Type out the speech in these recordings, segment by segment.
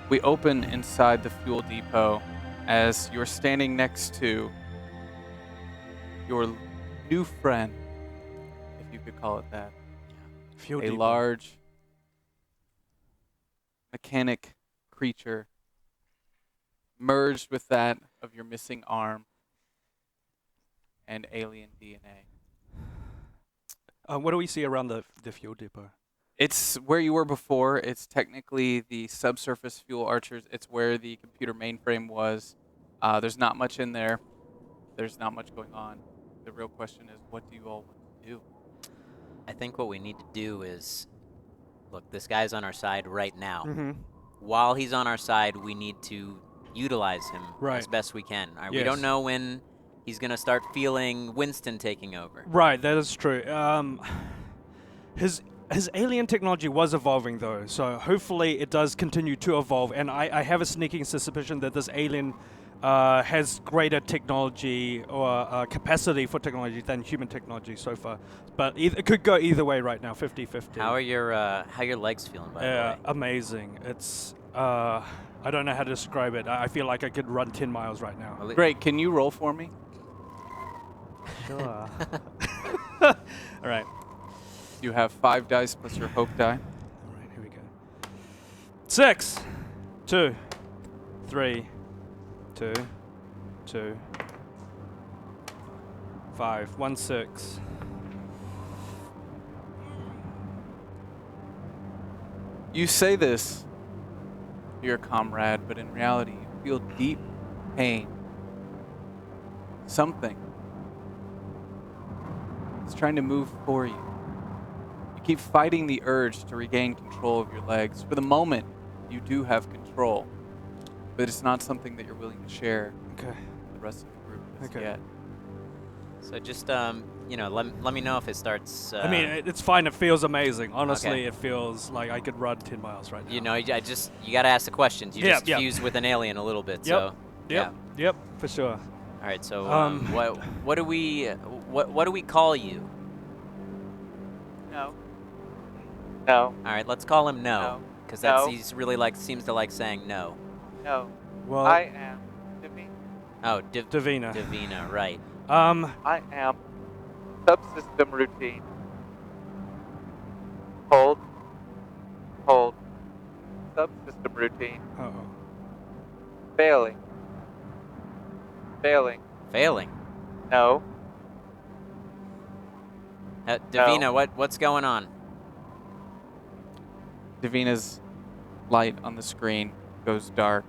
We open inside the fuel depot as you're standing next to your new friend, if you could call it that. Fuel A depot. large mechanic creature merged with that of your missing arm and alien DNA. What do we see around the fuel depot? It's where you were before. It's technically the subsurface fuel archers. It's where the computer mainframe was. There's not much in there. There's not much going on. The real question is, what do you all want to do? I think what we need to do is, look, this guy's on our side right now. Mm-hmm. While he's on our side, we need to utilize him Right. as best we can. All right, Yes. We don't know when he's going to start feeling Winston taking over. Right, that is true. His alien technology was evolving, though, so hopefully it does continue to evolve. And I have a sneaking suspicion that this alien has greater technology or capacity for technology than human technology so far. But it could go either way right now, 50-50. How are your legs feeling, by the way? Amazing. It's I don't know how to describe it. I feel like I could run 10 miles right now. Well, Great. Can you roll for me? Sure. All right. You have 5 dice plus your hope die. All right, here we go. 6, 2, 3, 2, 2, 5, 1, 6. You say this to your comrade, but in reality, you feel deep pain. Something is trying to move for you. You keep fighting the urge to regain control of your legs. For the moment, you do have control, but it's not something that you're willing to share Okay. with the rest of the group as Okay. yet. So just, let me know if it starts... I mean, it's fine. It feels amazing. Honestly, Okay. it feels like I could run 10 miles right now. you got to ask the questions. You Yeah, just yeah. fused with an alien a little bit, Yep. so... Yep. Yeah. Yep. For sure. All right, so Um, what do we call you? No. No. All right, let's call him No, because No. he's really seems to like saying no. No. Well, I am Davina. Oh, Davina. Davina, right? I am subsystem routine. Hold. Hold. Subsystem routine. Uh-oh. Failing. Failing. Failing. No. Davina, No. what's going on? Davina's light on the screen goes dark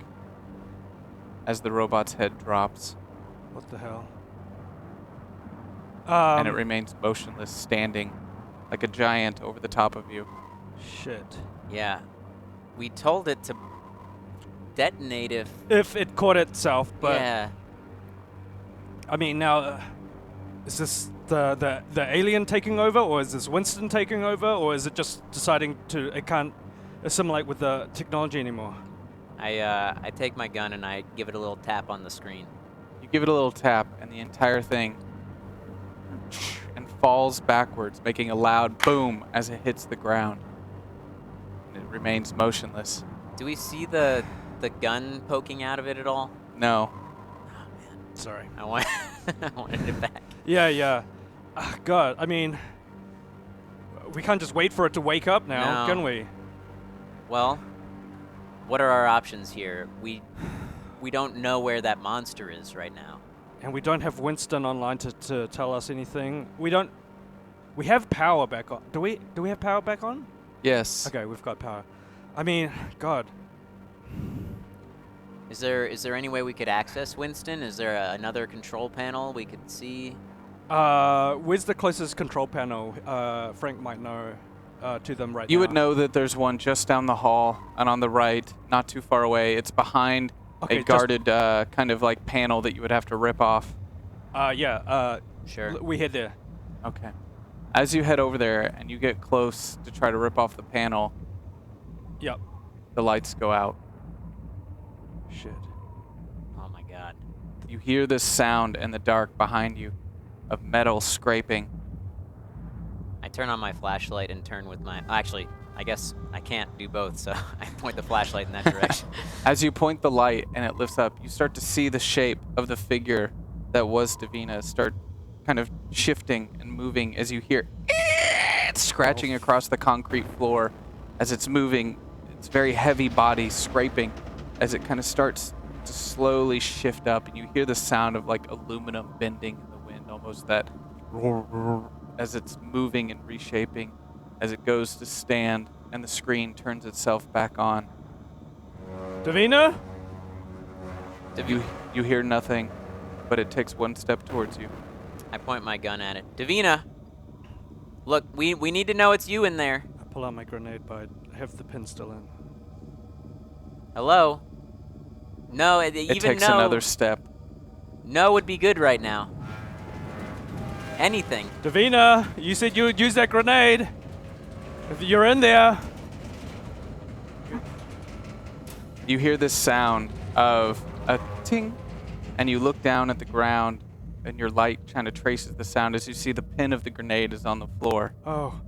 as the robot's head drops, What the hell? and it remains motionless, standing like a giant over the top of you. Shit. Yeah, we told it to detonate If it caught itself, but yeah. I mean, now, is this the alien taking over, or is this Winston taking over, or is it just deciding it can't assimilate with the technology anymore? I take my gun and I give it a little tap on the screen. You give it a little tap, and the entire thing and falls backwards, making a loud boom as it hits the ground. And it remains motionless. Do we see the gun poking out of it at all? No. Sorry. I wanted it back. Yeah. God, I mean, we can't just wait for it to wake up now, No. can we? Well, what are our options here? We don't know where that monster is right now. And we don't have Winston online to tell us anything. We have power back on. Do we have power back on? Yes. Okay, we've got power. I mean, God. Is there any way we could access Winston? Is there another control panel we could see? Where's the closest control panel? Frank might know to them right now. You would know that there's one just down the hall and on the right, not too far away. It's behind Okay, a guarded kind of like panel that you would have to rip off. Sure. We head there. Okay. As you head over there and you get close to try to rip off the panel, Yep. the lights go out. Shit. Oh my God. You hear this sound in the dark behind you of metal scraping. I turn on my flashlight and turn with my... Actually, I guess I can't do both, so I point the flashlight in that direction. As you point the light and it lifts up, you start to see the shape of the figure that was Davina start kind of shifting and moving as you hear it scratching across the concrete floor as it's moving. Its very heavy body scraping as it kind of starts to slowly shift up, and you hear the sound of like aluminum bending in the wind, almost that as it's moving and reshaping as it goes to stand and the screen turns itself back on. Davina? You hear nothing, but it takes one step towards you. I point my gun at it. Davina! Look, we need to know it's you in there. I pull out my grenade, but I have the pin still in. Hello? No, It even takes no. another step. No would be good right now. Anything. Davina, you said you would use that grenade. If you're in there. You hear this sound of a ting, and you look down at the ground, and your light kind of traces the sound as you see the pin of the grenade is on the floor. Oh.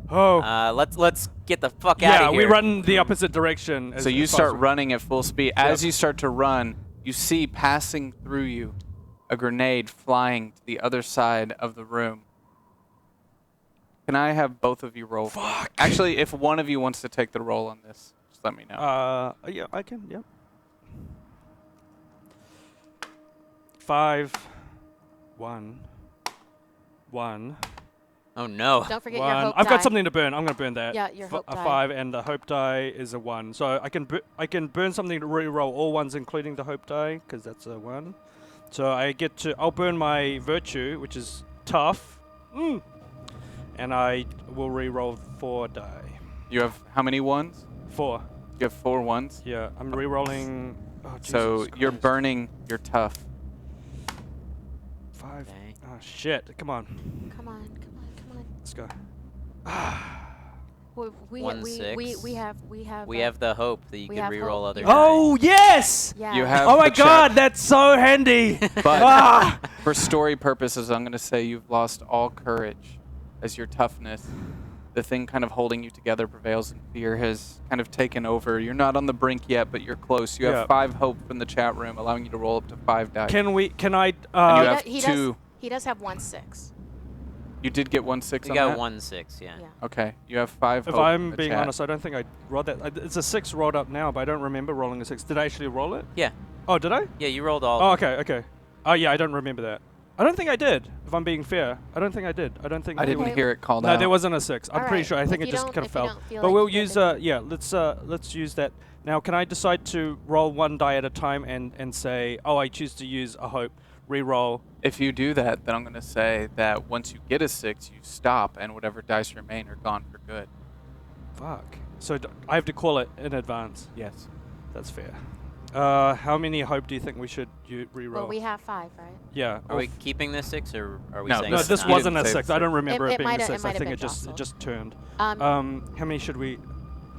Let's get the fuck out Yeah, of here. we run the opposite direction. So you as start possible. running at full speed. As you start to run, you see passing through you a grenade flying to the other side of the room. Can I have both of you roll? Fuck. Actually, if one of you wants to take the roll on this, just let me know. Yeah, I can, yep. 5, 1, 1, Oh no. Don't forget your 1. hope I've die. got something to burn. I'm gonna burn that. Yeah, your hope A die. 5 and the hope die is a 1. So I can burn something to re-roll all ones, including the hope die, because that's a 1. So I'll burn my virtue, which is tough, and I will re-roll 4 die. You have how many ones? 4. You have 4 ones. Yeah, I'm re-rolling. Oh, So Jesus you're Christ. burning your tough. 5. Okay. Oh shit! Come on, Come on, come on, come on. let's go. We 1-6. have. We have the hope that you we can have re-roll hope. other Yeah. Oh yes! Yeah. You have Oh my the check. God, that's so handy. But Ah! for story purposes, I'm going to say you've lost all courage as your toughness. The thing kind of holding you together prevails, and fear has kind of taken over. You're not on the brink yet, but you're close. You Yeah. have 5 hope from the chat room, allowing you to roll up to 5 dice. Can I? And you He have he 2. He does have 1-6. You did get 1-6 We on got that? 1-6, yeah. Yeah. Okay, you have 5 If hope in I'm the being chat. honest, I don't think I rolled that. It's a 6 rolled up now, but I don't remember rolling a 6. Did I actually roll it? Yeah. Oh, did I? Yeah, you rolled all. Oh, okay. Oh yeah, I don't remember that. I don't think I did. If I'm being fair, I don't think I did. I don't think I there didn't was- Okay. hear it called No, out. there wasn't a 6. I'm All pretty right. sure. I think If it you just don't- kind of if you fell. don't feel But like we'll you did, use then- yeah. Let's use that. Now, can I decide to roll 1 die at a time and say, oh, I choose to use a hope, re-roll. If you do that, then I'm going to say that once you get a 6, you stop, and whatever dice remain are gone for good. Fuck. So I have to call it in advance. Yes. That's fair. How many hope do you think we should re-roll? Well, we have 5, right? Yeah. Are we keeping this 6, or are we No, saying No, This- this you wasn't didn't a say 6. the I don't six. remember It it being a might have- 6. it might I have think been it jostled. just turned. How Many should we?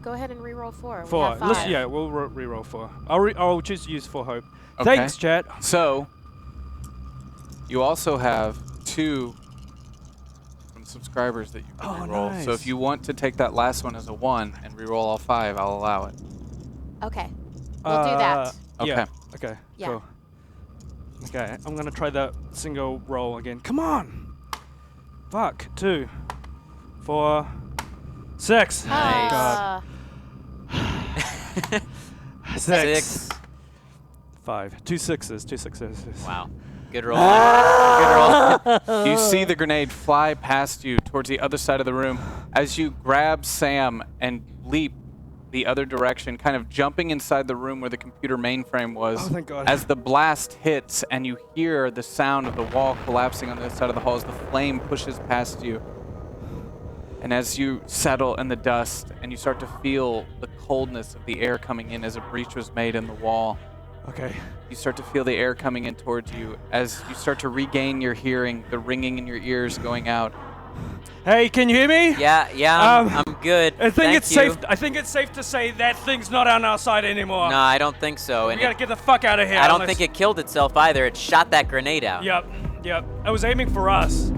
Go ahead and re-roll 4. 4. We have 5. Let's, yeah, we'll re-roll 4. I'll choose to use 4 hope. Okay. Thanks, chat. So, you also have 2 from subscribers that you can Oh, reroll. So nice. if you want to take that last one as a 1 and reroll all 5, I'll allow it. Okay. We'll do that. Yeah. Okay. Okay. Yeah. Cool. Okay, I'm gonna try that single roll again. Come on. Fuck. 2, 4, 6. Nice. God. 6. 5. 2 6s. 2 6s. Wow. Good roll. Good roll. You see the grenade fly past you towards the other side of the room as you grab Sam and leap the other direction, kind of jumping inside the room where the computer mainframe was. Oh, thank God. As the blast hits and you hear the sound of the wall collapsing on the other side of the hall as the flame pushes past you. And as you settle in the dust and you start to feel the coldness of the air coming in as a breach was made in the wall, Okay. you start to feel the air coming in towards you as you start to regain your hearing, the ringing in your ears going out. Hey, can you hear me? Yeah, I'm good. I think Thank it's you. safe. I think it's safe to say that thing's not on our side anymore. No, I don't think so. We And gotta get the fuck out of here. I don't unless- think it killed itself either. It shot that grenade out. Yep. I was aiming for us.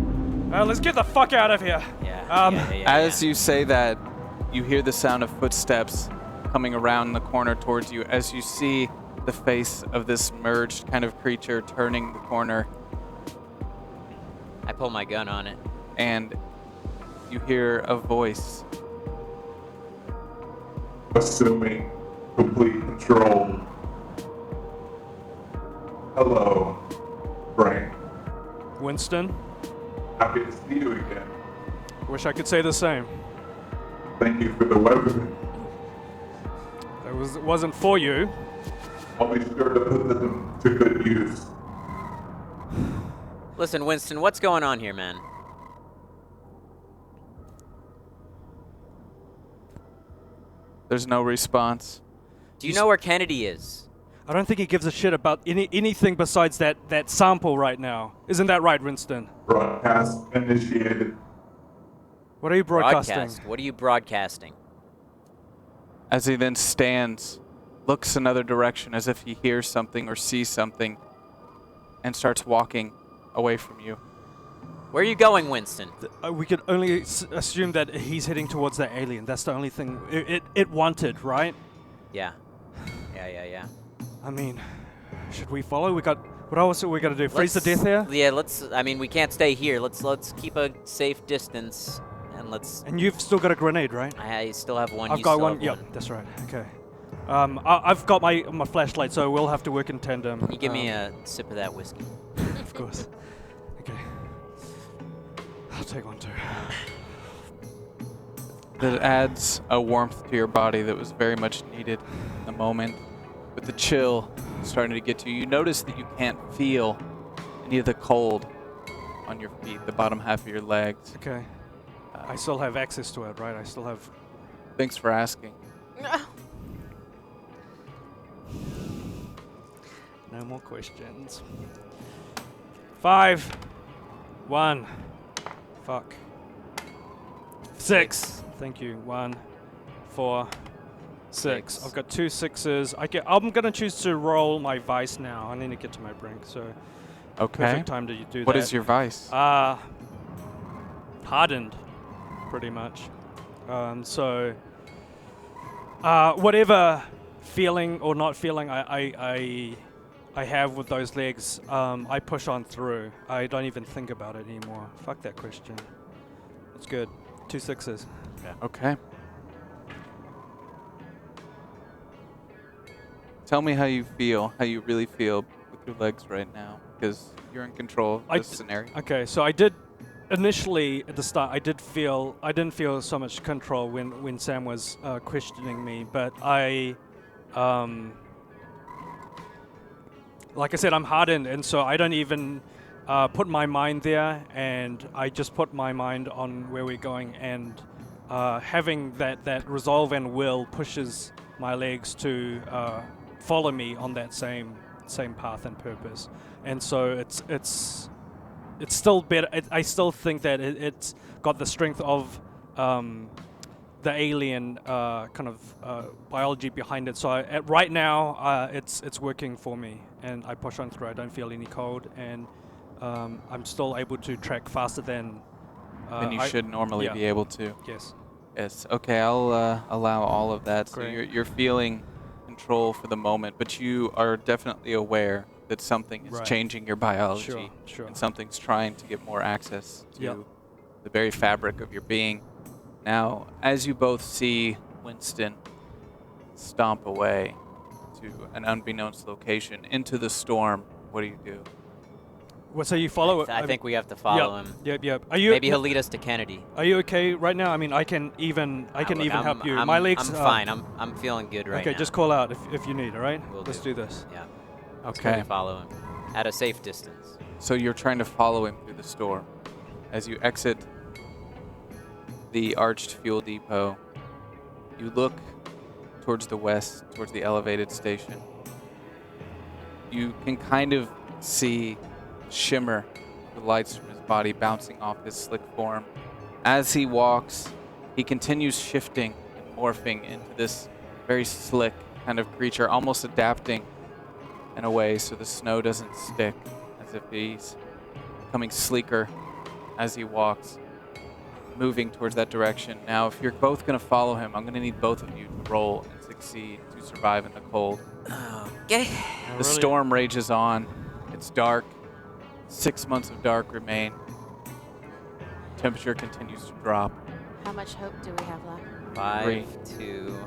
Let's get the fuck out of here. Yeah. Um, yeah. As you say that, you hear the sound of footsteps coming around the corner towards you as you see the face of this merged kind of creature turning the corner, I pull my gun on it. and you hear a voice. Assuming complete control. Hello, Frank. Winston, Happy to see you again. wish I could say the same. Thank you for the weapon. It wasn't for you. I'll be sure to put them to good use. Listen, Winston, what's going on here, man? There's no response. Do you know where Kennedy is? I don't think he gives a shit about anything besides that sample right now. Isn't that right, Winston? Broadcast initiated. What are you broadcasting? Broadcast. What are you broadcasting? As he then stands, looks another direction as if he hears something or sees something, and starts walking away from you. Where are you going, Winston? We could only assume that he's heading towards that alien. That's the only thing it wanted, right? Yeah. Yeah. I mean, should we follow? What else are we gonna do? Freeze to death here? Yeah, I mean, we can't stay here. Let's keep a safe distance, and let's. And you've still got a grenade, right? I still have one. I've you got still one. have Yep, that's right. Okay. I've got my flashlight, so we'll have to work in tandem. Can you give me a sip of that whiskey? Of course. Okay. I'll take one too. That adds a warmth to your body that was very much needed in the moment. With the chill starting to get to you, you notice that you can't feel any of the cold on your feet, the bottom half of your legs. Okay. I still have access to it, right? I still have. Thanks for asking. No more questions. 5, 1. Fuck. 6. Thank you. 1, 4, 6. I've got 2 6s. I'm gonna choose to roll my vice now. I need to get to my brink, so Okay. perfect time to do that. What is your vice? Hardened, pretty much. Whatever feeling or not feeling I have with those legs, I push on through. I don't even think about it anymore. Fuck that question. It's good. 2 6s. Okay. Tell me how you really feel with your legs right now, because you're in control of this scenario. Okay, so I did initially at the start. I didn't feel so much control when Sam was questioning me, but like I said, I'm hardened, and so I don't even put my mind there, and I just put my mind on where we're going, and having that resolve and will pushes my legs to follow me on that same path and purpose, and so it's still better. I still think that it's got the strength of the alien kind of biology behind it. So right now, it's working for me, and I push on through. I don't feel any cold, and I'm still able to track faster than. And you should normally be able to. Yes. Yes. Okay, I'll allow all of that. So Great. you're feeling control for the moment, but you are definitely aware that something is Right. changing your biology, Sure. and something's trying to get more access to Yep. the very fabric of your being. Now, as you both see Winston stomp away to an unbeknownst location into the storm, what do you do? Well, so you follow it. I think we have to follow him. Yep. Are you? Maybe he'll lead us to Kennedy. Are you okay right now? I mean, I can even Look, help you. I'm, My legs. I'm fine. I'm feeling good right now. Okay, just call out if you need. All right. Will Let's do this. Yeah. Okay. Follow him at a safe distance. So you're trying to follow him through the storm. As you exit the arched fuel depot, you look towards the west, towards the elevated station. You can kind of see shimmer the lights from his body bouncing off his slick form. As he walks, he continues shifting and morphing into this very slick kind of creature, almost adapting in a way so the snow doesn't stick, as if he's becoming sleeker as he walks. moving towards that direction. Now, if you're both going to follow him, I'm going to need both of you to roll and succeed to survive in the cold. Okay. The storm rages on. It's dark. 6 months of dark remain. Temperature continues to drop. How much hope do we have left? 5, 2,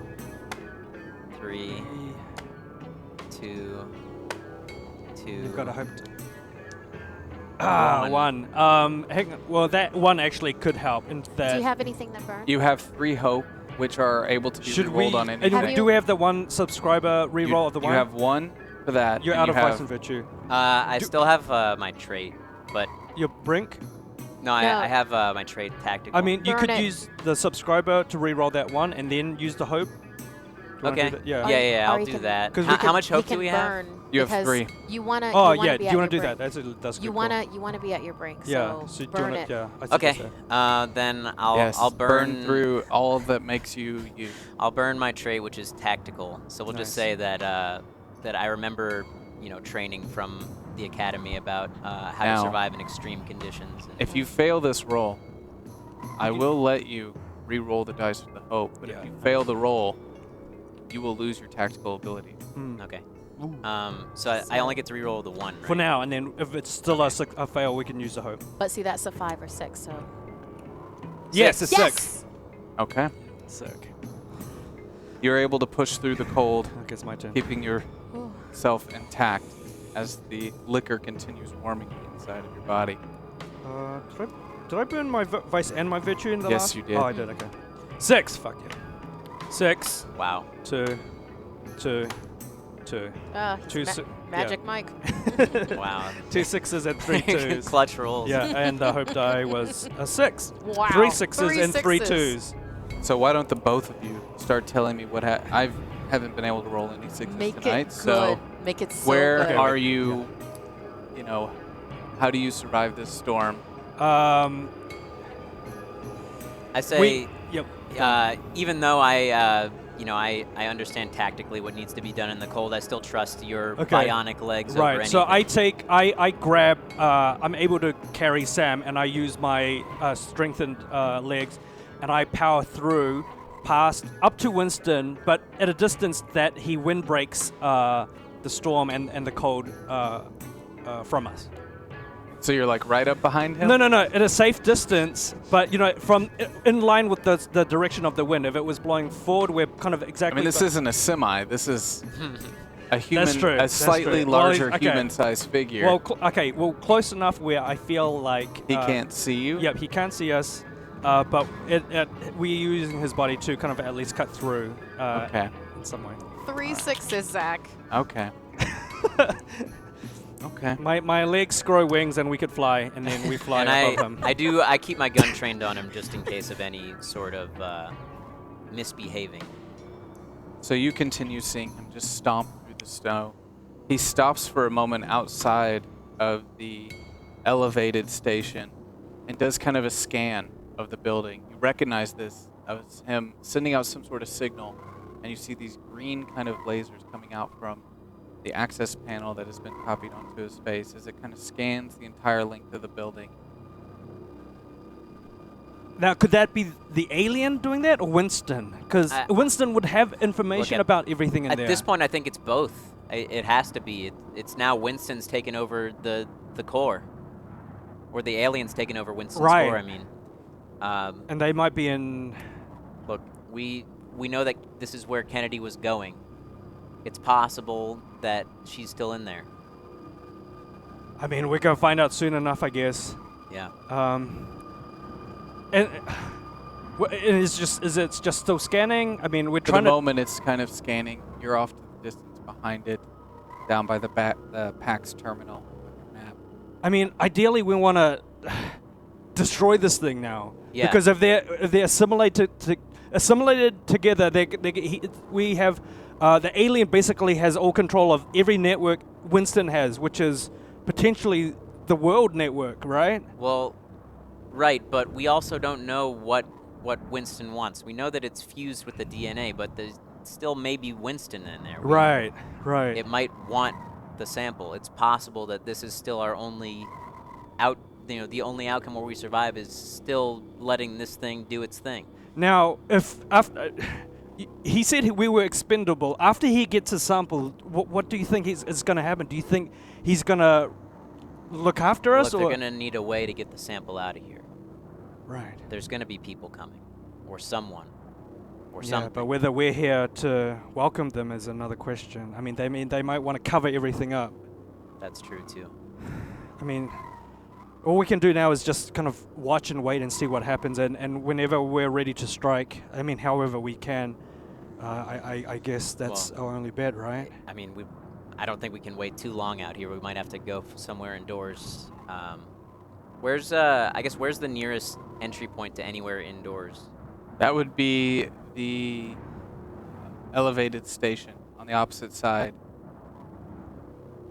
3, 2, 2. You've got to hope. One. Hang on. Well, that one actually could help. In that Do you have anything that burns? You have 3 hope, which are able to be should rolled we? on anything. Do we have the one subscriber reroll of the one? You have 1 for that. You're and out you of have vice and virtue. I still have my trait, but Your brink. no, I have my trait tactical. I mean, you Burn could it. use the subscriber to reroll that one, and then use the hope. Do you wanna Okay. do that? Yeah. Yeah, Or I'll you do can- that. 'Cause How much hope do we have? burn You have because 3. You wanna. Oh you wanna yeah. be Do at you want your to do that? brink. That's a You good wanna be at your brink. call. Yeah. So So do you burn wanna, it. Yeah. I Okay. suggest that. Then Yes, I'll burn through all that makes you you. I'll burn my trait, which is tactical. So we'll just Nice. say that that I remember, training from the academy about how Now, to survive in extreme conditions. And If you fail this roll, I will let you re-roll the dice with the hope. But Yeah. if you fail the roll, you will lose your tactical ability. okay. So I only get to reroll the 1. Right? For now, and then if it's still a fail, we can use the hope. But see, that's a 5 or 6. So. Yes, it's Yes. Okay. Sick. You're able to push through the cold, Okay, it's my turn. keeping Ooh. yourself intact as the liquor continues warming the inside of your body. Did I burn my vice and my virtue in the Yes, last? you did. Oh, I did. Okay. 6. Fuck yeah. 6, Wow. 2, 2, 2. He's Two si- Magic Mike. Wow. 2 6s and 3 2s. Clutch rolls. Yeah, and the hope die was a 6. Wow. 3 6s and 3 sixes. 2s. So why don't the both of you start telling me what I haven't been able to roll any 6s Make tonight. it good. So Make it so where good. are you? How do you survive this storm? I say, Yep. even though I understand tactically what needs to be done in the cold, I still trust your Okay. bionic legs over Right. anything. So I grab. I'm able to carry Sam, and I use my strengthened legs, and I power through, past up to Winston, but at a distance that he windbreaks the storm and the cold from us. So you're like right up behind him? No, at a safe distance, but from in line with the direction of the wind. If it was blowing forward, we're kind of I exactly. mean, this isn't a semi. This is a human, true, a that's slightly true. Well, larger okay. human-sized figure. Well, close enough where I feel like he can't see you? Yep, he can't see us, but we're using his body to kind of at least cut through Okay. in some way. 3 6s, Zach. Okay. Okay. My legs grow wings and we could fly, and then we fly and above him. I keep my gun trained on him just in case of any sort of misbehaving. So you continue seeing him just stomp through the snow. He stops for a moment outside of the elevated station and does kind of a scan of the building. You recognize this as him sending out some sort of signal, and you see these green kind of lasers coming out from the access panel that has been copied onto his face as it kind of scans the entire length of the building. Now, could that be the alien doing that, or Winston? Because Winston would have information about everything in there. At this point, I think it's both. It has to be. It's now Winston's taken over the core, or the alien's taken over Winston's core. I mean, and they might be in. Look, we know that this is where Kennedy was going. It's possible that she's still in there. I mean, we're gonna find out soon enough, I guess. Yeah. And is it just still scanning? I mean, we're For trying the to. moment, it's kind of scanning. You're off to the distance behind it, down by the PAX terminal map. I mean, ideally, we want to destroy this thing now. Yeah. Because if they're assimilated together, we have the alien basically has all control of every network Winston has, which is potentially the world network, right? Well, right, but we also don't know what Winston wants. We know that it's fused with the DNA, but there's still maybe Winston in there. Right. It might want the sample. It's possible that this is still our only out the only outcome where we survive is still letting this thing do its thing. Now, if after he said we were expendable, after he gets a sample, what do you think is going to happen? Do you think he's going to look after us, Look, or they're going to need a way to get the sample out of here. right? There's going to be people coming, or someone, or Yeah, something. but whether we're here to welcome them is another question. I mean, they might want to cover everything up. That's true too. I mean, all we can do now is just kind of watch and wait and see what happens, and whenever we're ready to strike, I mean, however we can, I guess that's our only bet, right? I mean, I don't think we can wait too long out here. We might have to go somewhere indoors. Where's the nearest entry point to anywhere indoors? That would be the elevated station on the opposite side.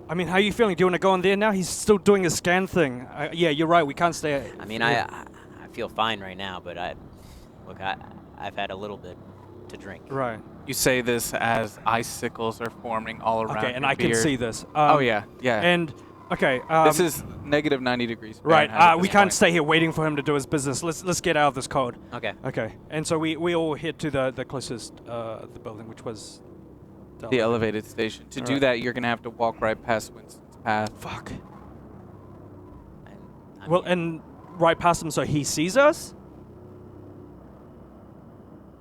I mean, how are you feeling? Do you want to go in there now? He's still doing a scan thing. Yeah, you're right. We can't stay. I mean, I feel fine right now, but I've had a little bit to drink. Right. You say this as icicles are forming all around Okay, and your I can beard. see this. Oh, yeah, yeah. And okay. This is negative 90 degrees right. Fahrenheit at We this can't point. stay here waiting for him to do his business. Let's get out of this code. Okay. Okay. And so we all head to the closest the building, which was The elevated station. To do Alright. that, you're going to have to walk right past Winston's path. Fuck. I Well, mean, and right past him, so he sees us.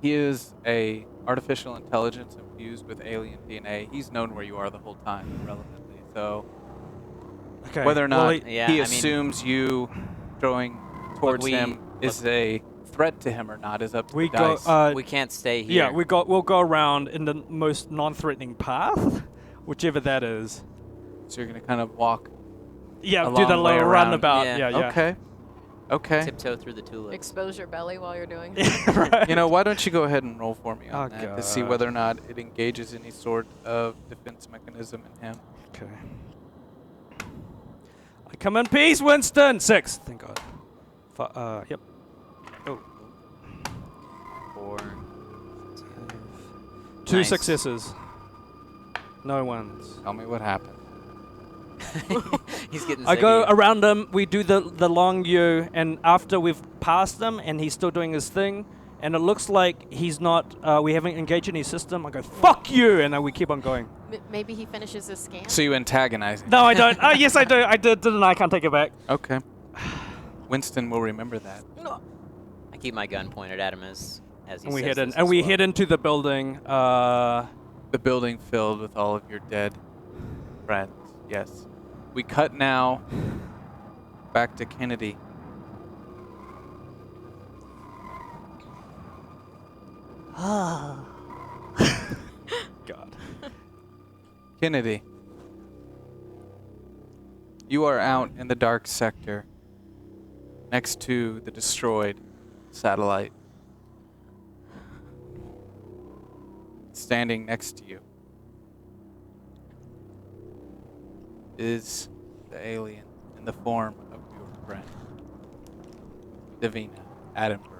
He is a artificial intelligence infused with alien DNA. He's known where you are the whole time, relevantly. So Okay. whether or well, not Yeah, he I mean- assumes you throwing towards him is a threat to him or not is up to we the go. dice. we can't stay here. Yeah, we'll go around in the most non-threatening path, whichever that is. So you're going to kind of walk. Yeah, A do the long way little around. roundabout. Yeah. Yeah, yeah. Okay. Okay. Tiptoe through the tulips. Expose your belly while you're doing it. Right. You know, why don't you go ahead and roll for me on Oh, that to see God. whether or not it engages any sort of defense mechanism in him. Okay. I come in peace, Winston. 6. Thank God. Yep. Oh. 4. 2 Nice. successes. No ones. Tell me what happened. He's getting I sick go of you. around him. We do the long U, and after we've passed him, and he's still doing his thing, and it looks like he's not. We haven't engaged any system. I go, "Fuck you," and then we keep on going. Maybe he finishes his scan. So you antagonize him. No, I don't. Oh, yes, I do. I didn't I? I can't take it back. Okay. Winston will remember that. I keep my gun pointed at him as he And we says head in. this And as we well. head into the building. The building filled with all of your dead friends. Yes. We cut now back to Kennedy. God. Kennedy. You are out in the dark sector next to the destroyed satellite. Standing next to you is the alien in the form of your friend, Davina Attenborough.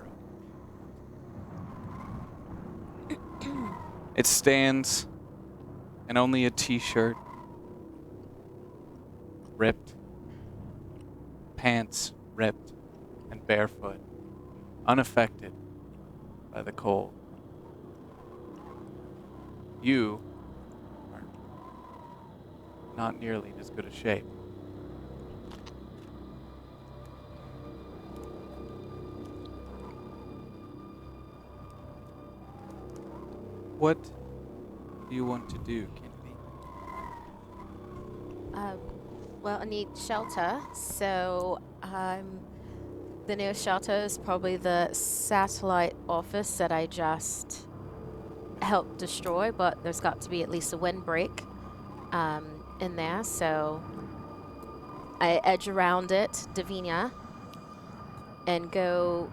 It stands in only a t-shirt, ripped, pants ripped, and barefoot, unaffected by the cold. You are not nearly in as good a shape. What do you want to do, Kennedy? Well, I need shelter, so the nearest shelter is probably the satellite office that I just helped destroy, but there's got to be at least a windbreak in there, so I edge around it, Davina, and go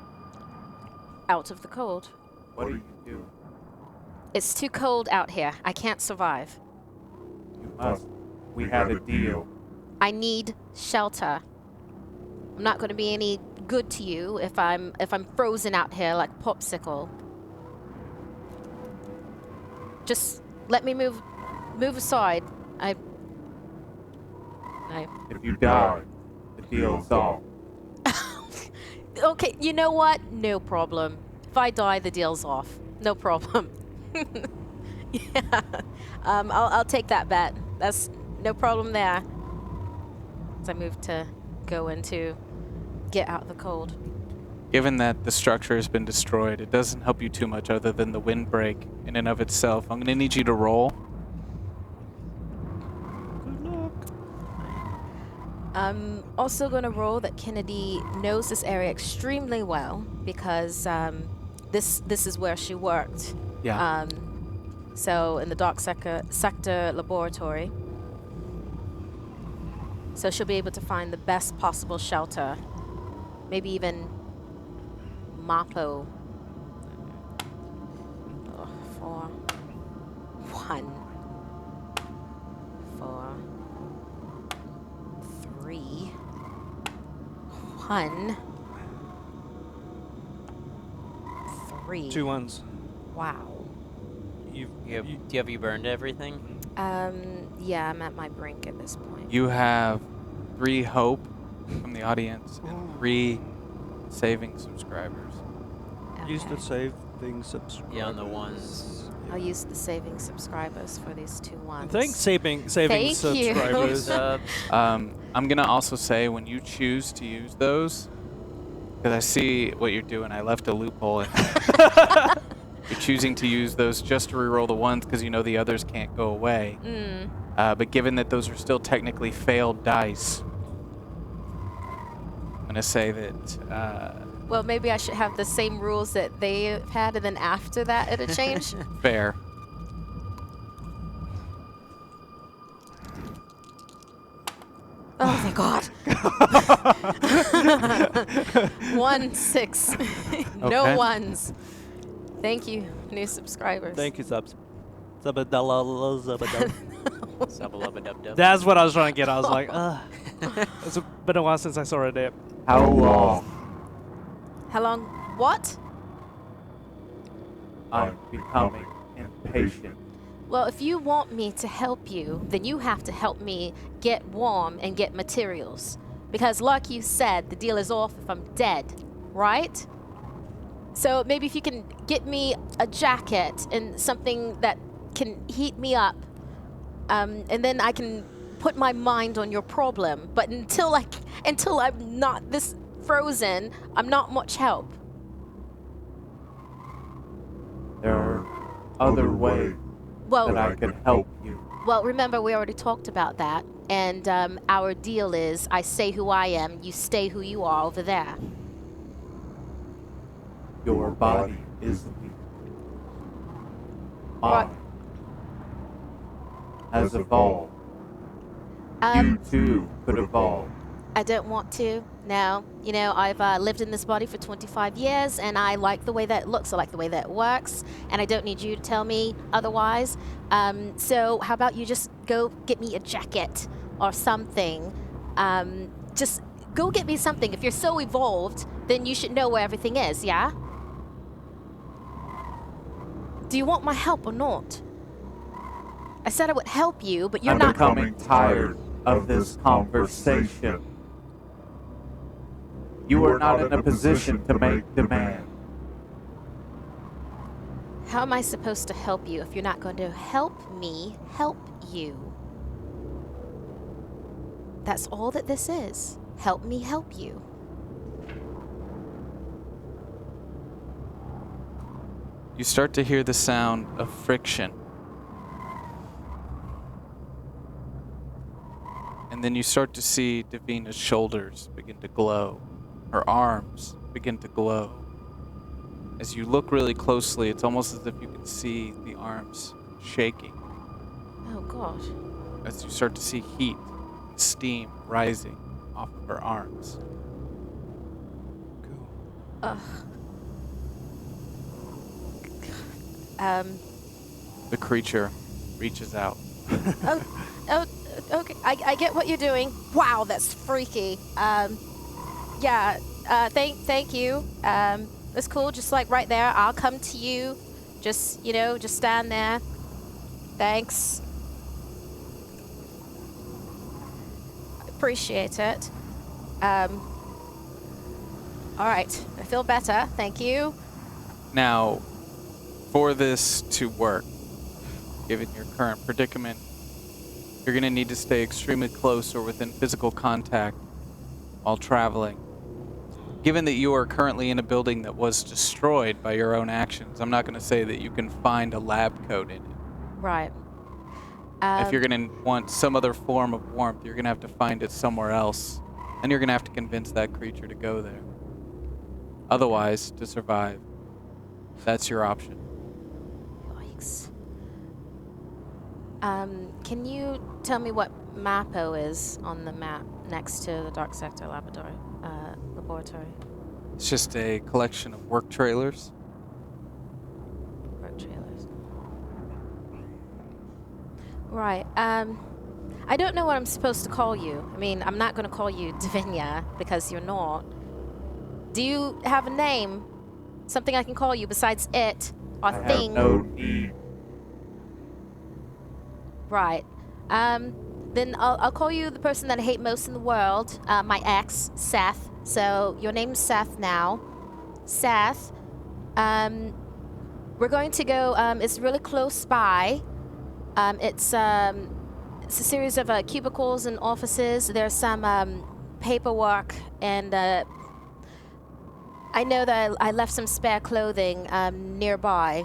out of the cold. What do you do? It's too cold out here. I can't survive. You must. We had a deal. I need shelter. I'm not going to be any good to you if I'm frozen out here like popsicle. Just let me move aside. I If you die, the deal is off. Okay, you know what? No problem. If I die, the deal's off. No problem. Yeah. I'll take that bet. That's no problem there. As I move to go into get out of the cold. Given that the structure has been destroyed, it doesn't help you too much other than the windbreak in and of itself. I'm going to need you to roll. Good luck. I'm also going to roll that Kennedy knows this area extremely well because this is where she worked. Yeah. So in the dark sector laboratory. So she'll be able to find the best possible shelter. Maybe even Mapo. 4, 1, 4, 3, 1, 3. 2 ones. Wow. Do you burned everything? Yeah, I'm at my brink at this point. You have 3 hope from the audience and 3 saving subscribers. Use the Okay. saving subscribers. Yeah, on the ones. I'll use the saving subscribers for these 2 ones. Thanks, saving Thank you. subscribers. I'm going to also say when you choose to use those, because I see what you're doing, I left a loophole in You're choosing to use those just to reroll the ones because you know the others can't go away. But given that those are still technically failed dice, I'm going to say that Well, maybe I should have the same rules that they've had, and then after that it'll change. fair. Oh, thank God. 1, 6. No Okay. ones. Thank you, new subscribers. Thank you, subs. Zabadala, zabadala. Subba-lubba-dub-dub. That's what I was trying to get. I was like, it's been a while since I saw a dip. How long? How long? What? I'm becoming impatient. Well, if you want me to help you, then you have to help me get warm and get materials. Because like you said, the deal is off if I'm dead, right? So maybe if you can get me a jacket and something that can heat me up, and then I can put my mind on your problem. But until I'm not this frozen, I'm not much help. There are other ways Well, that I can help you. Well, remember, we already talked about that. And our deal is I say who I am, you stay who you are over there. Your body is weak. What? Mine has evolved. You Um, too could evolve. I don't want to. No. You know, I've lived in this body for 25 years, and I like the way that it looks. I like the way that it works, and I don't need you to tell me otherwise. So how about you just go get me a jacket or something? Just go get me something. If you're so evolved, then you should know where everything is, yeah? Do you want my help or not? I said I would help you, but you're I'm not... becoming tired of this conversation. You are not in a position to make demands. How am I supposed to help you if you're not going to help me help you? That's all that this is. Help me help you. You start to hear the sound of friction. And then you start to see Davina's shoulders begin to glow. Her arms begin to glow. As you look really closely, it's almost as if you can see the arms shaking. Oh, God. As you start to see heat and steam rising off of her arms. Ugh. The creature reaches out. Oh, okay. I get what you're doing. Wow, that's freaky. Yeah. Thank you. That's cool. Just like right there, I'll come to you. Just just stand there. Thanks. Appreciate it. All right, I feel better. Thank you. Now, for this to work, given your current predicament, you're going to need to stay extremely close or within physical contact while traveling. Given that you are currently in a building that was destroyed by your own actions, I'm not going to say that you can find a lab coat in it. Right. If you're going to want some other form of warmth, you're going to have to find it somewhere else. And you're going to have to convince that creature to go there. Otherwise, to survive, that's your option. Yikes. Can you tell me what Mappo is on the map next to the Dark Sector laboratory? It's just a collection of work trailers. Work trailers. Right. I don't know what I'm supposed to call you. I mean, I'm not going to call you Davinia because you're not. Do you have a name? Something I can call you besides it or I thing? have no need. Right. Then I'll call you the person that I hate most in the world, my ex, Seth. So your name's Seth now. Seth, we're going to go, it's really close by. It's a series of cubicles and offices. There's some paperwork, and I know that I left some spare clothing nearby.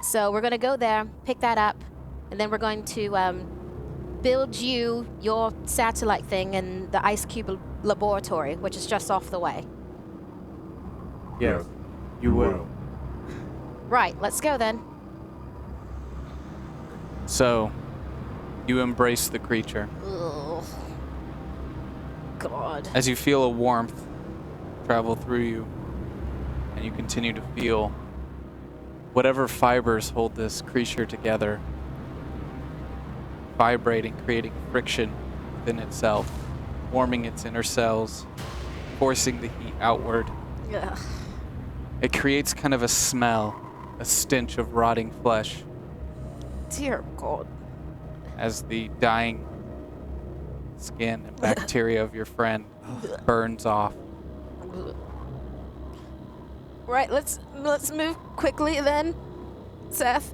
So we're going to go there, pick that up, and then we're going to build you your satellite thing in the Ice Cube laboratory, which is just off the way. Yes, you will. Right, let's go then. So, you embrace the creature. Ugh. God. As you feel a warmth travel through you, and you continue to feel whatever fibers hold this creature together, vibrating, creating friction within itself, warming its inner cells, forcing the heat outward. Ugh. It creates kind of a smell, a stench of rotting flesh Dear God. as the dying skin and bacteria of your friend burns off. Right, let's move quickly then, Seth.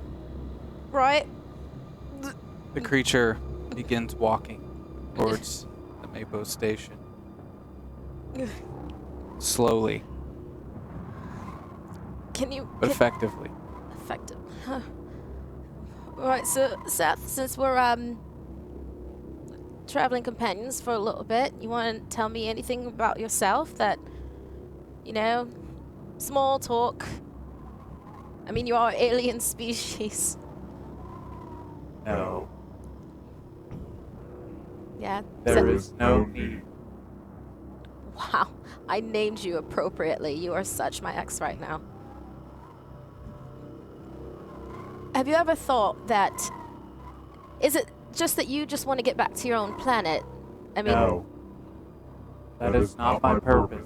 Right. The creature begins walking towards the Mapo station. Slowly, Can you but effectively. effective? Huh. Right, so Seth, since we're traveling companions for a little bit, you want to tell me anything about yourself that, you know, small talk. I mean, you are an alien species. No, Yeah. there is no need. Wow, I named you appropriately. You are such my ex right now. Have you ever thought that, is it just that you just want to get back to your own planet? I mean, No, that is not my purpose.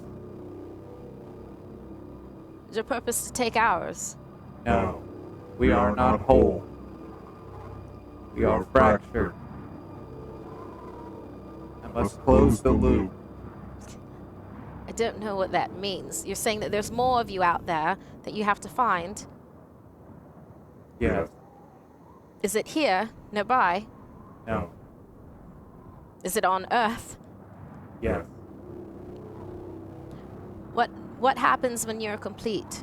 is your purpose to take ours? No, we are not whole. We are fractured. I must close the loop. I don't know what that means. You're saying that there's more of you out there that you have to find. Yes, Is it here, nearby? no, Is it on Earth? yes. What happens when you're complete?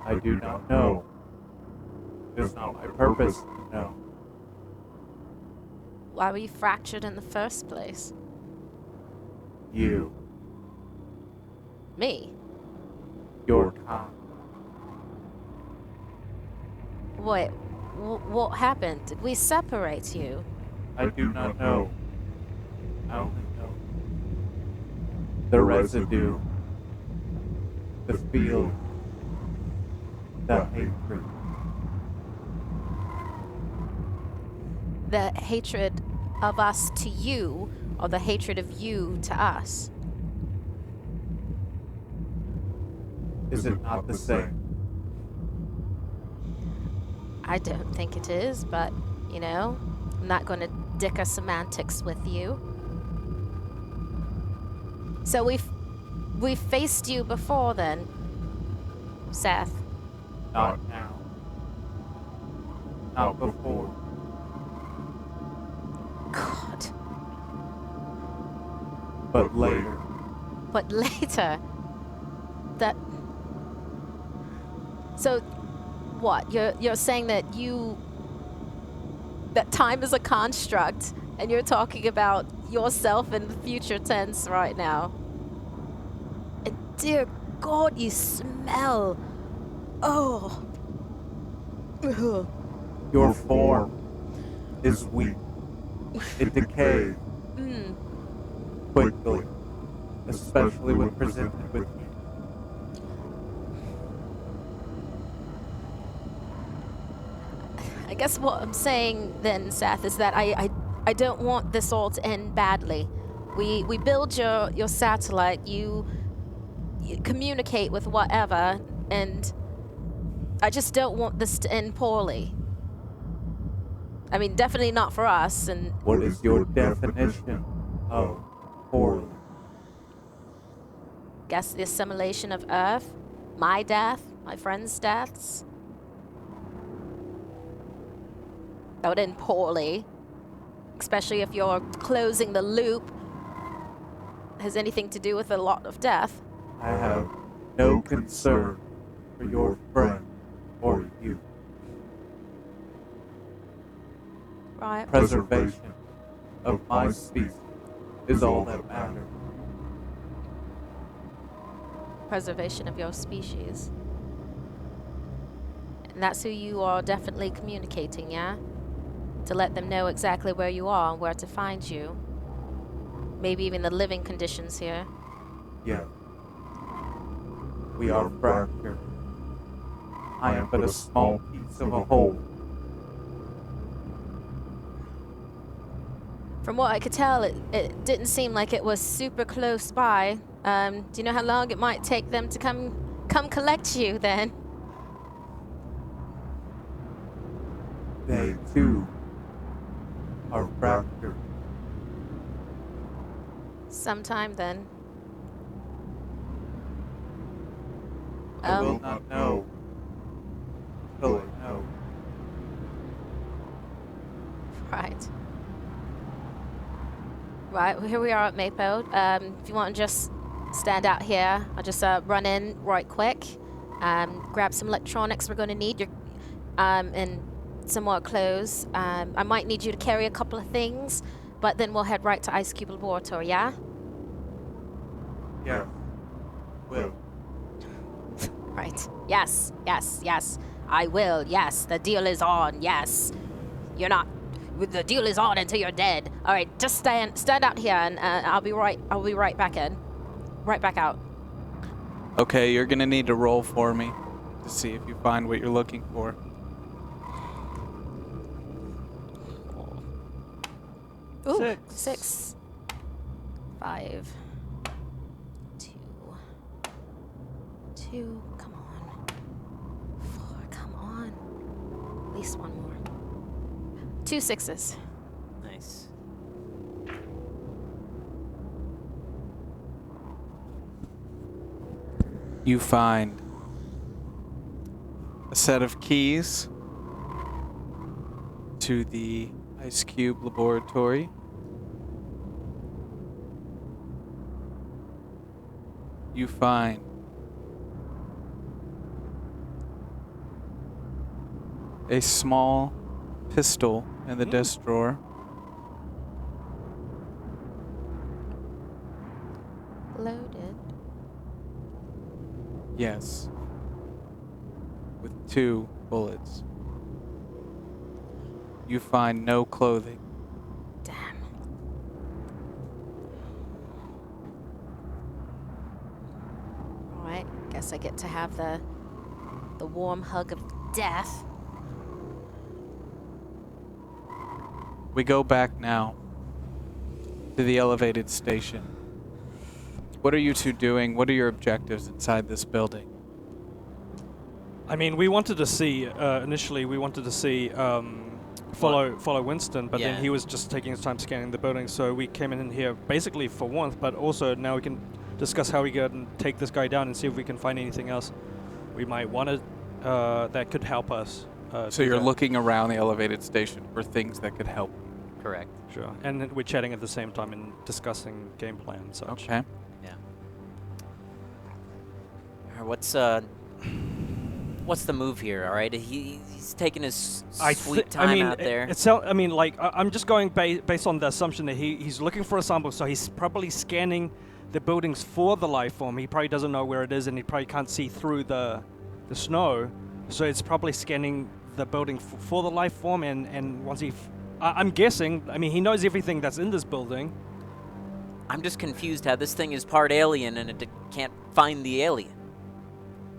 I do not know. It is not my purpose to know. Why were you fractured in the first place? You, Me? your kind. Wait, what happened? Did we separate you? I do not know. I only know the residue, the feel, the hatred. The hatred of us to you, or the hatred of you to us? Is it not the same? I don't think it is, but, you know, I'm not going to dicker semantics with you. So we've faced you before then, Seth. Not now. Not before. God. But later. But later. That. So, what? You're saying that that time is a construct, and you're talking about yourself in the future tense right now. And dear God, you smell. Oh. Ugh. Your form is weak. It decays quickly, especially when presented with heat. I guess what I'm saying then, Seth, is that I don't want this all to end badly. We build your satellite, you communicate with whatever, and I just don't want this to end poorly. I mean, definitely not for us, and... What is your definition of poorly? Guess the assimilation of Earth, my death, my friends' deaths. That would end poorly, especially if you're closing the loop. Has anything to do with a lot of death. I have no concern for your friend or you. Right. Preservation of my species is all that matters. Preservation of your species. And that's who you are definitely communicating, yeah? To let them know exactly where you are and where to find you. Maybe even the living conditions here. Yes. We are fractured. I am but a small piece of a whole. From what I could tell, it didn't seem like it was super close by. Do you know how long it might take them to come collect you then? They too are fractured. Sometime then. I will not know till I know. Right. Right, well, here we are at Mapo. If you want to just stand out here, I'll just run in right quick. Grab some electronics we're going to need, and some more clothes. I might need you to carry a couple of things, but then we'll head right to Ice Cube Laboratory, yeah? Yes. Will. Right. Yes, yes, yes. I will, yes. The deal is on, yes. You're not... The deal is on until you're dead. All right, just stand out here, and I'll be right back in. Right back out. Okay, you're gonna need to roll for me to see if you find what you're looking for. Ooh, 6. 5. 2. Come on. 4. Come on. At least one more. 2 6s. Nice. You find a set of keys to the Ice Cube Laboratory. You find a small pistol in the desk drawer. Loaded. Yes. With 2 bullets. You find no clothing. Damn. All right. Guess I get to have the warm hug of death. We go back now to the elevated station. What are you two doing? What are your objectives inside this building? I mean, we wanted to see, initially we wanted to see follow Winston, but Yeah. then he was just taking his time scanning the building, so we came in here basically for warmth, but also now we can discuss how we can take this guy down and see if we can find anything else we might want to that could help us. So you're looking around the elevated station for things that could help. Correct. Sure. And then we're chatting at the same time and discussing game plan and such. Okay. Yeah. All right, what's the move here? All right, he's taking his sweet time out there. I'm just going based on the assumption that he's looking for a sample, so he's probably scanning the buildings for the life form. He probably doesn't know where it is, and he probably can't see through the snow. So it's probably scanning the building for the life form, and once I'm guessing. I mean, he knows everything that's in this building. I'm just confused how this thing is part alien and it can't find the alien.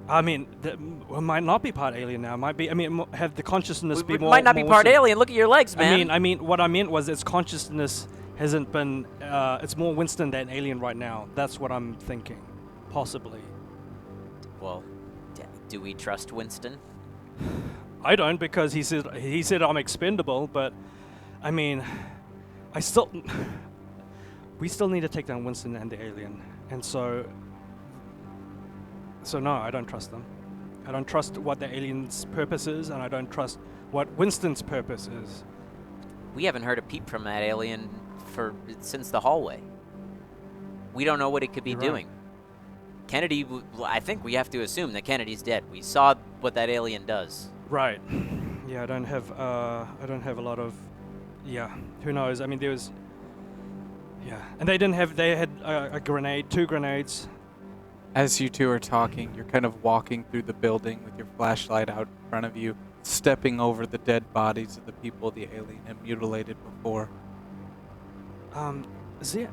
I mean, it might not be part alien now. It might be. I mean, have the consciousness be It more. might not be more part Winston. alien. Look at your legs, man. I mean, what I meant was its consciousness hasn't been. It's more Winston than alien right now. That's what I'm thinking, possibly. Well, do we trust Winston? I don't, because he said I'm expendable, but I mean, we still need to take down Winston and the alien, and so no, I don't trust them. I don't trust what the alien's purpose is, and I don't trust what Winston's purpose is. We haven't heard a peep from that alien since the hallway. We don't know what it could be You're right. doing. Kennedy, I think we have to assume that Kennedy's dead. We saw what that alien does. Right. Yeah, I don't have a lot of. Yeah, who knows? I mean, there was. Yeah, and they had a grenade, 2 grenades. As you two are talking, you're kind of walking through the building with your flashlight out in front of you, stepping over the dead bodies of the people the alien had mutilated before. Is there.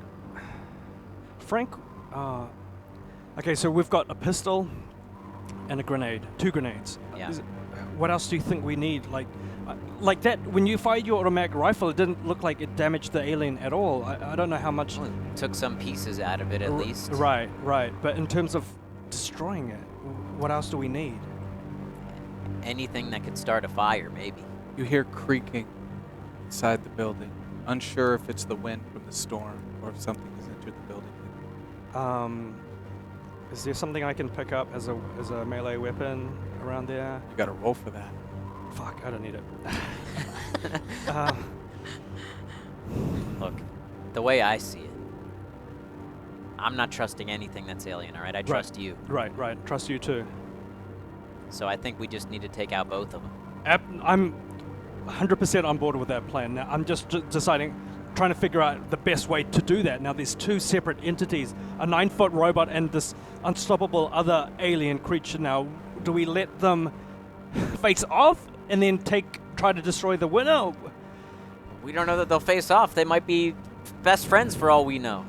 Frank. Okay, so we've got a pistol and a grenade, 2 grenades. Yeah. What else do you think we need? Like that, when you fired your automatic rifle, it didn't look like it damaged the alien at all. I don't know how much. Well, it took some pieces out of it at least. Right. But in terms of destroying it, what else do we need? Anything that could start a fire, maybe. You hear creaking inside the building, unsure if it's the wind from the storm or if something has entered the building. Is there something I can pick up as a melee weapon around there? You gotta roll for that. Fuck, I don't need it. Look, the way I see it, I'm not trusting anything that's alien, all right? I trust you. Right. Trust you too. So I think we just need to take out both of them. I'm 100% on board with that plan. Now, I'm just trying to figure out the best way to do that. Now, there's 2 separate entities, a 9-foot robot and this unstoppable other alien creature. Now, do we let them face off and then try to destroy the winner? We don't know that they'll face off. They might be best friends for all we know.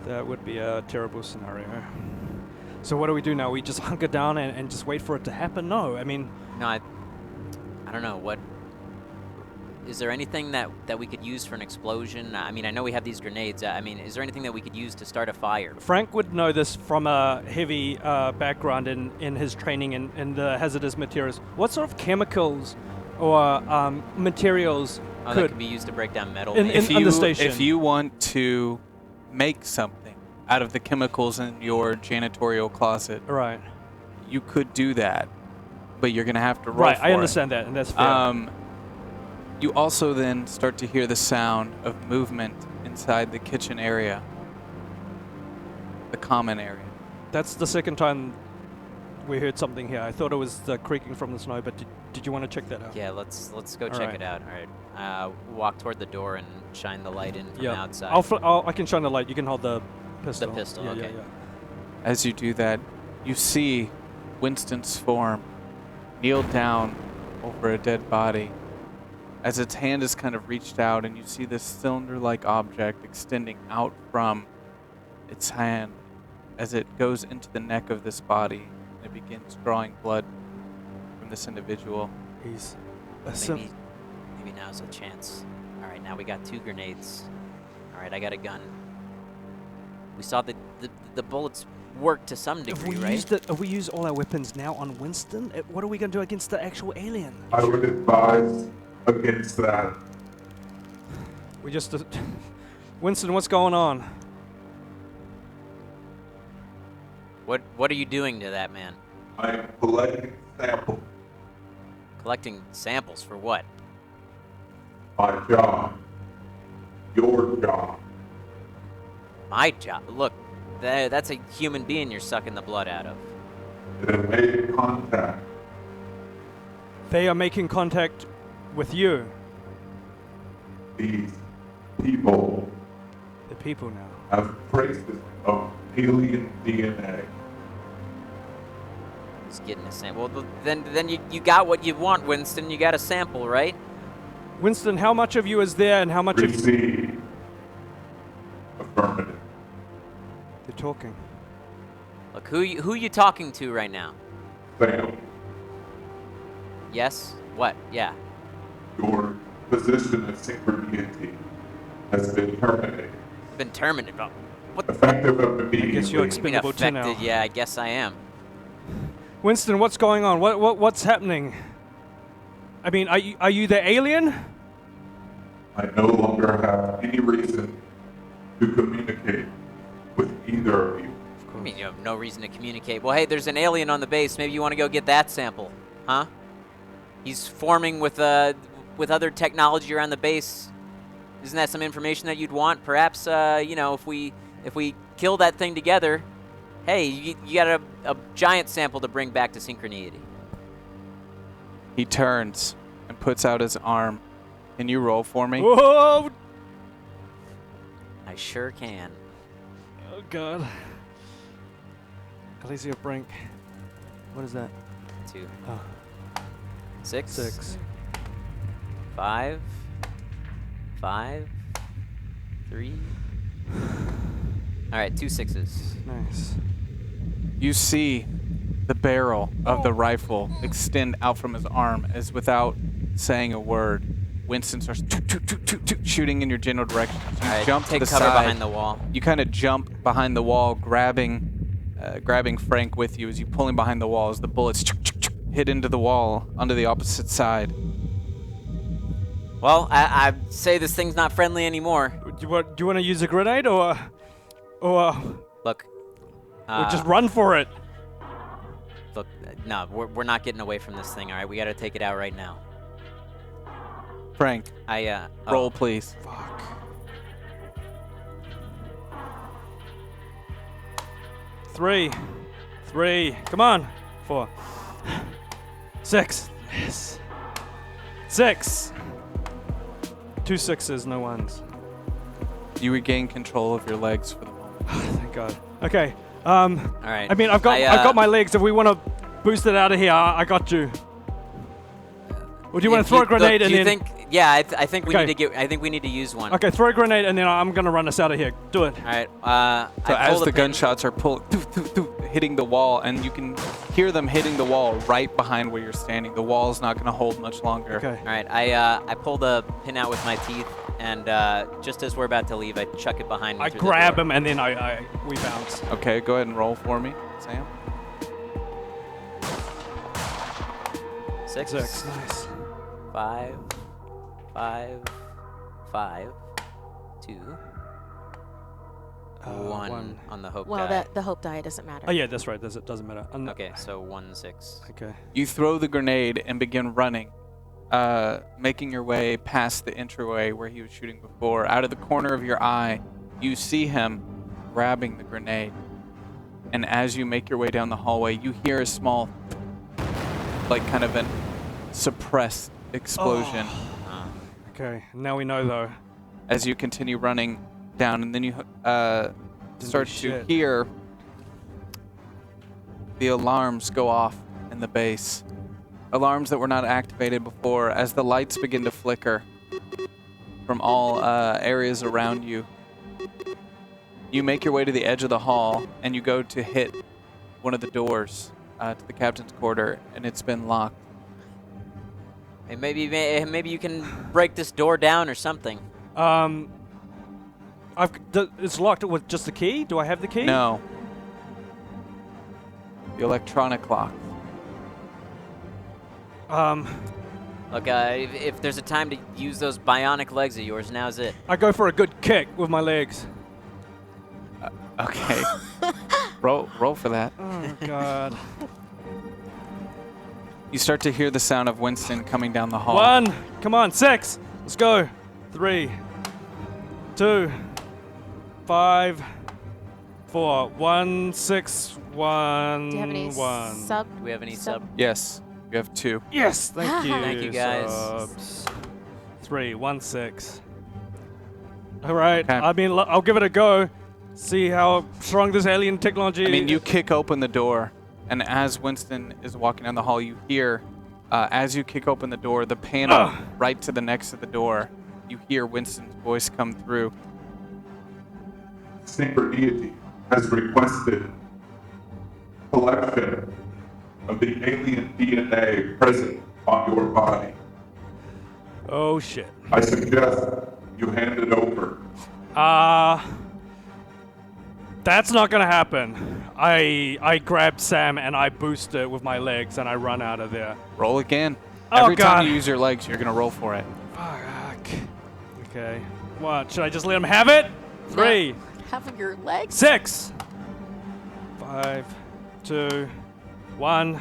That would be a terrible scenario. So what do we do now? We just hunker down and just wait for it to happen? No, I mean... No, I don't know. What... Is there anything that we could use for an explosion? I mean, I know we have these grenades. I mean, is there anything that we could use to start a fire? Frank would know this from a heavy background in his training in the hazardous materials. What sort of chemicals or materials that could be used to break down metal? on the station? If you want to make something out of the chemicals in your janitorial closet, Right. you could do that, but you're gonna have to roll Right, for I it. understand that, and that's fair. You also then start to hear the sound of movement inside the kitchen area, the common area. That's the second time we heard something here. I thought it was the creaking from the snow, but did you want to check that out? Yeah, let's go All check right. it out. All right. Walk toward the door and shine the light in from Yeah. outside. I can shine the light. You can hold the pistol. The pistol, Yeah, okay. Yeah. As you do that, you see Winston's form kneel down over a dead body as its hand is kind of reached out, and you see this cylinder-like object extending out from its hand as it goes into the neck of this body, and it begins drawing blood from this individual. He's Maybe now's a chance. All right, now we got 2 grenades. All right, I got a gun. We saw the bullets work to some degree, right? If we use all our weapons now on Winston, what are we going to do against the actual alien? I would advise against that. We just... Winston, what's going on? What are you doing to that man? I'm collecting samples. Collecting samples for what? My job. Your job. My job. Look, that's a human being you're sucking the blood out of. It has made contact. They are making contact with you, These people the people now. have traces of alien DNA. He's getting a sample. Well, then you got what you want, Winston. You got a sample, right? Winston, how much of you is there and how much of... Receive. Affirmative. They're talking. Look, who you talking to right now? Sam, Yes? What? Yeah. your position as synchronicity has been terminated. Been terminated. Oh, what the Effective you're immediately. you mean expendable too now. affected? Yeah, I guess I am. Winston, what's going on? What's happening? I mean, are you the alien? I no longer have any reason to communicate with either of you. I mean, you have no reason to communicate. Well, hey, there's an alien on the base. Maybe you want to go get that sample, huh? He's forming with other technology around the base. Isn't that some information that you'd want? Perhaps, you know, if we kill that thing together, hey, you got a giant sample to bring back to Synchronity. He turns and puts out his arm. Can you roll for me? Whoa! I sure can. Oh God. Elysia Brink. What is that? 2, Oh, 6, 6. 5, 5, 3. All right, 2 6s. Nice. You see the barrel of the rifle extend out from his arm as without saying a word, Winston starts toot, toot, toot, toot, toot, shooting in your general direction. You All right, jump take to the cover side. behind the wall. You kind of jump behind the wall, grabbing Frank with you as you pull him behind the wall as the bullets hit into the wall onto the opposite side. Well, I say this thing's not friendly anymore. Do you want to use a grenade or Look. just run for it? Look, no, we're not getting away from this thing, all right? We got to take it out right now. Frank, Oh. roll please. Fuck. 3. Come on. 4. 6. Yes. 6. 2 6s, no 1s. You regain control of your legs for the moment. Thank God. Okay. All right. I mean, I've got my legs. If we want to boost it out of here, I got you. Or do you want to throw a grenade and then? Yeah, I think we Okay. need to get. I think we need to use one. Okay, throw a grenade and then I'm gonna run us out of here. Do it. All right. So I pull as the pin. gunshots are hitting the wall, and you can hear them hitting the wall right behind where you're standing. The wall's not going to hold much longer. Okay. All right. I pull the pin out with my teeth, and just as we're about to leave, I chuck it behind me. I through the grab door. him and then we bounce. Okay, go ahead and roll for me, Sam. 6. 6. Nice. 5, 2, 1 on the hope Well, die. the hope die doesn't matter. Oh yeah, that's right. Doesn't matter. Okay, so 1 6. Okay. You throw the grenade and begin running, making your way past the entryway where he was shooting before. Out of the corner of your eye, you see him grabbing the grenade. And as you make your way down the hallway, you hear a small, like kind of a suppressed explosion Okay. Now we know though. as you continue running down. And then you start to shit. hear the alarms go off in the base. Alarms that were not activated before as the lights begin to flicker from all areas around you. You make your way to the edge of the hall and you go to hit one of the doors to the captain's quarter, and it's been locked. Hey, maybe you can break this door down or something. It's locked with just the key. Do I have the key? No. The electronic lock. Look, if there's a time to use those bionic legs of yours, now's it. I go for a good kick with my legs. Okay. Roll for that. Oh God. You start to hear the sound of Winston coming down the hall. 1. Come on, 6. Let's go. 3, 2, 5, 4, 1, 6, 1, Do you have any 1. sub? Do we have any sub? Yes, you have 2. Yes, thank you. Thank you, guys. Subs. 3, 1, 6. All right. Okay. I mean, I'll give it a go. See how strong this alien technology. I mean, you kick open the door, and as Winston is walking down the hall, you hear, as you kick open the door, the panel right to the next to the door, you hear Winston's voice come through. Sacred deity has requested collection of the alien DNA present on your body. Oh shit. I suggest you hand it over. That's not gonna happen. I grab Sam and I boost it with my legs and I run out of there. Roll again. Oh, Every God. time you use your legs, you're going to roll for it. Fuck. Okay. What? Should I just let him have it? 3, Having your legs? 6, 5, 2, 1,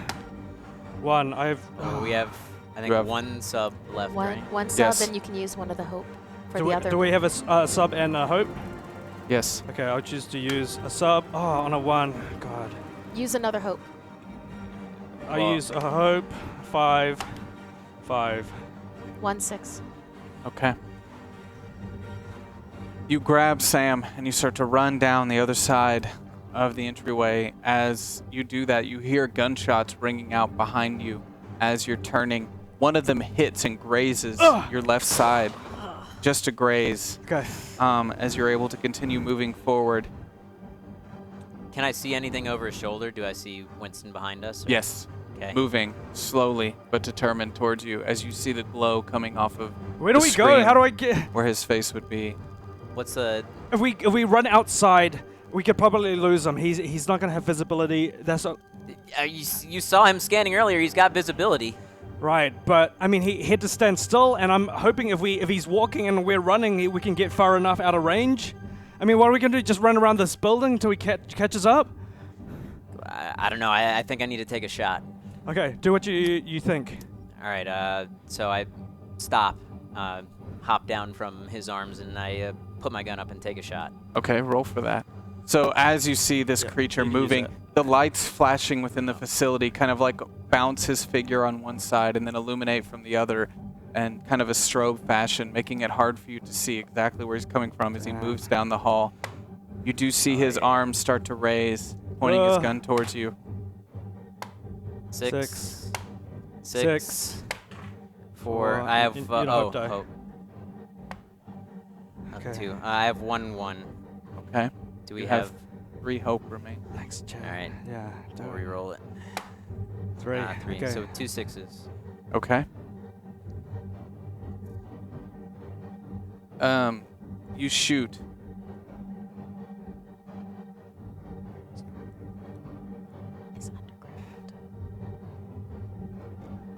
1. I have. We have, I think, have- 1 sub left, right? One sub, Yes. and you can use one of the hope for Do the we, other. do we have a sub and a hope? Yes. Okay, I'll choose to use a sub. Oh, on a 1. God. Use another hope. I Well- use a hope. 5, 5. 1, 6. Okay. You grab Sam and you start to run down the other side of the entryway. As you do that, you hear gunshots ringing out behind you as you're turning. One of them hits and grazes your left side, just to graze, Okay. as you're able to continue moving forward. Can I see anything over his shoulder? Do I see Winston behind us? or- Yes. Okay. Moving slowly but determined towards you as you see the glow coming off of Where do the we go? screen How do I get? where his face would be. What's the... If we run outside, we could probably lose him. He's not gonna have visibility. That's a, you saw him scanning earlier. He's got visibility. right. But I mean, he had to stand still, and I'm hoping if he's walking and we're running, we can get far enough out of range. I mean, what are we gonna do? Just run around this building until he catches up? I don't know. I think I need to take a shot. Okay, do what you think. All right. So I stop, hop down from his arms, and I put my gun up and take a shot. Okay, roll for that. So as you see this creature you can use moving, that. the lights flashing within the facility kind of like bounce his figure on one side and then illuminate from the other, and kind of a strobe fashion, making it hard for you to see exactly where he's coming from as he moves down the hall. You do see his arms start to raise, pointing his gun towards you. 6, 6, 4. I have you don't have die. hope. Not Okay. 2. I have 1. Okay. Do we You have? 3 hope remain. Thanks, Chad. All right. Yeah. We'll re-roll it. 3. 3. Okay. So 2 6s. Okay. You shoot. Is underground.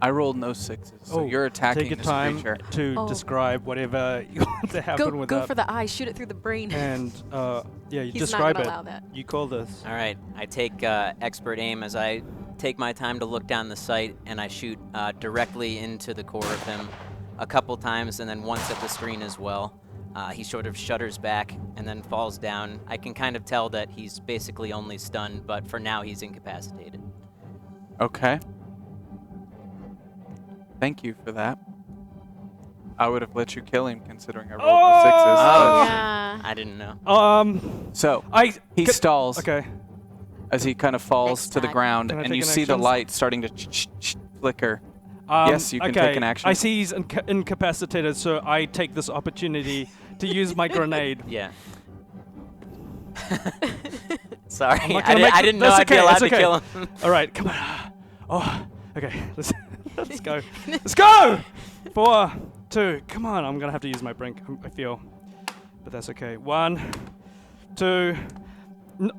I rolled no 6s, so you're attacking Take your this time creature. to Oh. describe whatever you want to happen with Go that. for the eye. Shoot it through the brain. And yeah, you He's describe not it. gonna allow that. You call this. All right. I take expert aim as I take my time to look down the sight, and I shoot directly into the core of him a couple times, and then once at the screen as well. He sort of shudders back and then falls down. I can kind of tell that he's basically only stunned, but for now he's incapacitated. Okay. Thank you for that. I would have let you kill him considering I rolled the 6s. Oh. Yeah. I didn't know. So he stalls Okay. as he kind of falls Next to the time. ground, Can I and take you an see the action? light starting to flicker. Yes, you can okay. take an action. I see he's incapacitated, so I take this opportunity to use my grenade. Yeah. Sorry, I'm not gonna I didn't know that's I'd be okay, allowed that's to kill him. All right, come on. Oh, okay. Let's go. Let's go. 4, 2. Come on. I'm gonna have to use my brink. I feel, but that's okay. 1, 2.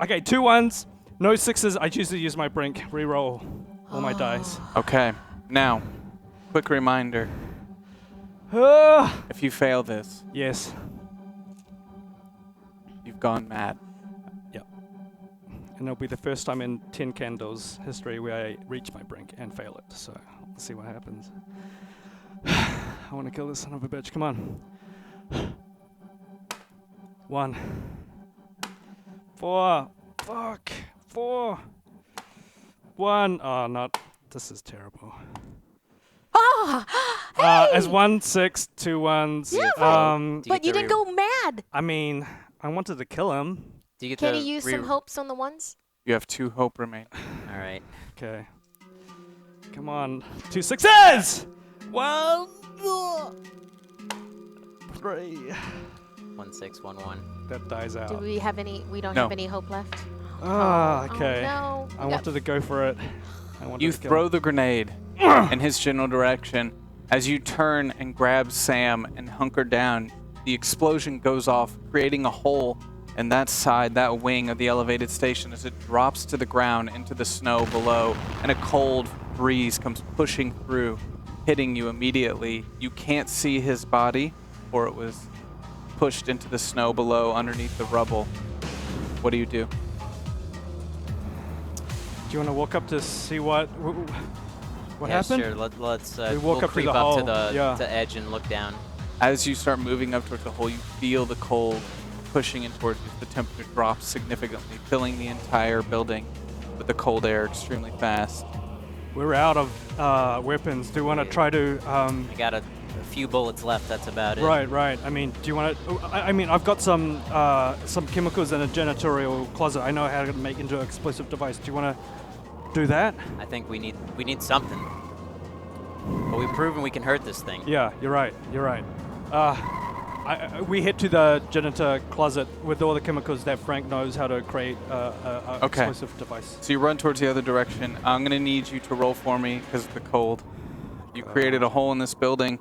Okay, 2 1s. No 6s. I choose to use my brink. Reroll all my dice. Okay. Now, quick reminder: Ah, if you fail this, yes. you've gone mad. Yep. and it'll be the first time in 10 candles history where I reach my brink and fail it. So let's see what happens. I want to kill this son of a bitch. Come on. 1. 4. Fuck. 4. 1. Oh, not. This is terrible. Oh, As 1, 6, 2 ones. Yeah, Do but get you the didn't go mad. I mean, I wanted to kill him. Do you get Can the you use some hopes on the ones? You have 2 hope remain. All right. Okay. Come on. 2 success! 1. 3. 1 6 1 1. That dies out. Do we have any? We don't No. have any hope left. Ah, okay. Oh, no. I wanted to go for it. I wanted You to kill throw him. the grenade in his general direction. As you turn and grab Sam and hunker down, the explosion goes off, creating a hole in that side, that wing of the elevated station as it drops to the ground into the snow below, and a cold breeze comes pushing through, hitting you immediately. You can't see his body, or it was pushed into the snow below underneath the rubble. What do you do? Do you want to walk up to see what Yeah, happened? Sure. Let's We walk we'll up to creep the up hole, to the yeah. to edge and look down. As you start moving up towards the hole, you feel the cold pushing in towards you. The temperature drops significantly, filling the entire building with the cold air extremely fast. We're out of weapons. Do you want to try to? I got a few bullets left. That's about it. Right. I mean, do you want to? I mean, I've got some chemicals in a janitorial closet. I know how to make into an explosive device. Do you want to do that? I think we need something. But we've proven we can hurt this thing. Yeah, you're right. We head to the janitor closet with all the chemicals that Frank knows how to create a Okay. explosive device. So you run towards the other direction. I'm going to need you to roll for me because of the cold. You created a hole in this building.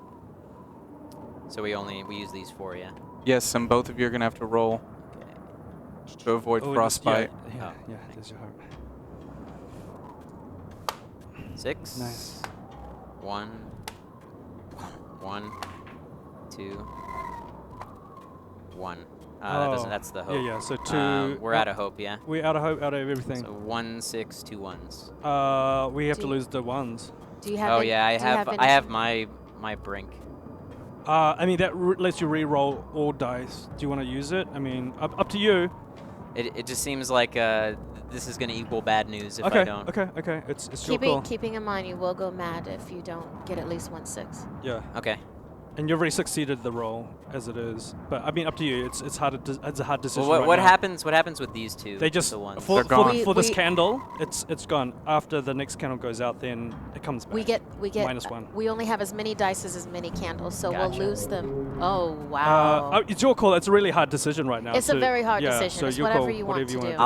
So we use these 4, yeah. Yes, and both of you are going to have to roll Okay. to avoid Oh, frostbite. Yeah, Oh. there's your hope. 6. Nice. 1. 1. 2. 1. That's the hope. Yeah, so 2. We're out of hope, yeah. We're out of hope, out of everything. So 1 6 2 1s. We have Do to you- lose the ones. Do you have? Oh any, yeah, do you have I have my brink. I mean, that lets you re-roll all dice. Do you want to use it? I mean, up to you. It just seems like this is gonna equal bad news if I don't. Okay. It's your call. Keeping in mind, you will go mad if you don't get at least 1 6. Yeah. Okay. And you've already succeeded the roll as it is. But I mean, up to you. It's hard. It's a hard decision. Well, right what now. happens? What happens with these two? They just the ones. for, They're gone. for this We- candle, it's gone. After the next candle goes out, then it comes back. We get -1. We only have as many dice as many candles, so we'll Gotcha. lose them. Oh wow. It's your call. It's a really hard decision right now. It's a to- very hard yeah, decision. So It's your whatever call, you want whatever to you do.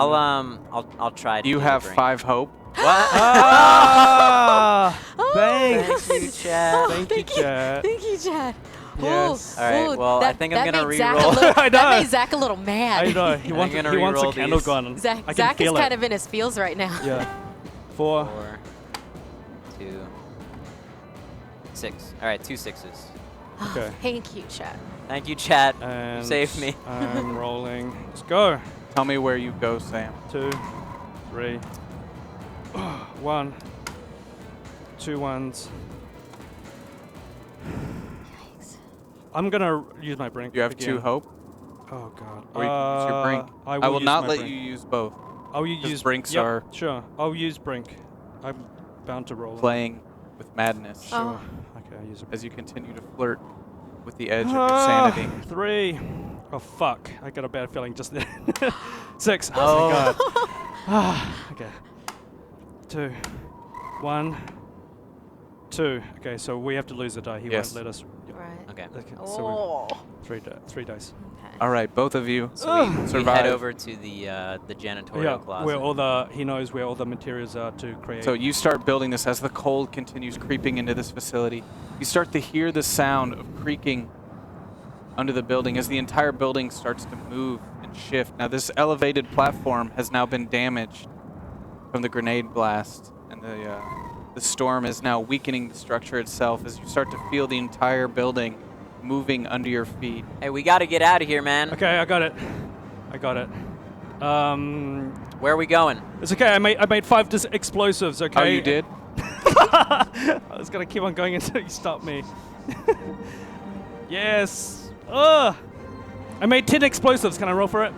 I'll try to You do the have brink. 5 hope. What? Ah! Oh, Thanks. Thank you, Chad. Thank you, Chad. Thank you, Chad. Yes. All right, well, I think I'm that gonna made Zach re-roll. a little- I know. That made Zach a little mad. I know. He wants gonna a re-roll candle these. gone. Zach, I can Zach is feel kind it. of in his feels right now. Yeah. 4. 4, 2, 6. All right, 2 6s. Okay. Thank you, Chad. Thank you, Chad. And You saved me. I'm rolling. Let's go. Tell me where you go, Sam. 2, 3. 1. 2 1s. I'm gonna use my brink. You have again. 2 hope, Oh god. or you can use your brink. I will use not my let brink. you use both. I'll 'cause use brinks yep, are sure. I'll use brink. I'm bound to roll. Playing with madness Sure. Oh. Okay, I'll use a as you continue to flirt with the edge of your sanity. 3. Oh fuck! I got a bad feeling just there. 6. Oh. Oh my god. Okay. 2. 1. 2. Okay, so we have to lose a die. He Yes. won't let us. Right. Okay. Okay, Oh. so we 3 dice. Okay. All right, both of you So we head survive. over to the janitorial Yeah, closet. where all he knows where all the materials are to create. So you start building this as the cold continues creeping into this facility. You start to hear the sound of creaking under the building as the entire building starts to move and shift. Now this elevated platform has now been damaged from the grenade blast, and the storm is now weakening the structure itself as you start to feel the entire building moving under your feet. Hey, we got to get out of here, man. Okay, I got it. Where are we going? It's okay. I made 5 explosives. Okay. Oh, you did? I was gonna keep on going until you stopped me. Yes. Ugh. I made 10 explosives. Can I roll for it?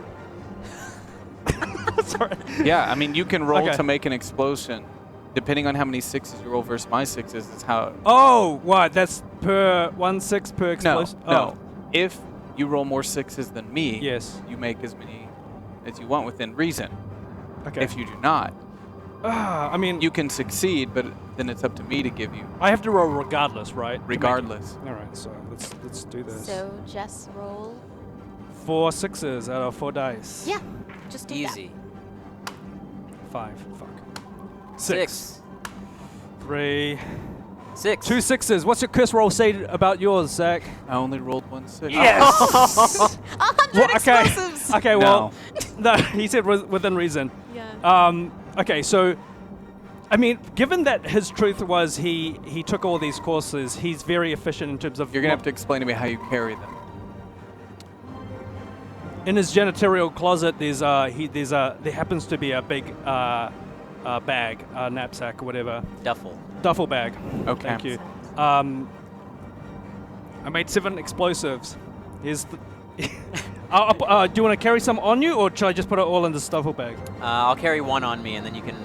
Sorry. Yeah, I mean, you can roll Okay. to make an explosion. Depending on how many 6s you roll versus my 6s, is how. Oh, what? That's per 1 6 per No, explosion. no. If you roll more 6s than me, Yes. you make as many as you want within reason. Okay. If you do not, I mean, you can succeed, but then it's up to me to give you, I have to roll regardless, right? to make it? regardless. All right. So let's do this. So just roll. 4 6s out of 4 dice. Yeah, just do Easy. 5. Fuck. 6. 3. 6. 2 6s. What's your curse roll say about yours, Zach? I only rolled 1 6. Yes. that. 100 okay. explosives. Okay. Well, no. He said within reason. Yeah. Okay. So, I mean, given that his truth was he took all these courses, he's very efficient in terms of. You're going to have to explain to me how you carry them. In his janitorial closet, there happens to be a big bag, knapsack, or whatever, duffel bag. Okay. Thank you. I made 7 explosives. Here's the. Do you want to carry some on you, or should I just put it all in this duffel bag? I'll carry 1 on me, and then you can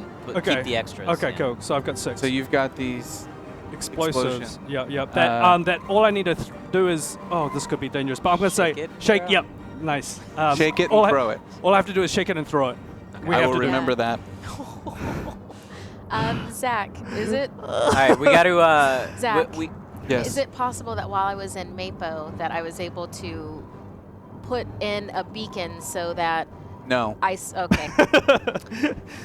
keep the extras. Okay, yeah. cool. So I've got 6. So you've got these explosives. explosion. Yeah. That all I need to do is. Oh, this could be dangerous, but I'm gonna say Shake it, shake. throw. Yep. Nice. Shake it all and throw it. All I have to do is shake it and throw it. We I have will to do- remember that. Zach, is it? All right, we got to. Zach. We Yes. Is it possible that while I was in Mapo that I was able to put in a beacon so that No. okay.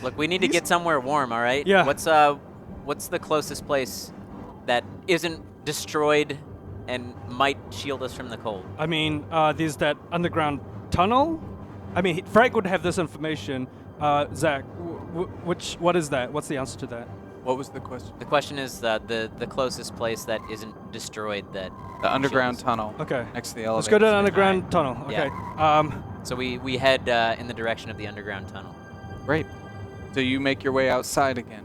look. We need to get somewhere warm. All right. Yeah. What's the closest place that isn't destroyed and might shield us from the cold? I mean, there's that underground tunnel. I mean, Frank would have this information. Zach, what is that? What's the answer to that? What was the question? The question is the closest place that isn't destroyed that. The underground shields. tunnel. Okay. Next to the elevator. Let's go to the underground tunnel. Okay. So we head in the direction of the underground tunnel. Great. So you make your way outside again.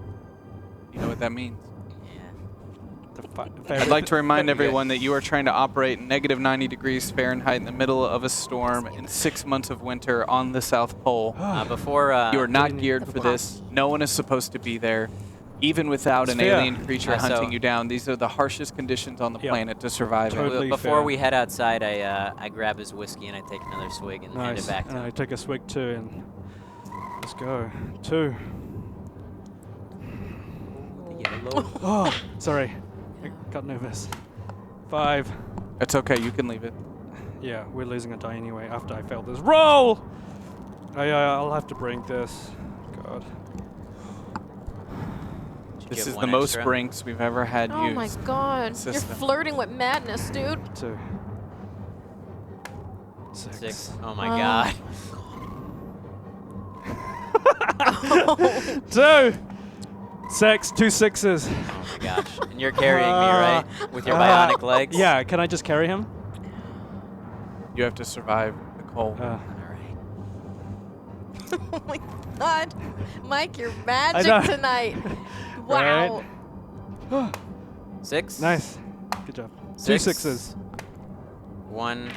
You know what that means? Yeah. I'd like to remind everyone that you are trying to operate negative 90 degrees Fahrenheit in the middle of a storm in 6 months of winter on the South Pole. Before You are not geared for this. No one is supposed to be there. Even without an fair. alien creature Yeah, so- hunting you down, these are the harshest conditions on the Yep. planet to survive in. Totally before fair. we head outside, I grab his whiskey and I take another swig and hand it Nice. back to And him. I take a swig too, and let's go. 2. Oh, sorry. I got nervous. 5. It's okay, you can leave it. Yeah, we're losing a die anyway after I failed this roll. I'll have to bring this. God. Did you This get is the one most extra? brinks we've ever had Oh my used. god. You're System. flirting with madness, dude. 2. 6. 6. Oh my Oh. god. 2. 6. 2 6s. Oh my gosh. And you're carrying me, right? With your bionic legs? Yeah, can I just carry him? You have to survive the cold. All right. Oh my god. Mike, you're know. magic tonight. Wow. Right. 6. Nice. Good job. 2 6. 6s. 1.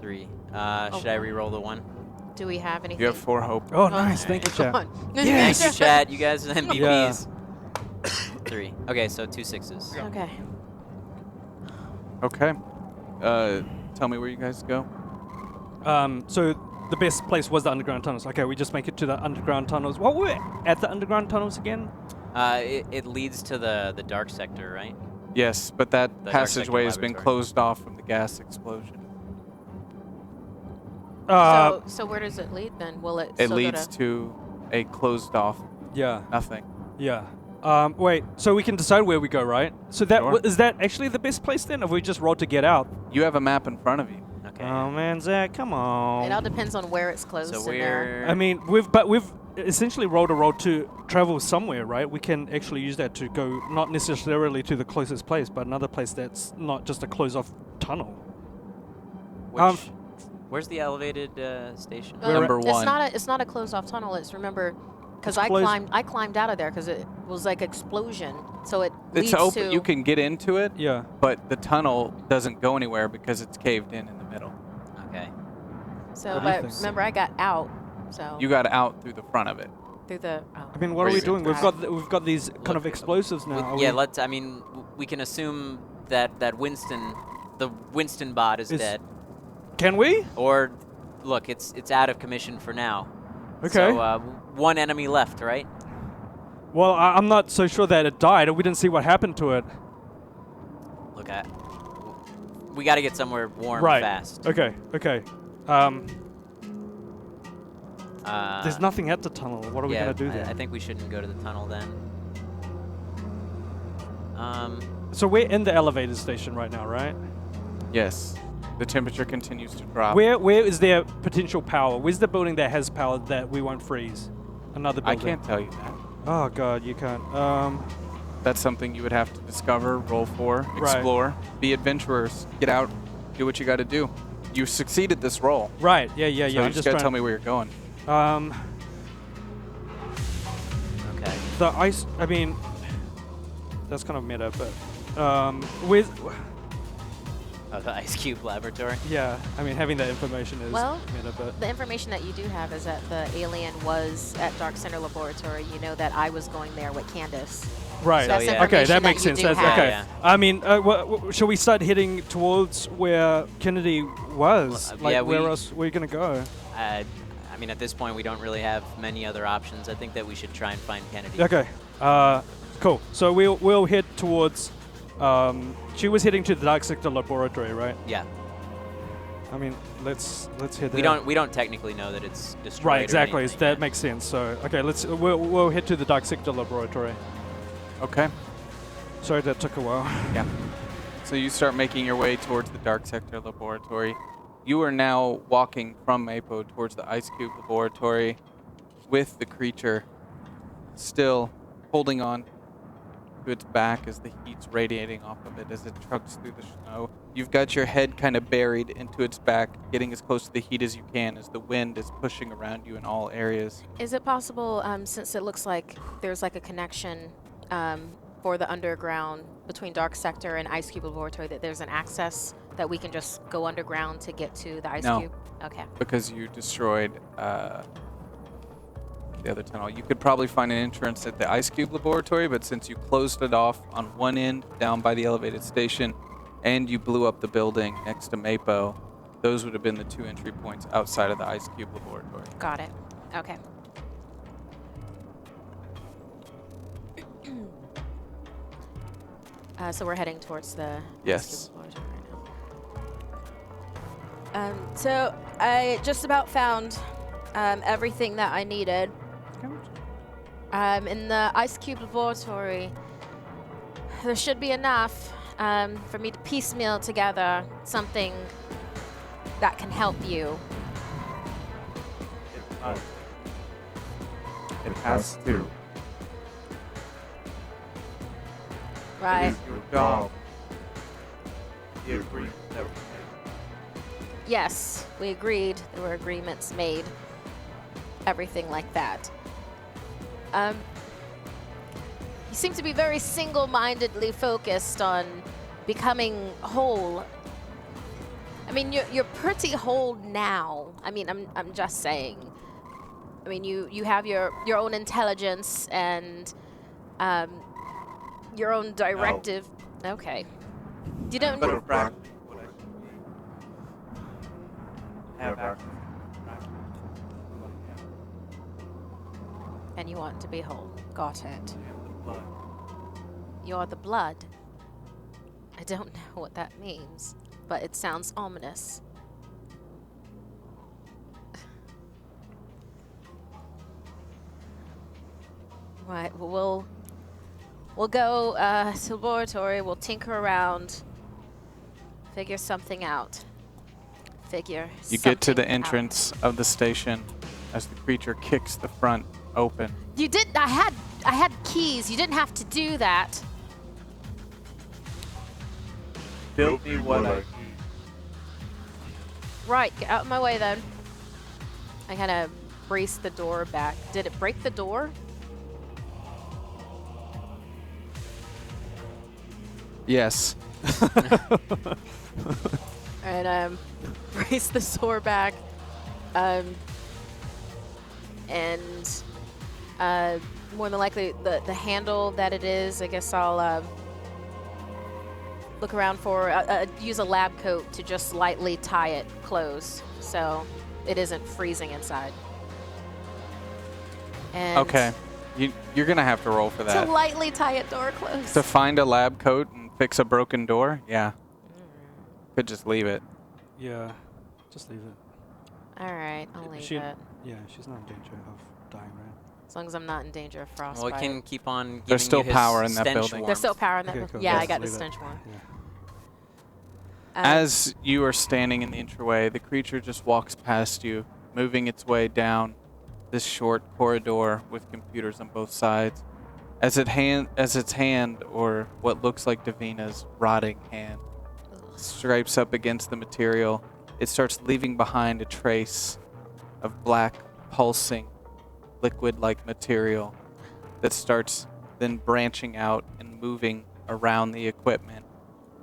3. Should I re-roll the 1? Do we have anything? You have 4 hope. Oh, nice. Thank you, Come chat. on. Thank you, chat. You guys are MVPs. 3. Okay, so 2 6s. Okay. Okay. Tell me where you guys go. So the best place was the underground tunnels. Okay, we just make it to the underground tunnels. What were we at the underground tunnels again? It leads to the dark sector, right? Yes, but that The Dark Sector passageway has been laboratory. closed off from the gas explosion. So where does it lead then? Will it? It still go leads to a closed off Yeah. nothing. Yeah. Wait, so we can decide where we go, right? So that Sure. is that actually the best place then? If we just rolled to get out? You have a map in front of you. Okay. Oh man, Zach, come It on. all depends on where it's closed. so in there. we're. I mean, we've essentially rolled a roll to travel somewhere, right? We can actually use that to go not necessarily to the closest place, but another place that's not just a closed off tunnel. Which, Where's the elevated station? Number It's one. not a closed off tunnel. It's because It's I closed. climbed out of there because it was like explosion. So it It's leads open. to You can get into it, Yeah. but the tunnel doesn't go anywhere because it's caved in the middle. Okay. So, What do you but think? remember, I got out. So You got out through the front of it. through the. I mean, what Where are we you doing? We've got got these kind of explosives now. Are Yeah, we- let's. I mean, we can assume that the Winston bot is Is- dead. Can we? Or, look, it's out of commission for now. Okay. So one enemy left, right? Well, I'm not so sure that it died. We didn't see what happened to it. Look, we got to get somewhere warm Right. fast. Okay. Okay. There's nothing at the tunnel. What are we yeah, gonna do I there? think we shouldn't go to the tunnel then. So we're in the elevator station right now, right? Yes. The temperature continues to drop. Where is there potential power? Where's the building that has power that we won't freeze? Another I building. can't tell you that. Oh god, you can't. That's something you would have to discover, roll for, Right. explore, be adventurers, get out, do what you got to do. You succeeded this roll. Right. Yeah. So Yeah. you I'm just got to trying. tell me where you're going. Okay. The ice. I mean, that's kind of meta, but with. Oh, the Ice Cube Laboratory. Yeah. I mean, having that information is Well, meta, but. the information that you do have is that the alien was at Dark Center Laboratory. You know that I was going there with Candace. Right. So that's yeah. Okay, information that makes you sense. do That's have. okay. Yeah. I mean, shall we start heading towards where Kennedy was? Well, Like, yeah, where we- else? Where are you gonna go? I mean, at this point, we don't really have many other options. I think that we should try and find Kennedy. Okay. Cool. So we'll head towards. She was heading to the Dark Sector Laboratory, right? Yeah. I mean, let's head We there. don't technically know that it's destroyed. Right. or Exactly. anything That yet. makes sense. So okay, we'll head to the Dark Sector Laboratory. Okay. Sorry that took a while. Yeah. So you start making your way towards the Dark Sector Laboratory. You are now walking from Mapo towards the Ice Cube Laboratory with the creature still holding on to its back as the heat's radiating off of it as it trucks through the snow. You've got your head kind of buried into its back, getting as close to the heat as you can as the wind is pushing around you in all areas. Is it possible, since it looks like there's like a connection for the underground between Dark Sector and Ice Cube Laboratory, that there's an access that we can just go underground to get to the Ice No. Cube? Okay. Because you destroyed the other tunnel. You could probably find an entrance at the Ice Cube Laboratory, but since you closed it off on one end down by the elevated station and you blew up the building next to Mapo, those would have been the two entry points outside of the Ice Cube Laboratory. Got it. Okay. So we're heading towards the Yes. Ice Cube Laboratory right now. So I just about found everything that I needed. In the Ice Cube Laboratory, there should be enough for me to piecemeal together something that can help you. It has to. It Right. is your job. The agreement that we made. Yes, we agreed. There were agreements made. Everything like that. You seem to be very single-mindedly focused on becoming whole. I mean, you're pretty whole now. I mean, I'm just saying. I mean, you have your own intelligence and your own directive. Okay. You don't But need. a fraction of what I should be. Have access to a fraction of what I have. And you want to be whole. Got it. I am the blood. You're the blood. I don't know what that means, but it sounds ominous. Right, well, we'll go to the laboratory, we'll tinker around, figure something out. You get to the entrance of the station as the creature kicks the front open. You did. I had keys. You didn't have to do that. Build me what I need. Right, get out of my way then. I kind of brace the door back. Did it break the door? Yes. And brace the door back. And more than likely the handle that it is, I guess I'll look around for, use a lab coat to just lightly tie it closed so it isn't freezing inside. And Okay. You're going to have to roll for to that. lightly tie a door closed. To find a lab coat and fix a broken door? Yeah. Could just leave it. Yeah, just leave it. All right, I'll leave it. Yeah, she's not in danger of dying, right? As long as I'm not in danger of frostbite. Well, it can keep on giving There's still you his power in that stench building. warmth. There's still power in that. Okay, cool. Yeah, Just I got the leave it. stench one. Yeah. As you are standing in the entryway, the creature just walks past you, moving its way down this short corridor with computers on both sides. As its hand, or what looks like Davina's rotting hand, stripes up against the material, it starts leaving behind a trace of black, pulsing, liquid-like material that starts then branching out and moving around the equipment.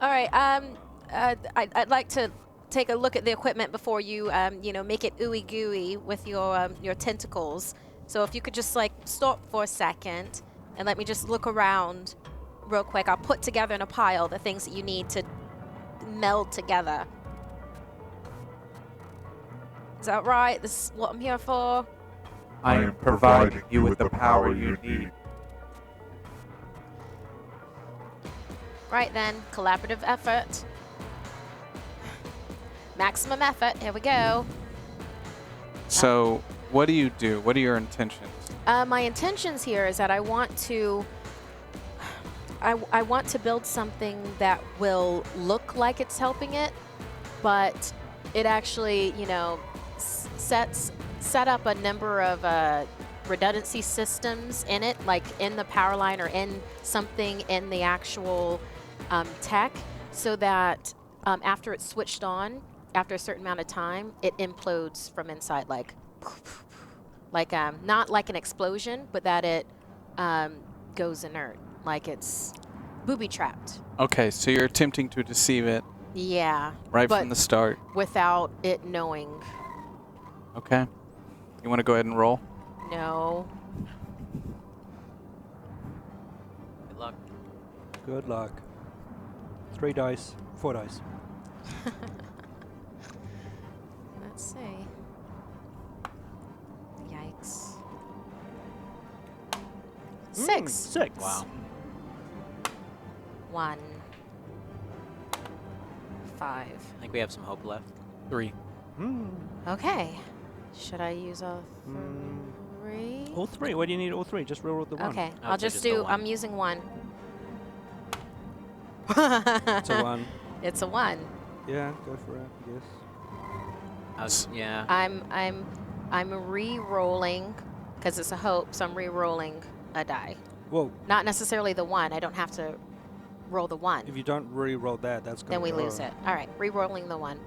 All right. I'd like to take a look at the equipment before you, make it ooey gooey with your tentacles. So if you could just stop for a second and let me just look around real quick. I'll put together in a pile the things that you need to meld together. Is that right? This is what I'm here for? I am providing you with the power you need. Right then, collaborative effort. Maximum effort. Here we go. So, what do you do? What are your intentions? My intentions here is that I want to build something that will look like it's helping it, but it actually, set up a number of redundancy systems in it, like in the power line or in something in the actual tech, so that after it's switched on, after a certain amount of time, it implodes from inside, like not like an explosion, but that it goes inert, like it's booby-trapped. Okay, so you're attempting to deceive it Yeah. right but from the start. without it knowing. Okay. You want to go ahead and roll? No. Good luck. Good luck. 3 dice, 4 dice. Let's see. Yikes. 6. 6. Wow. 1. 5. I think we have some hope left. 3. Okay. Should I use a 3? All 3. Why do you need all 3? Just roll the 1. Okay, I I'll would say just just the do. one. I'm using 1. It's a 1. It's a 1. Yeah, go for it, yes. Yeah. I'm re-rolling because it's a hope, so I'm re-rolling a die. Well, Not necessarily the 1. I don't have to roll the 1. if you don't re-roll that, that's going Then to we lose it. All right, re-rolling the 1.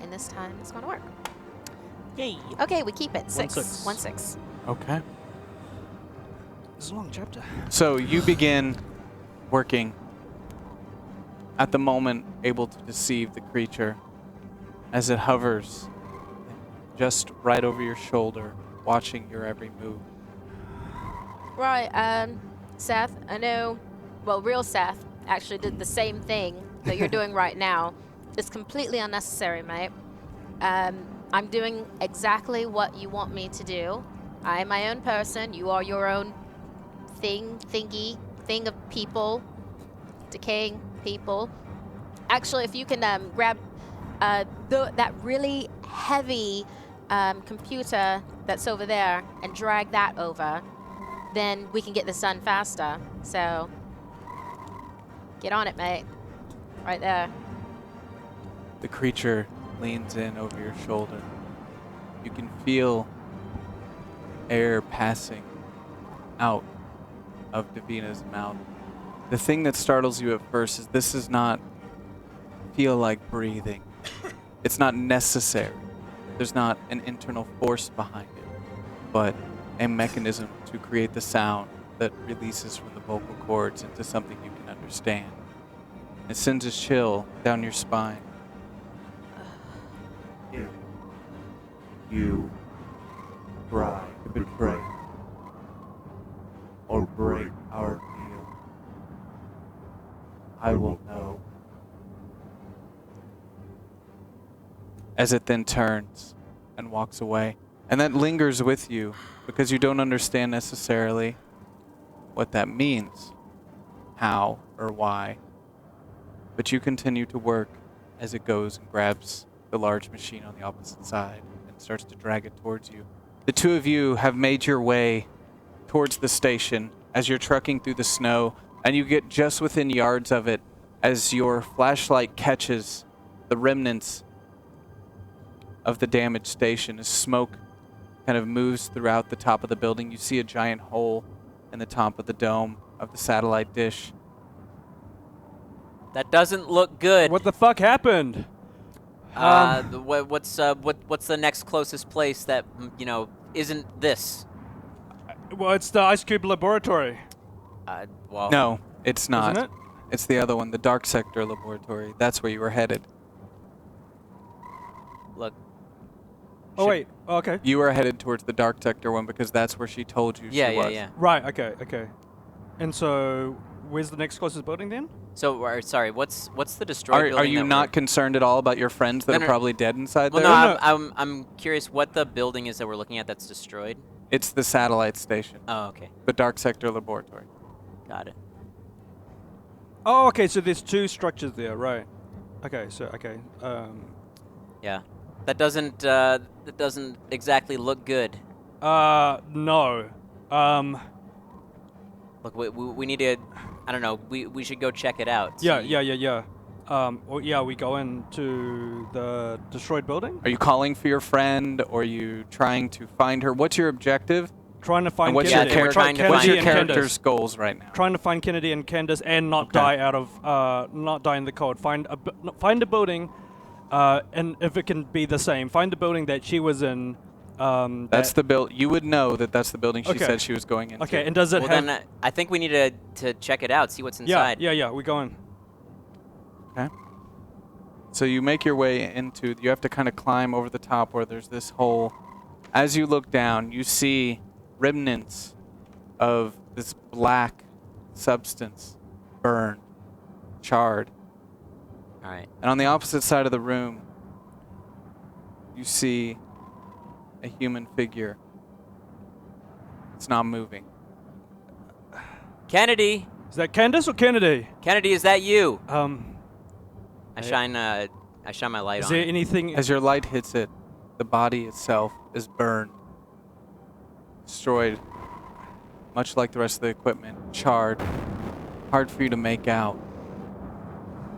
And this time it's going to work. Yay! Okay, we keep it. 6. 6. 1 6. Okay. It's a long chapter. So you begin working, at the moment able to deceive the creature as it hovers just right over your shoulder, watching your every move. Right, Seth, I know, well, real Seth actually did the same thing that you're doing right now. It's completely unnecessary, mate. I'm doing exactly what you want me to do. I am my own person. You are your own thing of people, decaying people. Actually, if you can grab that really heavy computer that's over there and drag that over, then we can get this done faster. So get on it, mate. Right there. The creature leans in over your shoulder. You can feel air passing out of Davina's mouth. The thing that startles you at first is this does not feel like breathing. It's not necessary. There's not an internal force behind it, but a mechanism to create the sound that releases from the vocal cords into something you can understand. It sends a chill down your spine. If you try to betray or break our deal, I will know. As it then turns and walks away. And that lingers with you because you don't understand necessarily what that means, how or why. But you continue to work as it goes and grabs the large machine on the opposite side and starts to drag it towards you. The two of you have made your way towards the station as you're trucking through the snow, and you get just within yards of it as your flashlight catches the remnants of the damaged station as smoke kind of moves throughout the top of the building. You see a giant hole in the top of the dome of the satellite dish. That doesn't look good. What the fuck happened? What's the next closest place that isn't this? Well, it's the Ice Cube Laboratory, Well, No, it's not. isn't it? It's the other one, the Dark Sector Laboratory. That's where you were headed. look. Oh, wait. Oh, okay. You were headed towards the Dark Sector one because that's where she told you Yeah, she yeah, was. yeah. Right, okay. And so, where's the next closest building then? So, sorry. What's the destroyed building? Are you that not we're- concerned at all about your friends that No, are no. probably dead inside Well, there? no, I'm curious what the building is that we're looking at that's destroyed. It's the satellite station, Oh, okay. the Dark Sector Laboratory. Got it. Oh, okay, so there's two structures there, right. Okay. Yeah. That doesn't exactly look good. No. Look, we need to. I don't know. We should go check it out. Yeah. see- We go into the destroyed building? Are you calling for your friend, or are you trying to find her? What's your objective? Trying to find And what's Kennedy. your, we're trying to what's find your Kennedy and character's Candace. goals right now? Trying to find Kennedy and Candace and not Okay. die out of, not die in the cold. Find a building, and if it can be the same, find the building that she was in. That's the build. You would know that that's the building she Okay. said she was going into. Okay, and does it Well, have? then I think we need to check it out, see what's yeah, inside. yeah. We go in. Okay. So you make your way into. You have to kind of climb over the top where there's this hole. As you look down, you see remnants of this black substance, burned, charred. All right. And on the opposite side of the room, you see a human figure. It's not moving. Kennedy, Is that Candace or Kennedy? Kennedy, is that you? I shine my light Is on there it. anything? As your light hits it, the body itself is burned, destroyed, much like the rest of the equipment, charred. Hard for you to make out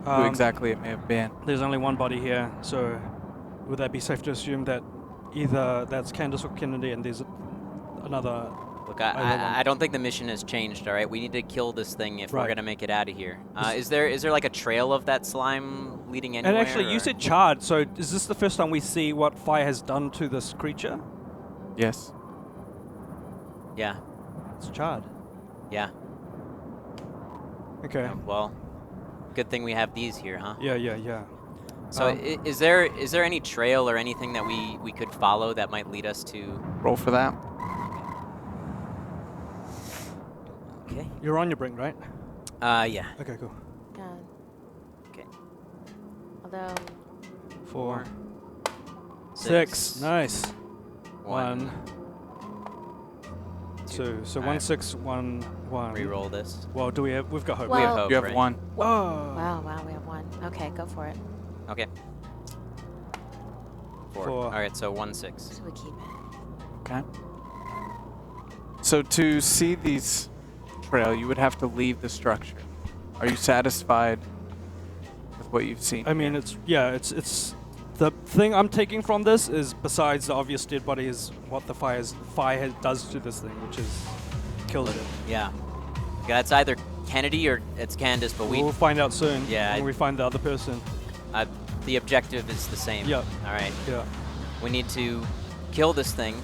who exactly it may have been. There's only one body here, so would that be safe to assume that either that's Candace or Kennedy, and there's another? Look, either one? I don't think the mission has changed. All right, we need to kill this thing if we're Right. gonna make it out of here. Is there like a trail of that slime leading anywhere? And actually, you or- said charred. So is this the first time we see what fire has done to this creature? Yes. Yeah, It's charred. yeah. Okay. Well, good thing we have these here, huh? Yeah. So is there any trail or anything that we could follow that might lead us to? Roll for that. Okay. You're on your brink, right? Yeah. Okay, cool. Okay. Although, 4, 6. 6. Nice. 1. 2. So All 1, right. 6, 1, 1. Reroll this. Well, do we have? We've got hope. We have Well- hope, You have right? one. Oh. wow, we have one. Okay, go for it. Okay. 4. 4. All right, so 1, 6. So we keep it. Okay. So to see these trail, you would have to leave the structure. Are you satisfied with what you've seen? I mean, it's the thing I'm taking from this is, besides the obvious dead body, is what the fire does to this thing, which is kills it. Yeah. Yeah, it's either Kennedy or it's Candace, but We'll find out soon. Yeah, when I- we find the other person. the objective is the same. Yep. All right. Yeah. We need to kill this thing.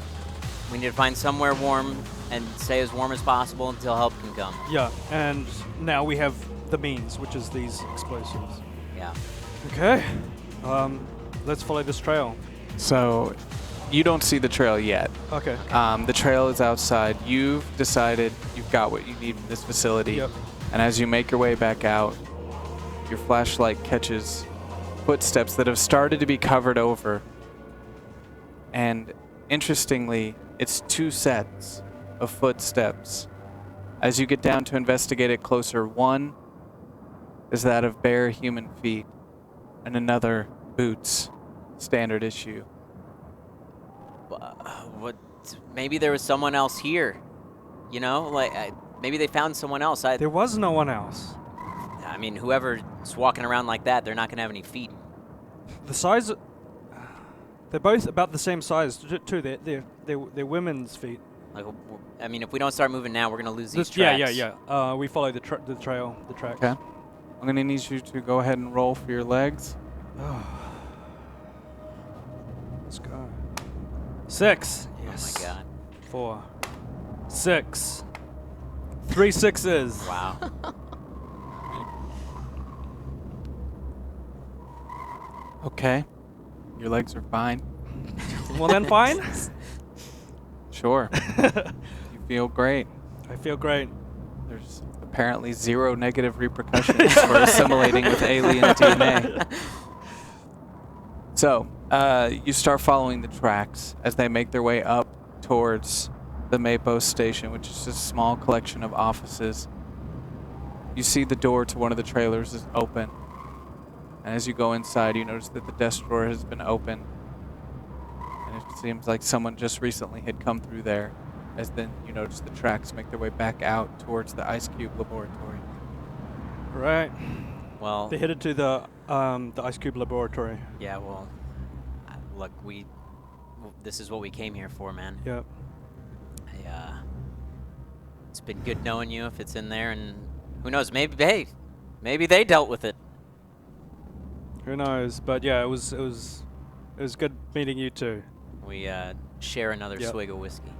We need to find somewhere warm and stay as warm as possible until help can come. Yeah. And now we have the means, which is these explosives. Yeah. Okay. Let's follow this trail. So you don't see the trail yet. Okay. The trail is outside. You've decided you've got what you need from this facility. Yep. And as you make your way back out, your flashlight catches footsteps that have started to be covered over. And interestingly, it's 2 sets of footsteps. As you get down to investigate it closer, one is that of bare human feet, and another boots, standard issue. What? Maybe there was someone else here. You know, like maybe they found someone else. There was no one else. I mean, whoever's walking around like that, they're not gonna have any feet. The size. They're both about the same size too. They're women's feet. Like, I mean, if we don't start moving now, we're gonna lose these Yeah, tracks. yeah. We follow the trail, the tracks. Okay. I'm going to need you to go ahead and roll for your legs. Let's go. 6. Oh Yes. my god. 4. 6. 3 6s. Wow. Okay. Your legs are fine. Well then, fine. Sure. You feel great. I feel great. There's apparently 0 negative repercussions for assimilating with alien DNA. So, you start following the tracks as they make their way up towards the Mapos station, which is just a small collection of offices. You see the door to one of the trailers is open. And as you go inside, you notice that the desk drawer has been opened. And it seems like someone just recently had come through there. As then you notice the tracks make their way back out towards the Ice Cube laboratory. Right. Well, They headed to the Ice Cube laboratory. yeah. Well, look, this is what we came here for, man. Yep. It's been good knowing you. If it's in there, and who knows? Maybe they dealt with it. Who knows? But yeah, it was good meeting you too. We share another Yep. swig of whiskey.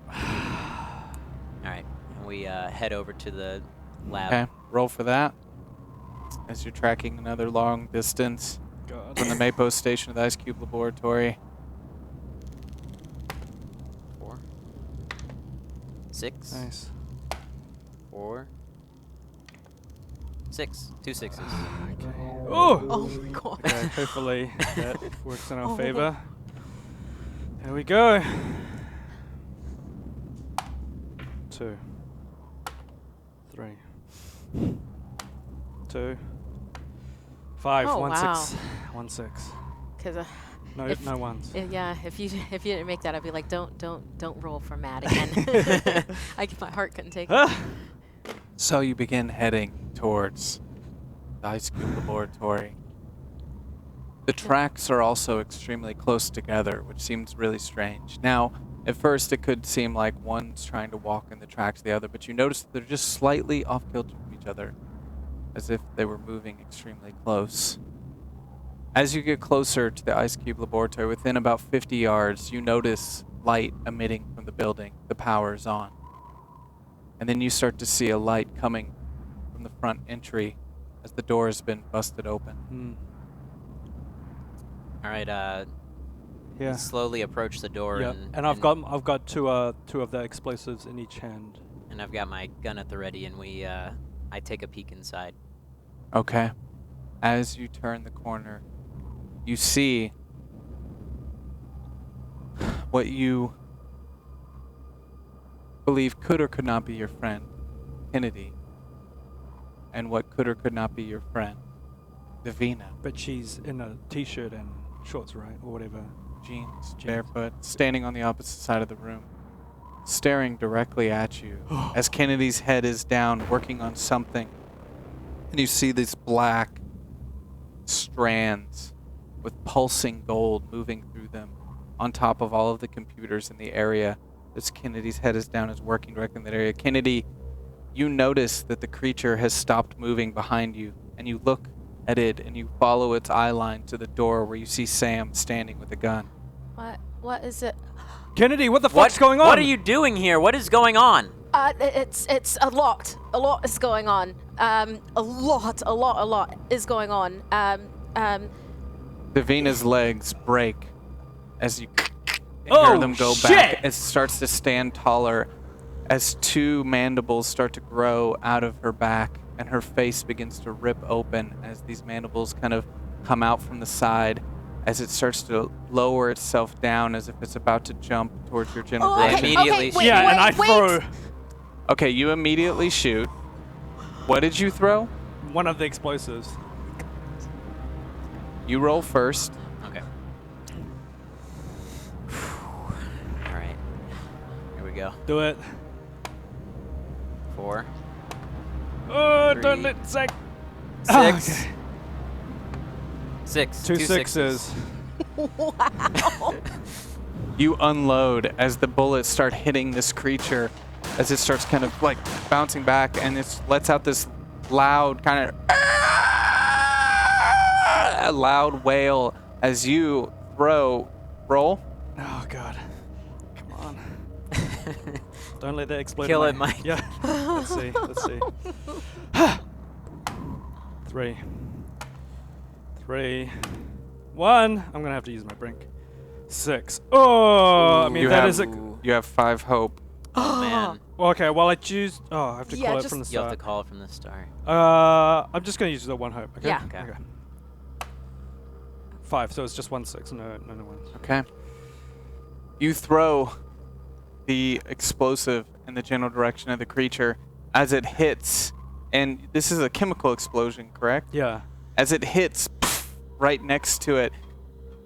All right, and we head over to the lab. Okay, roll for that. As you're tracking another long distance God. from the Mapos station to the Ice Cube laboratory. 4, 6, Nice. 4, 6, 2 6s. Oh. Oh my god. Okay, hopefully that works in our Oh. favor. There we go. 2, 3, 2, 5, Oh, 1 wow. 6, 1 6. Because No, If- no ones. yeah, if you didn't make that, I'd be like, don't roll for Matt again. My heart couldn't take it. Ah! So you begin heading towards the Ice Cube laboratory. The tracks are also extremely close together, which seems really strange. Now, at first it could seem like one's trying to walk in the tracks of the other, but you notice that they're just slightly off kilter from each other, as if they were moving extremely close. As you get closer to the Ice Cube laboratory, within about 50 yards, you notice light emitting from the building. The power is on. And then you start to see a light coming from the front entry as the door has been busted open. Hmm. All right, Yeah. slowly approach the door, Yeah. And I've got two of the explosives in each hand. and I've got my gun at the ready, and I take a peek inside. Okay. As you turn the corner, you see what you believe could or could not be your friend, Kennedy, and what could or could not be your friend, Davina. But she's in a t-shirt and shorts, right? Or whatever. Jeans, barefoot, standing on the opposite side of the room, staring directly at you as Kennedy's head is down, working on something. And you see these black strands with pulsing gold moving through them on top of all of the computers in the area. As Kennedy's head is down, is working directly in that area. Kennedy, you notice that the creature has stopped moving behind you, and you look headed, and you follow its eye line to the door where you see Sam standing with a gun. What is it? Kennedy, what the fuck's going on? What are you doing here? What is going on? It's a lot. A lot is going on. A lot is going on. Davina's legs break as you hear them go back. Shit! It starts to stand taller as two mandibles start to grow out of her back, and her face begins to rip open as these mandibles kind of come out from the side as it starts to lower itself down as if it's about to jump towards your general okay. direction. Immediately wait, Yeah, wait, and I wait. throw Okay, you immediately shoot. What did you throw? one of the explosives. You roll first. Okay. All right. Here we go. Do it. 4, Oh, 3, don't let Zach. 6, Okay. 6. Two sixes. You unload as the bullets start hitting this creature, as it starts kind of like bouncing back, and it lets out this loud kind of a loud wail as you throw. Roll. Oh god. Come on. Don't let that explode. Kill in it, my- Mike. Yeah. Let's see. Let's see. 3. 3. 1. I'm gonna have to use my brink. 6. Oh, I mean you that have, is a. You have 5 hope. Oh man. Okay, well I choose. Oh, I have to Yeah, call it just- from the You have to start. call it from the start. I'm just gonna use the 1 hope. Okay. Yeah. Okay. 5. So it's just 1 6. No ones. Okay. You throw the explosive in the general direction of the creature as it hits, and this is a chemical explosion, correct? Yeah. As it hits right next to it,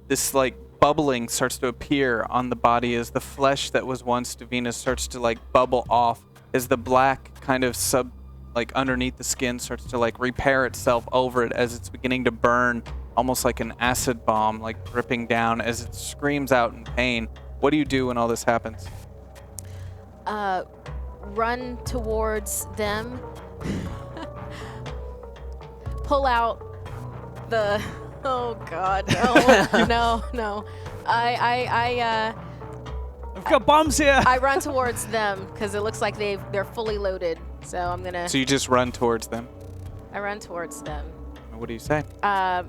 this like bubbling starts to appear on the body as the flesh that was once Davina starts to like bubble off, as the black kind of underneath the skin starts to like repair itself over it as it's beginning to burn, almost like an acid bomb, like dripping down as it screams out in pain. What do you do when all this happens? Run towards them. Pull out the. Oh God, no, no. I've got bombs here. I run towards them because it looks like they're fully loaded. So I'm gonna. So you just run towards them. I run towards them. What do you say? I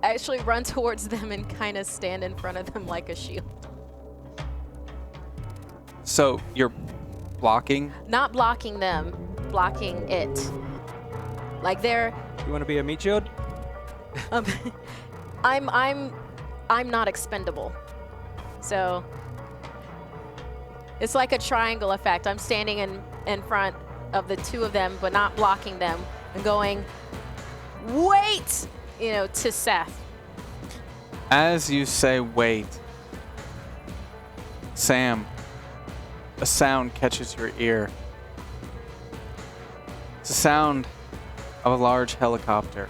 actually run towards them and kind of stand in front of them like a shield. So you're blocking? Not blocking them, blocking it. Like they're. You want to be a meat shield? I'm not expendable. So it's like a triangle effect. I'm standing in front of the two of them, but not blocking them, and going, wait, to Seth. As you say wait, Sam, a sound catches your ear. It's the sound of a large helicopter.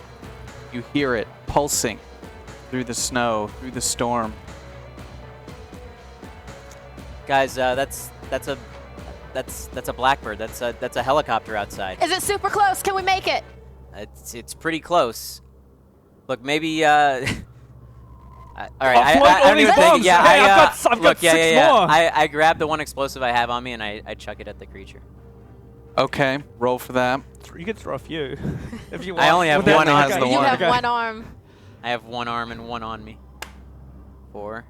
You hear it pulsing through the snow, through the storm. Guys, that's a blackbird. That's a helicopter outside. Is it super close? Can we make it? It's pretty close. Look, maybe all right. Offload I all don't these even think. bombs. Yeah, Hey, I've got look, 6 yeah. more. I grab the one explosive I have on me and I chuck it at the creature. Okay, roll for that. You could throw a few if you want. I only have Without one the- on. okay. the You one. have Okay. one arm. I have one arm and one on me. 4,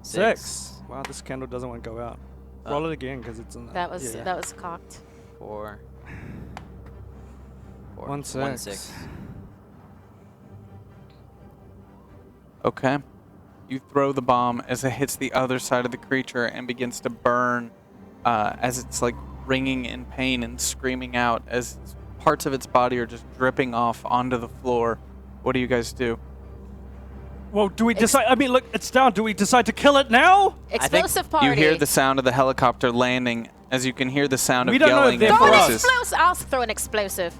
6. Wow, this candle doesn't want to go out. Roll it again because it's in the. That was yeah. that was cocked. 4. 1 6. 1 6. Okay. You throw the bomb as it hits the other side of the creature and begins to burn as it's like wringing in pain and screaming out as parts of its body are just dripping off onto the floor. What do you guys do? Well, do we decide? I mean, look, it's down. Do we decide to kill it now? Explosive party. You hear the sound of the helicopter landing as you can hear the sound We of don't know if yelling they're and Throw an for us. voices. explosive. I'll throw an explosive.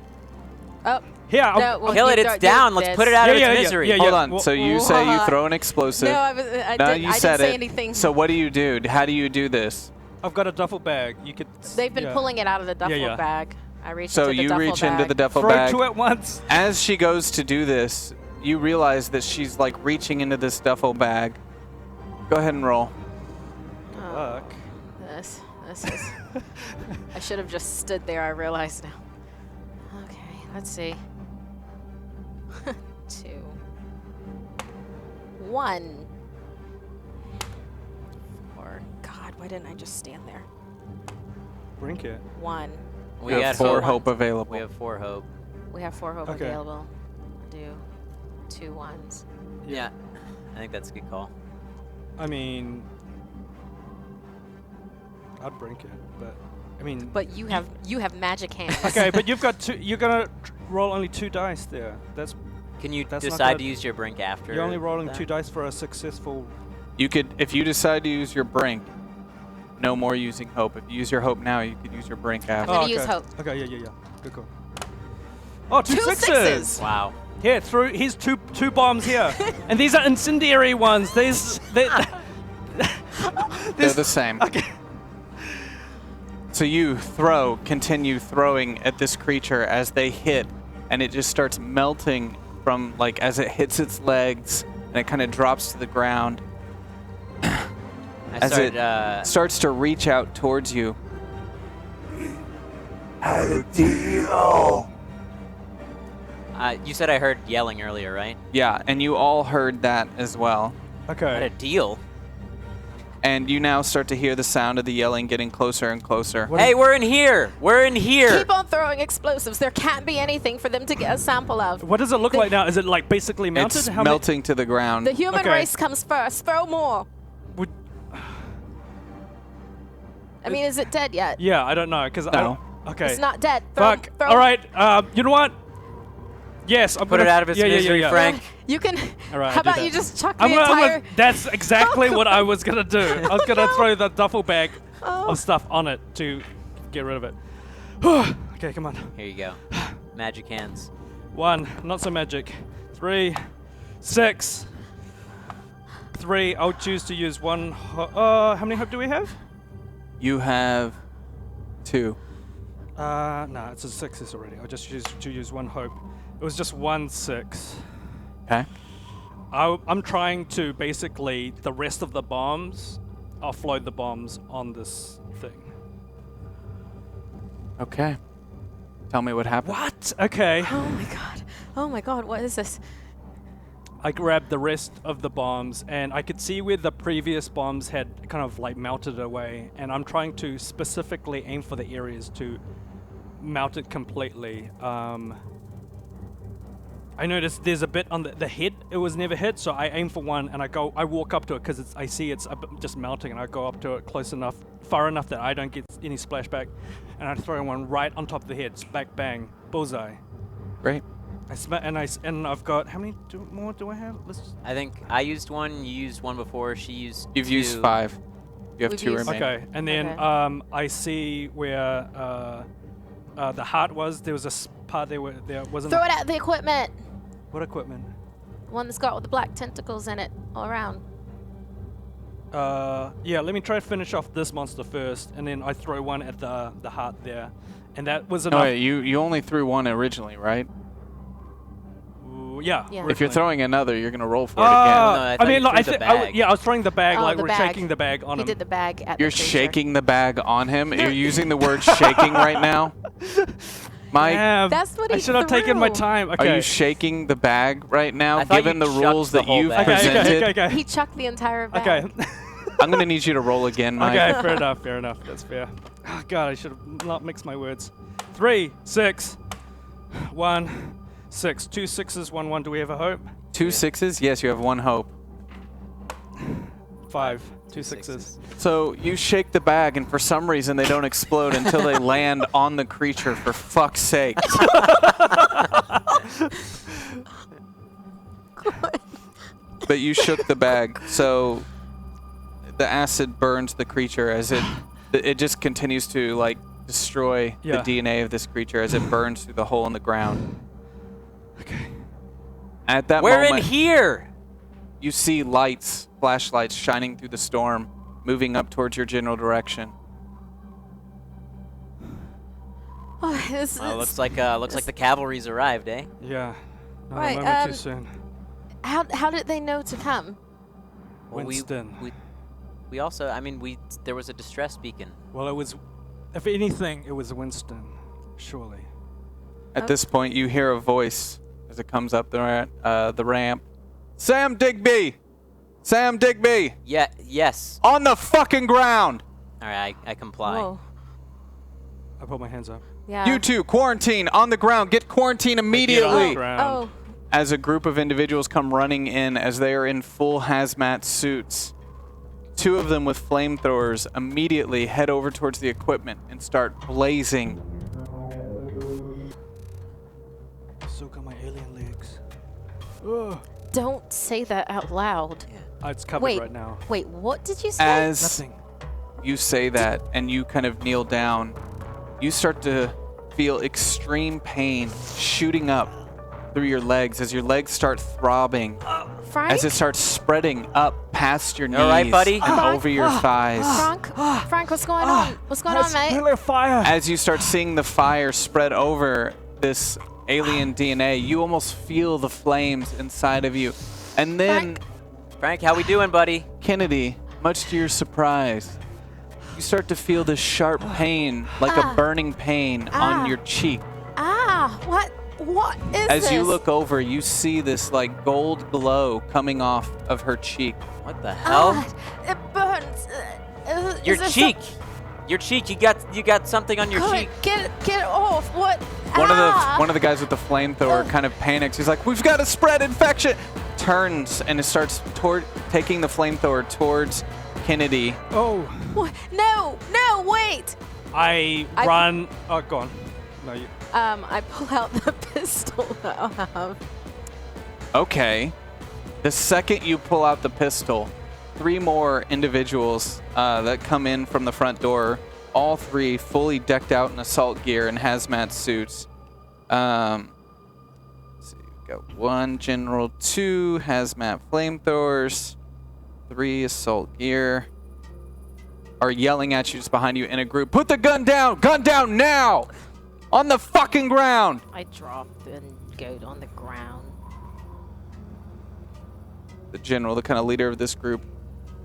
Oh. Here, I'll- No, well, Kill you it. It's don't- down. you- Let's put it out of Yeah, its yeah, misery. yeah, Hold on. well- So you say you throw an explosive. No, I No, didn't you said say it. anything. So what do you do? How do you do this? I've got a duffel bag. You could. They've been yeah. pulling it out of the duffel yeah. bag. I reach So into the you duffel reach bag. into the duffel Throw bag. 2 at once. As she goes to do this, you realize that she's like reaching into this duffel bag. Go ahead and roll. Oh, Fuck. this is... I should have just stood there, I realize now. Okay, let's see. 2. 1. 4. God, why didn't I just stand there? Brink it. 1. We You got have 4 hope. hope available. We have 4 hope. We have 4 hope Okay. available. I'll do 2 1s. Yeah. I think that's a good call. I mean, I'd brink it, but I mean. But you have magic hands. Okay, but you've got 2. You're gonna roll only 2 dice there. That's Can you That's not decide good. to use your brink after? you're only rolling that? 2 dice for a successful. You could, if you decide to use your brink, no more using hope. If you use your hope now, you could use your brink I'm after. gonna okay. use hope. Okay, yeah. Good call. Oh, 2 2 sixes. sixes. Wow. Here, here's two bombs here, and these are incendiary ones. They're the same. Okay. So you continue throwing at this creature as they hit, and it just starts melting from, like, as it hits its legs, and it kind of drops to the ground. I As started, it starts to reach out towards you. you said I heard yelling earlier, right? Yeah, and you all heard that as well. What a Okay. deal. And you now start to hear the sound of the yelling getting closer and closer. What Hey, we're in here. We're in here. Keep on throwing explosives. There can't be anything for them to get a sample of. What does it look like now? Is it like basically melted? It's How many- melting to the ground. The human Okay. race comes first. Throw more. Would- I mean, is it dead yet? Yeah, I don't know because No. Okay. It's not dead. Throw, Fuck. throw. All right. You know what? Yes, I'm Put gonna it out of its misery, Frank. You can. All right, How I do about that. you just chuck I'm the gonna, entire? that's exactly what I was gonna do. I was gonna throw the duffel bag Oh. of stuff on it to get rid of it. Okay, come on. Here you go. Magic hands. 1, not so magic. 3, 6. 3. I'll choose to use 1. How many hope do we have? You have 2. No, it's a 6 already. I'll just choose to use 1 hope. It was just 1 6. Okay. I'm trying to basically the rest of the bombs, offload the bombs on this thing. Okay. Tell me what happened. What? Okay. Oh my god. Oh my god. What is this? I grabbed the rest of the bombs, and I could see where the previous bombs had kind of like melted away, and I'm trying to specifically aim for the areas to melt it completely. I noticed there's a bit on the head. It was never hit, so I aim for one, and I walk up to it because I see it's just melting, and I go up to it close enough, far enough that I don't get any splashback, and I throw one right on top of the head, smack bang, bullseye. Great. And I've got how many more do I have? I think I used 1. You used 1 before. She used. You've 2. used 5. You have We've 2 used- remaining. Okay, and then Okay. I see where the heart was. There was a part there where there wasn't. Throw it at the equipment. What equipment? The one that's got all the black tentacles in it all around. Yeah, let me try to finish off this monster first, and then I throw one at the heart there, and that was No, enough. wait, you only threw 1 originally, right? Ooh, yeah. Yeah. If you're originally. throwing another, you're gonna roll for it No, again. I thought you like, threw the I bag. yeah, I was throwing the bag, Oh, like the we're bag. shaking the bag on He him. did the bag at You're the creature. shaking the bag on him. You're using the word shaking right now. Mike, Damn, That's what I he should have taken my threw. time. are Okay. you shaking the bag right now? I thought Given you the chucked rules the that whole you've bag. presented, Okay. He chucked the entire bag. Okay. I'm gonna need you to roll again, Mike. Okay, fair enough, fair enough. That's fair. Oh, God, I should have not mixed my words. 3, 6, 1, 6. 2 6s, 1 1. Do we have a hope? 2 6s? Yes, you have 1 hope. 5, 2 6s. So you shake the bag, and for some reason they don't explode until they land on the creature. For fuck's sake! But you shook the bag, so the acid burns the creature as it just continues to like destroy Yeah. the DNA of this creature as it burns through the hole in the ground. Okay. We're At that moment, in here. you see lights, flashlights shining through the storm, moving up towards your general direction. Oh, this Well, is, looks like the cavalry's arrived, eh? Yeah. Not Right, a moment too soon. how did they know to come? Well, Winston. we also, I mean, there was a distress beacon. Well, it was, if anything, it was Winston, surely. At this point, you hear a voice as it comes up the ramp. Sam Digby! Sam Digby! Yeah, yes. On the fucking ground! All right, I comply. Whoa. I put my hands up. Yeah. You two, quarantine, on the ground. Get quarantined immediately! Oh. As a group of individuals come running in as they are in full hazmat suits. Two of them with flamethrowers immediately head over towards the equipment and start blazing. So got my alien legs. Ugh. Don't say that out loud. It's covered Wait. right now. Wait, what did you say? As Nothing. you say that and you kind of kneel down, you start to feel extreme pain shooting up through your legs as your legs start throbbing, Frank? as it starts spreading up past your knees all right, buddy? and over your thighs. Frank, what's going on? What's going on, mate? Nuclear fire. As you start seeing the fire spread over this alien DNA, you almost feel the flames inside of you. And then, Frank, how we doing, buddy? Kennedy, much to your surprise, you start to feel this sharp pain, like a burning pain on your cheek. What is As this? you look over, you see this like gold glow coming off of her cheek. What the hell? It burns. Your Is there cheek. Your cheek. You got something on your cheek. Get it off. What? One of the guys with the flamethrower kind of panics. He's like, "We've got to spread infection." Turns and it starts taking the flamethrower towards Kennedy. Oh. What? No, wait. I run. Oh, go on. No, you. I pull out the pistol that I have. Okay. The second you pull out the pistol, 3 more individuals that come in from the front door, all 3 fully decked out in assault gear and hazmat suits. Let's see, we've got 1 general, 2 hazmat flamethrowers, 3 assault gear, are yelling at you just behind you in a group. Put the gun down! Gun down now! On the fucking ground! I drop and go on the ground. The general, the kind of leader of this group,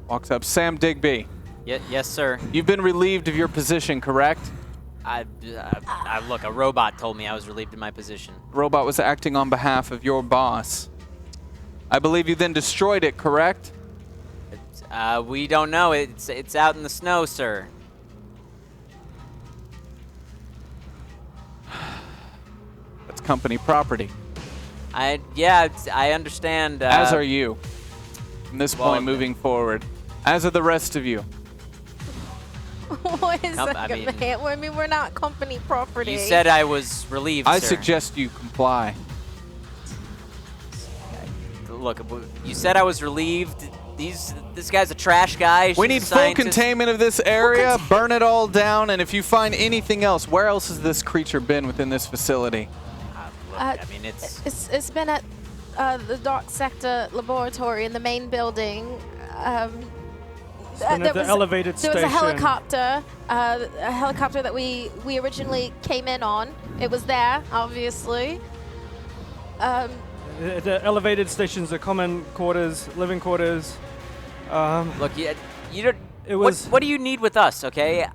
walks up. Sam Digby, Yes, sir. you've been relieved of your position, correct? Look, a robot told me I was relieved in my position. The robot was acting on behalf of your boss. I believe you then destroyed it, correct? We don't know. It's out in the snow, sir. That's company property. I understand. As are you. From this well, point moving forward. As are the rest of you. Wait a second, I mean- man. I mean, we're not company property. You said I was relieved, I sir. suggest you comply. Look, you said I was relieved. This guy's a trash guy. We She's need a full scientist. containment of this area. Burn it all down. And if you find anything else, where else has this creature been within this facility? Look, I mean, It's been at the Dark Sector Laboratory in the main building. Been at the elevated there was a station. helicopter that we originally came in on. It was there, obviously. The elevated stations, the common quarters, living quarters. look, you don't. It was. What do you need with us? Okay,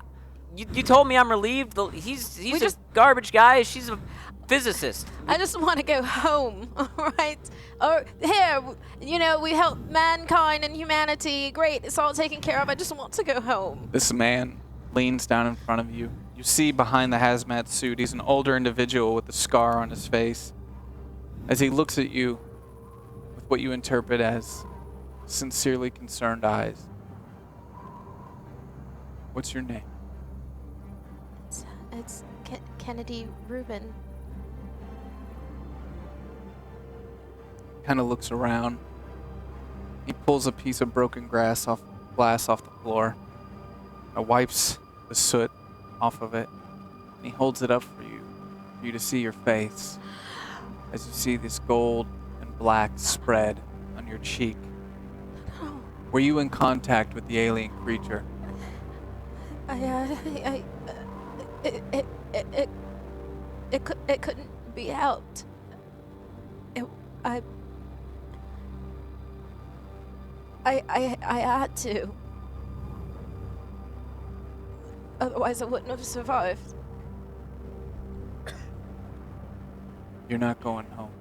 you told me I'm relieved. He's We a just- garbage guy. She's a physicist. I just want to go home, all right? Or here, we help mankind and humanity. Great, it's all taken care of. I just want to go home. This man leans down in front of you. You see behind the hazmat suit, he's an older individual with a scar on his face. As he looks at you with what you interpret as sincerely concerned eyes. What's your name? It's Kennedy Rubin. Kind of looks around. He pulls a piece of broken glass off the floor. Wipes the soot off of it. And he holds it up for you to see your face. As you see this gold and black spread on your cheek. Were you in contact with the alien creature? It It couldn't be helped. I had to. Otherwise, I wouldn't have survived. You're not going home.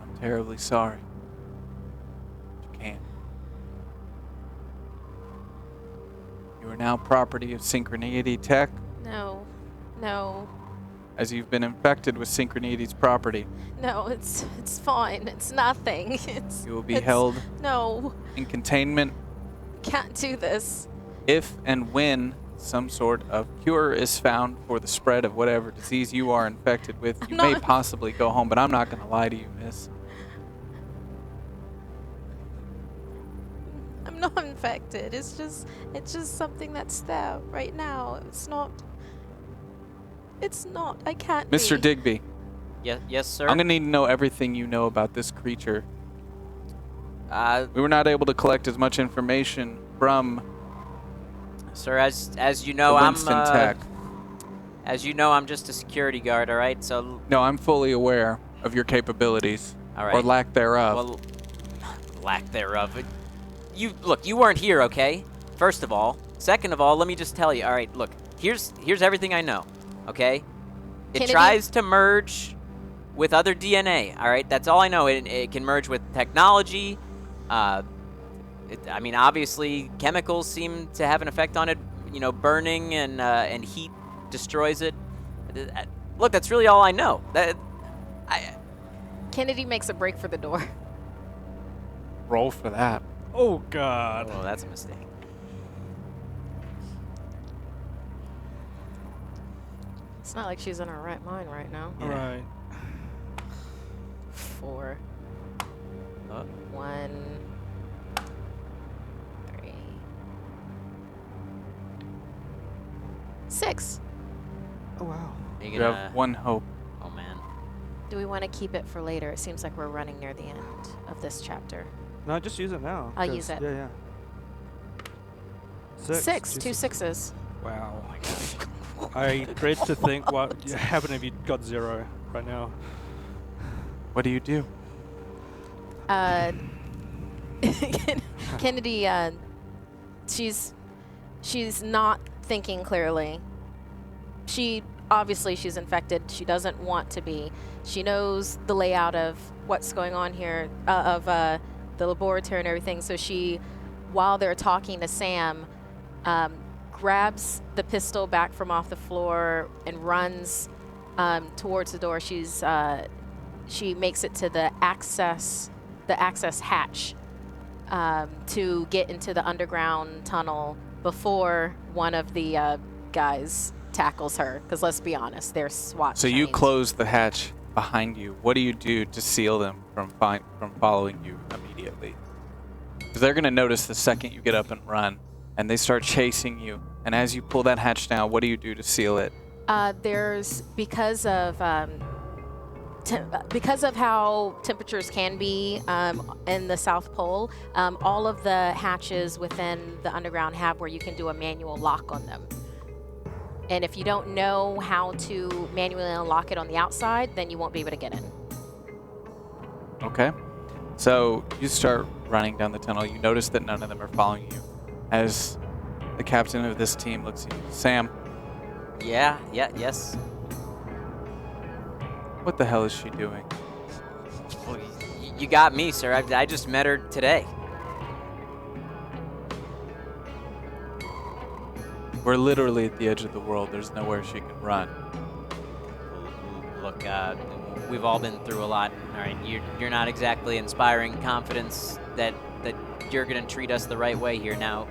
I'm terribly sorry. But you can't. You are now property of Synchronity Tech, No. as you've been infected with Synchronity's property. No, it's fine. It's nothing. You will be held No, in containment can't do this. if and when some sort of cure is found for the spread of whatever disease you are infected with. You may possibly go home, but I'm not going to lie to you, miss. I'm not infected. It's just something that's there right now. It's not. I can't Mr. be. Digby, Yes, sir. I'm going to need to know everything you know about this creature. Uh, We were not able to collect as much information from sir, as you the know, Winston Tech. as you know, I'm just a security guard. All right. So, No, I'm fully aware of your capabilities, all right. or lack thereof. Well, lack thereof. You weren't here, okay? First of all. Second of all, let me just tell you. All right, look. Here's everything I know, okay? It Kennedy? tries to merge with other DNA, all right? That's all I know. It can merge with technology. I mean, obviously, chemicals seem to have an effect on it. You know, burning and heat destroys it. Look, that's really all I know. Kennedy makes a break for the door. Roll for that. Oh God. Oh, that's a mistake. It's not like she's in her right mind right now. Yeah. Right. 4. Oh. 1. 3. 6. Oh wow. Are you You gonna? have one hope. Oh man. Do we want to keep it for later? It seems like we're running near the end of this chapter. No, just use it now. I'll 'cause- use it. Yeah. 6. 2 6s. Wow. I dread to think what would happen if you got 0 right now. What do you do? Kennedy, she's not thinking clearly. Obviously she's infected. She doesn't want to be. She knows the layout of what's going on here, of the laboratory and everything. So she, while they're talking to Sam, grabs the pistol back from off the floor and runs towards the door. She makes it to the access hatch to get into the underground tunnel before one of the guys tackles her. Because let's be honest, they're SWAT So you trained. close the hatch behind you. What do you do to seal them from following you immediately? Because they're going to notice the second you get up and run, and they start chasing you. And as you pull that hatch down, what do you do to seal it? There's because of how temperatures can be in the South Pole, all of the hatches within the underground have where you can do a manual lock on them. And if you don't know how to manually unlock it on the outside, then you won't be able to get in. Okay. So you start running down the tunnel. You notice that none of them are following you. As the captain of this team looks at you, Sam, Yes. what the hell is she doing? Well, you got me, sir. I just met her today. We're literally at the edge of the world. There's nowhere she can run. Look, we've all been through a lot. All right, you're not exactly inspiring confidence that you're gonna treat us the right way here. Now,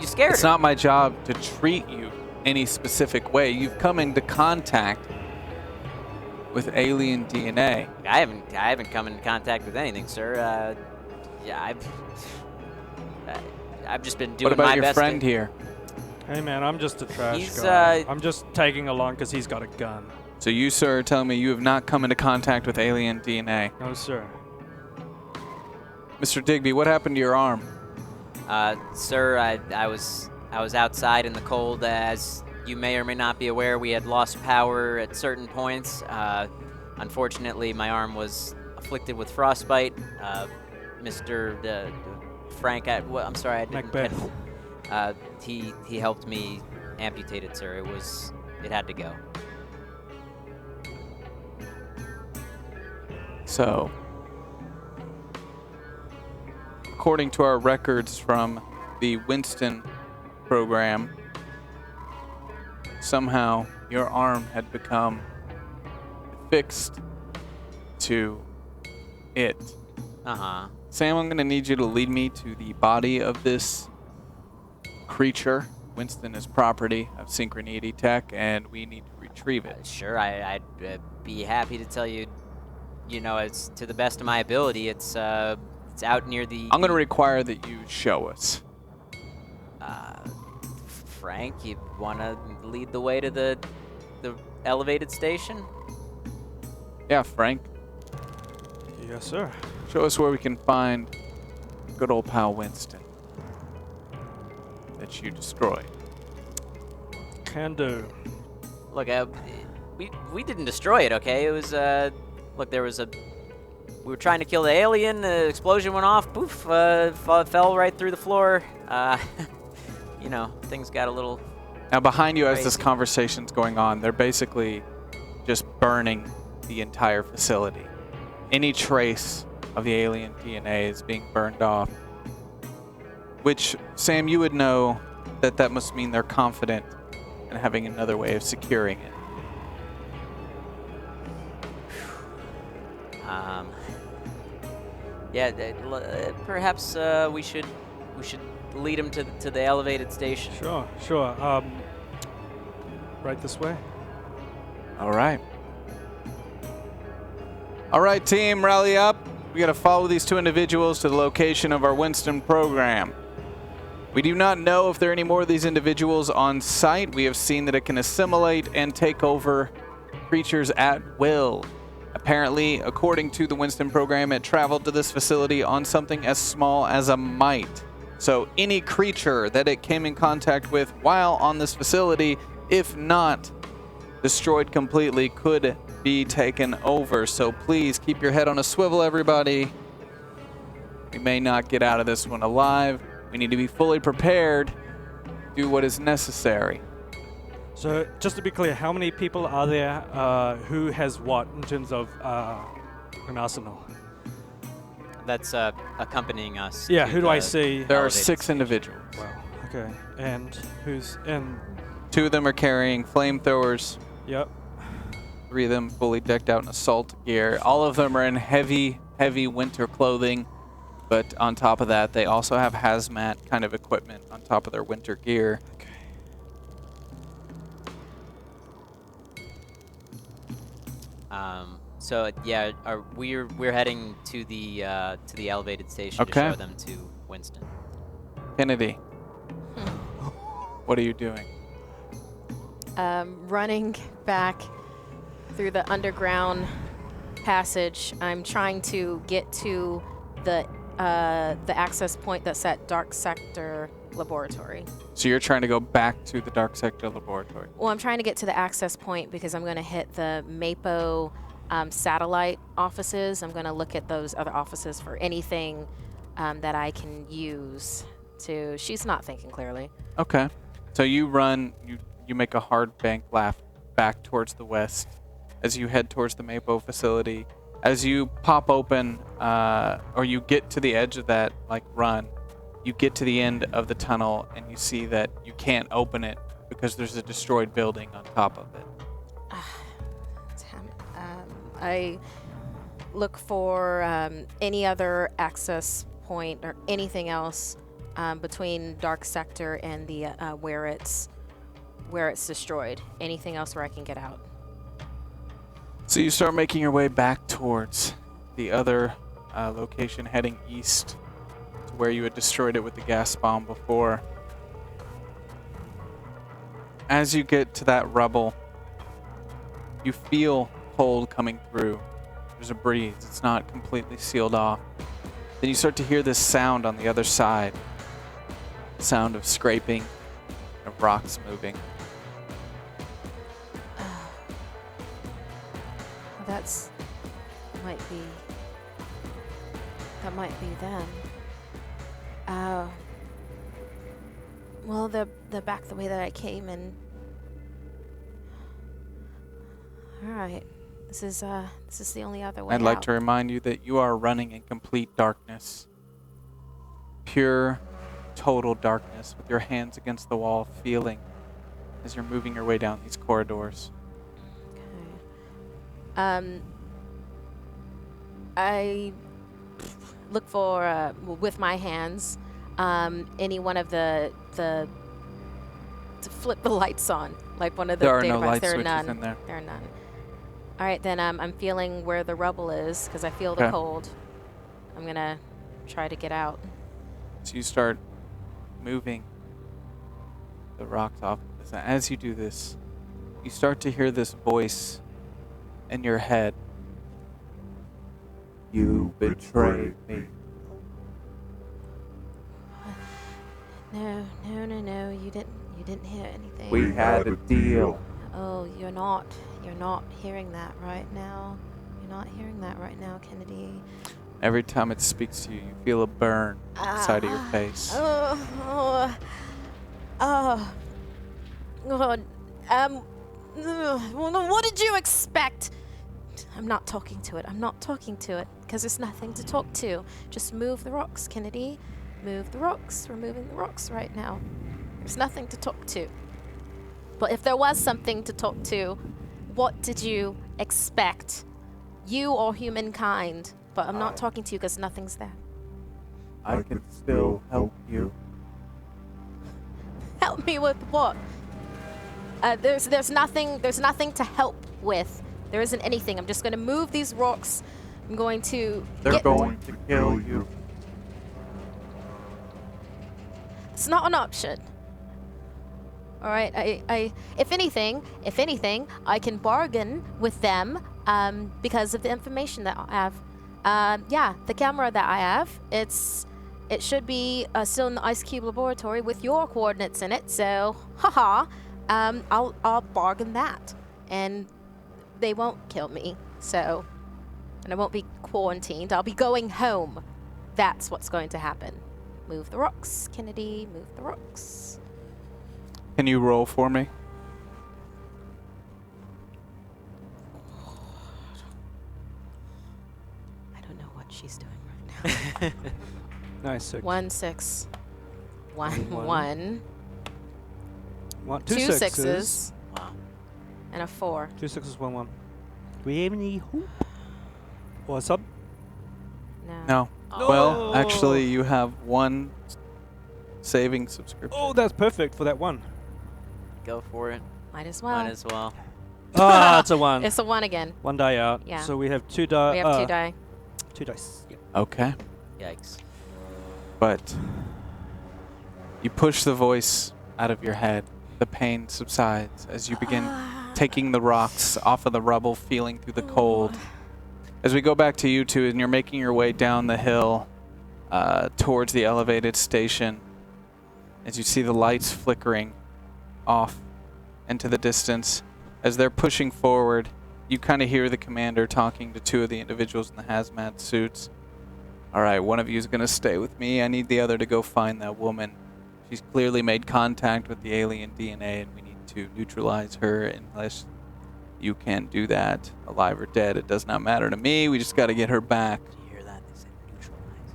you scared It's her. not my job to treat you any specific way. You've come into contact with alien DNA. I haven't come in contact with anything, sir. I've just been doing What about my your best. friend here? Hey man, I'm just a trash He's, guy. I'm just tagging along because he's got a gun. So you, sir, are telling me you have not come into contact with alien DNA. No sir. Mr. Digby, what happened to your arm? Sir, I was outside in the cold as you may or may not be aware, we had lost power at certain points. Unfortunately, my arm was afflicted with frostbite. Mr. Frank, I'm sorry, I didn't. Macbeth. He helped me amputate it, sir. It had to go. So, according to our records from the Winston program, somehow your arm had become fixed to it. Uh-huh. Sam, I'm going to need you to lead me to the body of this creature. Winston is property of Synchronity Tech, and we need to retrieve it. Sure, I'd be happy to tell you. You know, it's to the best of my ability. It's out near the. I'm going to require that you show us. Frank, you want to lead the way to the elevated station? Yeah, Frank. Yes, sir. Show us where we can find good old pal Winston that you destroyed. Can do. Look, we didn't destroy it, okay? It was look, we were trying to kill the alien. The explosion went off. Poof! Fell right through the floor. You know, things got a little. Now, behind you, as this Crazy. conversation's going on, they're basically just burning the entire facility. Any trace of the alien DNA is being burned off. Which, Sam, you would know that must mean they're confident in having another way of securing it. Yeah, perhaps we should lead him to the elevated station. Sure. Right this way. All right. All right, team, rally up. We got to follow these two individuals to the location of our Winston program. We do not know if there are any more of these individuals on site. We have seen that it can assimilate and take over creatures at will. Apparently, according to the Winston program, it traveled to this facility on something as small as a mite. So any creature that it came in contact with while on this facility, if not destroyed completely, could be taken over. So please keep your head on a swivel, everybody. We may not get out of this one alive. We need to be fully prepared, do what is necessary. So, just to be clear, how many people are there? Who has what in terms of an arsenal? That's accompanying us. Yeah, to who do I the see? There are elevated 6 station. individuals. Wow. Okay. And who's in? 2 of them are carrying flamethrowers. Yep. 3 of them fully decked out in assault gear. All of them are in heavy winter clothing. But on top of that, they also have hazmat kind of equipment on top of their winter gear. Okay. So yeah, we're heading to the elevated station Okay. to show them to Winston. Kennedy, what are you doing? Running back through the underground passage. I'm trying to get to the access point that's at Dark Sector Laboratory. So you're trying to go back to the Dark Sector Laboratory. Well, I'm trying to get to the access point because I'm going to hit the MAPO satellite offices. I'm going to look at those other offices for anything that I can use to... She's not thinking clearly. Okay. So you run, you make a hard bank laugh back towards the west as you head towards the MAPO facility. As you pop open, or you get to the edge of that run, you get to the end of the tunnel and you see that you can't open it because there's a destroyed building on top of it. Damn it. I look for any other access point or anything else between Dark Sector and the where it's destroyed. Anything else where I can get out. So you start making your way back towards the other location, heading east to where you had destroyed it with the gas bomb before. As you get to that rubble, you feel cold coming through. There's a breeze. It's not completely sealed off. Then you start to hear this sound on the other side. Sound of scraping, of rocks moving. that might be them. Well, they're back the way that I came, and all right. This is the only other way I'd like out. to remind you that you are running in complete darkness. Pure, total darkness, with your hands against the wall, feeling as you're moving your way down these corridors. Okay. I look for with my hands any one of the to flip the lights on, like one of the There are data no box. light There are switches none. in there. There are none. All right, then I'm feeling where the rubble is because I feel the Okay. cold. I'm gonna try to get out. So you start moving the rocks off. As you do this, you start to hear this voice in your head. You betrayed me. No. You didn't hear anything. We had a deal. Oh, you're not hearing that right now. You're not hearing that right now, Kennedy. Every time it speaks to you, you feel a burn inside of your face. God. What did you expect? I'm not talking to it. Because there's nothing to talk to. Just move the rocks, Kennedy. Move the rocks. We're moving the rocks right now. There's nothing to talk to. But if there was something to talk to, what did you expect? You or humankind. But I'm not talking to you because nothing's there. I can still help you. Help me with what? There's nothing to help with. There isn't anything. I'm just going to move these rocks. I'm going to They're going to kill you. It's not an option. All right. I if anything, I can bargain with them because of the information that I have. Yeah, the camera that I have, it should be still in the Ice Cube laboratory with your coordinates in it. So, haha, I'll bargain that, and they won't kill me. So, and I won't be quarantined. I'll be going home. That's what's going to happen. Move the rocks, Kennedy. Move the rocks. Can you roll for me? I don't know what she's doing right now. Nice. 1 6. 1 One. 1. Two 2 sixes. 6s. Wow. And a 4. 2 6s, 1 1. Do we have any hoop or sub? No. No. Oh. Well, actually, you have one saving subscription. Oh, that's perfect for that one. Go for it. Might as well. Might as well. Ah, it's a 1. It's a 1 again. 1 die out. Yeah. So we have 2 die. We have 2 die. 2 dice. Yeah. Okay. Yikes. But you push the voice out of your head. The pain subsides as you begin taking the rocks off of the rubble, feeling through the cold. As we go back to you two, and you're making your way down the hill towards the elevated station, as you see the lights flickering off into the distance, as they're pushing forward, you kind of hear the commander talking to two of the individuals in the hazmat suits. All right, one of you is going to stay with me. I need the other to go find that woman. She's clearly made contact with the alien DNA, and we need to neutralize her unless you can do that. Alive or dead, it does not matter to me. We just got to get her back. Did you hear that? They said neutralize.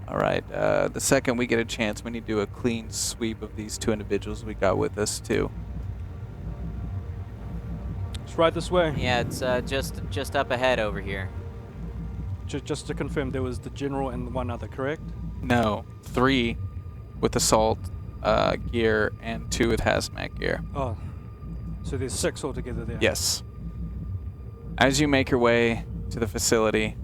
All right, the second we get a chance, we need to do a clean sweep of these two individuals we got with us, too. It's right this way. Yeah, it's just up ahead over here. Just to confirm, there was the general and one other, correct? No, 3 with assault gear and 2 with hazmat gear. Oh, so there's 6 altogether there. Yes. As you make your way to the facility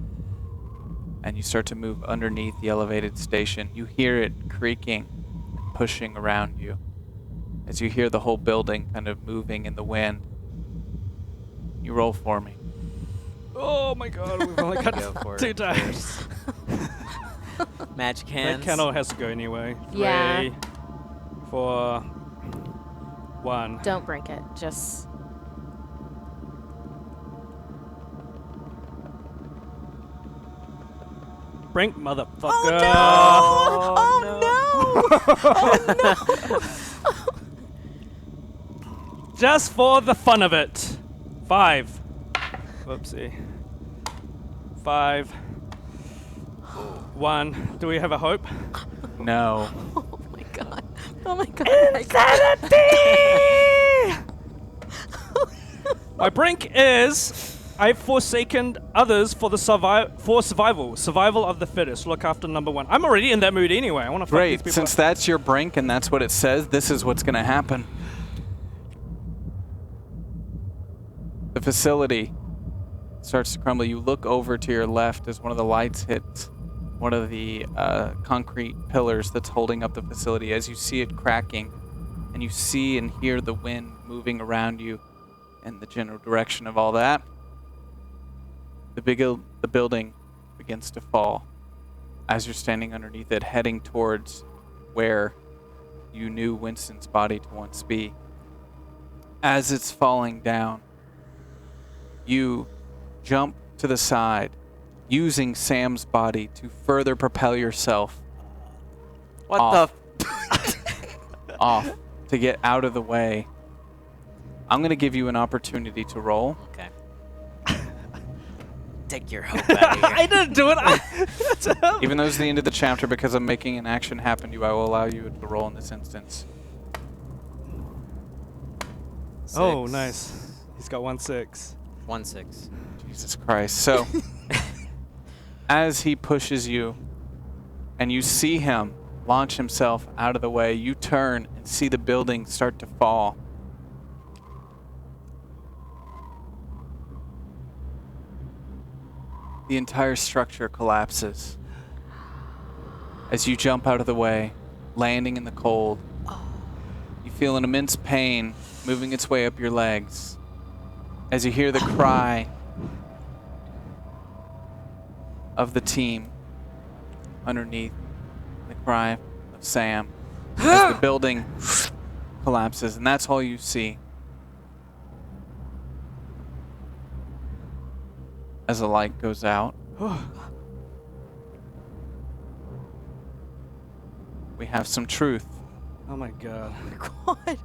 and you start to move underneath the elevated station, you hear it creaking and pushing around you as you hear the whole building kind of moving in the wind. You roll for me. Oh my god, we've only got Go for 2 it dice. Magic That hands. candle has to go anyway. 3, Yeah. 4, 1. Don't break it. Just Brink, motherfucker. Oh no! Just for the fun of it. 5. Whoopsie. 5. 1. Do we have a hope? No. Oh my god. Oh my god. My Brink is I've forsaken others for the survival. Survival of the fittest. Look after number 1. I'm already in that mood anyway. I want to fuck these Great. people Since up. that's your brink and that's what it says, this is what's going to happen. The facility starts to crumble. You look over to your left as one of the lights hits one of the concrete pillars that's holding up the facility. As you see it cracking, and you see and hear the wind moving around you in the general direction of all that, the building begins to fall as you're standing underneath it, heading towards where you knew Winston's body to once be. As it's falling down, you jump to the side, using Sam's body to further propel yourself What off, the? off to get out of the way. I'm going to give you an opportunity to roll. Okay. Take your hope out of here. I didn't do it. Even though it's the end of the chapter, because I'm making an action happen to you, I will allow you to roll in this instance. Oh, 6. nice. He's got 1-6. 1-6. Jesus Christ. So, as he pushes you, and you see him launch himself out of the way, you turn and see the building start to fall. The entire structure collapses as you jump out of the way, landing in the cold. You feel an immense pain moving its way up your legs as you hear the cry of the team underneath, the cry of Sam as the building collapses, and that's all you see. As the light goes out, we have some truth. Oh my god. God.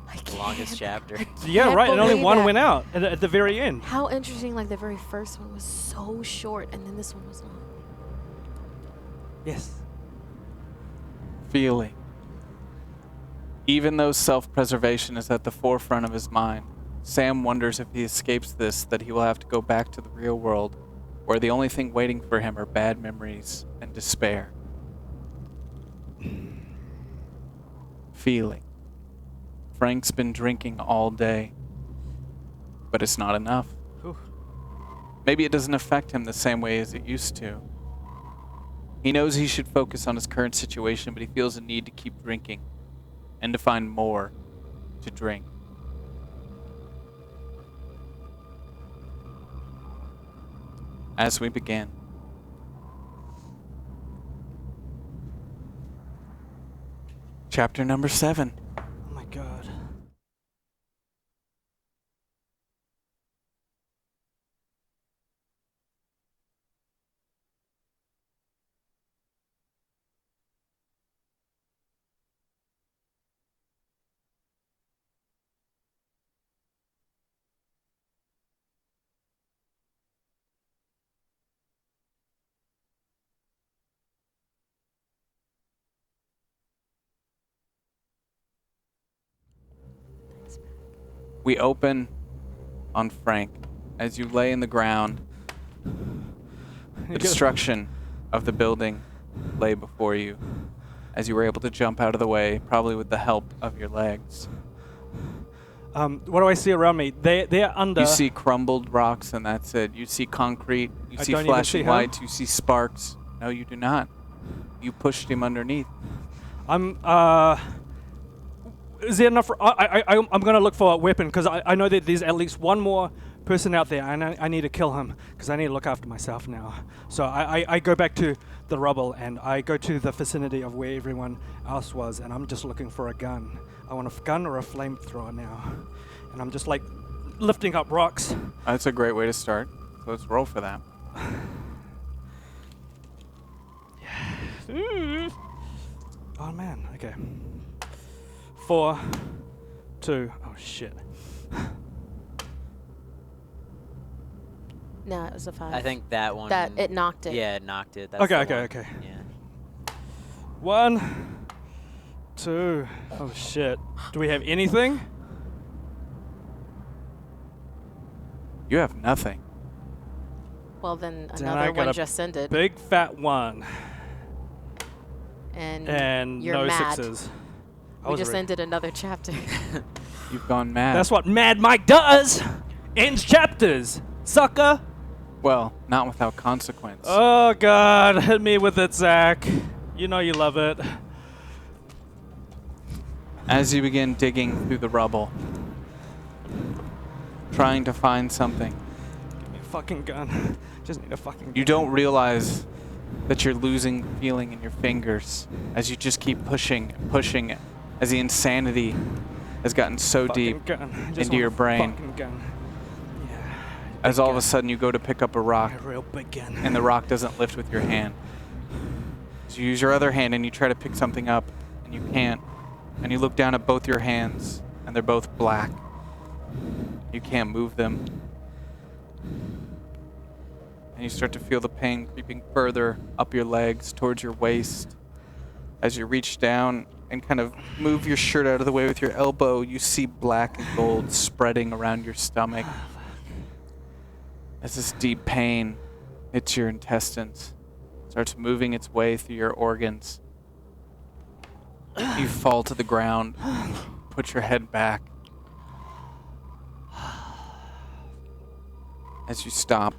I can't. Longest chapter. Yeah, can't right. And only believe one that. went out at the very end. How interesting, like the very first one was so short and then this one was long. Yes. Feeling. Even though self-preservation is at the forefront of his mind, Sam wonders if he escapes this, that he will have to go back to the real world, where the only thing waiting for him are bad memories and despair. Feeling. Frank's been drinking all day, but it's not enough. Whew. Maybe it doesn't affect him the same way as it used to. He knows he should focus on his current situation, but he feels a need to keep drinking and to find more to drink. As we begin, chapter number 7. Oh my god. We open on Frank as you lay in the ground. The destruction of the building lay before you as you were able to jump out of the way, probably with the help of your legs. What do I see around me? They're under. You see crumbled rocks, and that's it. You see concrete. You I see don't even flashing see him. lights. You see sparks. No, you do not. You pushed him underneath. Is there enough? I'm going to look for a weapon because I know that there's at least one more person out there, and I need to kill him because I need to look after myself now. So I go back to the rubble and I go to the vicinity of where everyone else was, and I'm just looking for a gun. I want a gun or a flamethrower now, and I'm just like lifting up rocks. That's a great way to start. So let's roll for that. Oh man, okay. 4, 2, oh shit. No, it was a 5. I think that one. that it knocked it. Yeah, it knocked it. That's Okay, the okay, one. okay. Yeah. 1, 2, oh shit. Do we have anything? You have nothing. Well, then Then I another got one a just ended. Big fat 1. And You're you're no mad. 6s. I We was just ready. ended another chapter. You've gone mad. That's what Mad Mike does! Ends chapters, sucker! Well, not without consequence. Oh god, hit me with it, Zach. You know you love it. As you begin digging through the rubble, trying to find something, Give me a fucking gun. Just need a fucking gun. you don't realize that you're losing feeling in your fingers as you just keep pushing and pushing, as the insanity has gotten so deep Gun. Just into want your a brain. Fucking gun. Yeah. as big all of a gun. sudden you go to pick up a rock A real big gun. and the rock doesn't lift with your hand. So you use your other hand and you try to pick something up and you can't. And you look down at both your hands and they're both black. You can't move them. And you start to feel the pain creeping further up your legs towards your waist. As you reach down and kind of move your shirt out of the way with your elbow, you see black and gold spreading around your stomach. As this deep pain hits your intestines, starts moving its way through your organs. You fall to the ground, put your head back. As you stop,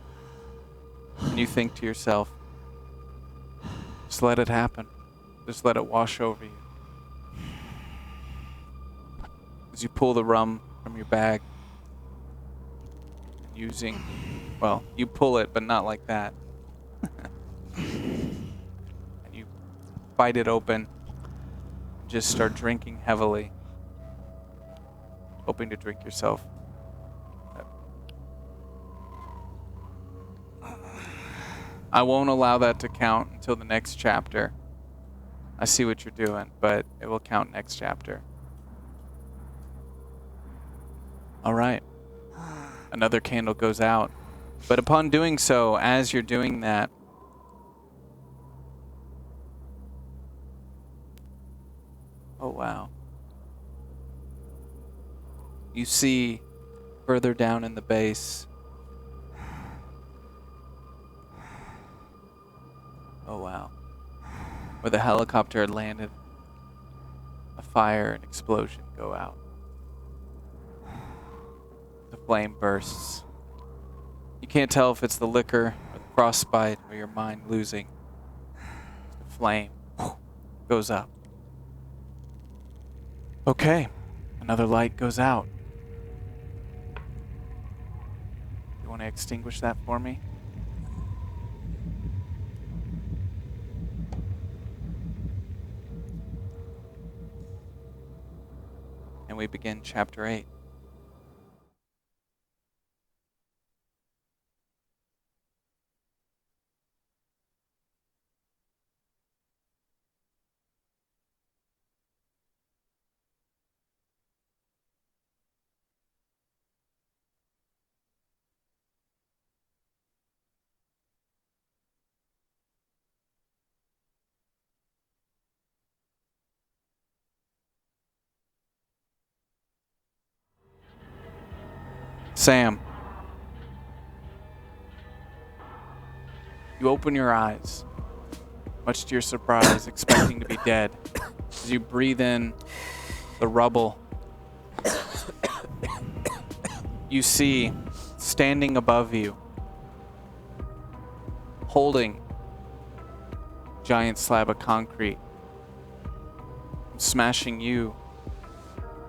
and you think to yourself, just let it happen. Just let it wash over you. As you pull the rum from your bag, using, well, you pull it, but not like that. And you bite it open, and just start drinking heavily, hoping to drink yourself. I won't allow that to count until the next chapter. I see what you're doing, but it will count next chapter. All right. Another candle goes out. But upon doing so, as you're doing that, oh wow. You see further down in the base. Oh wow. Where the helicopter had landed, a fire and explosion go out. The flame bursts. You can't tell if it's the liquor or the frostbite or your mind losing. The flame goes up. Okay, another light goes out. You want to extinguish that for me? And we begin chapter 8. Sam, you open your eyes, much to your surprise, expecting to be dead. As you breathe in the rubble, you see, standing above you, holding a giant slab of concrete, smashing you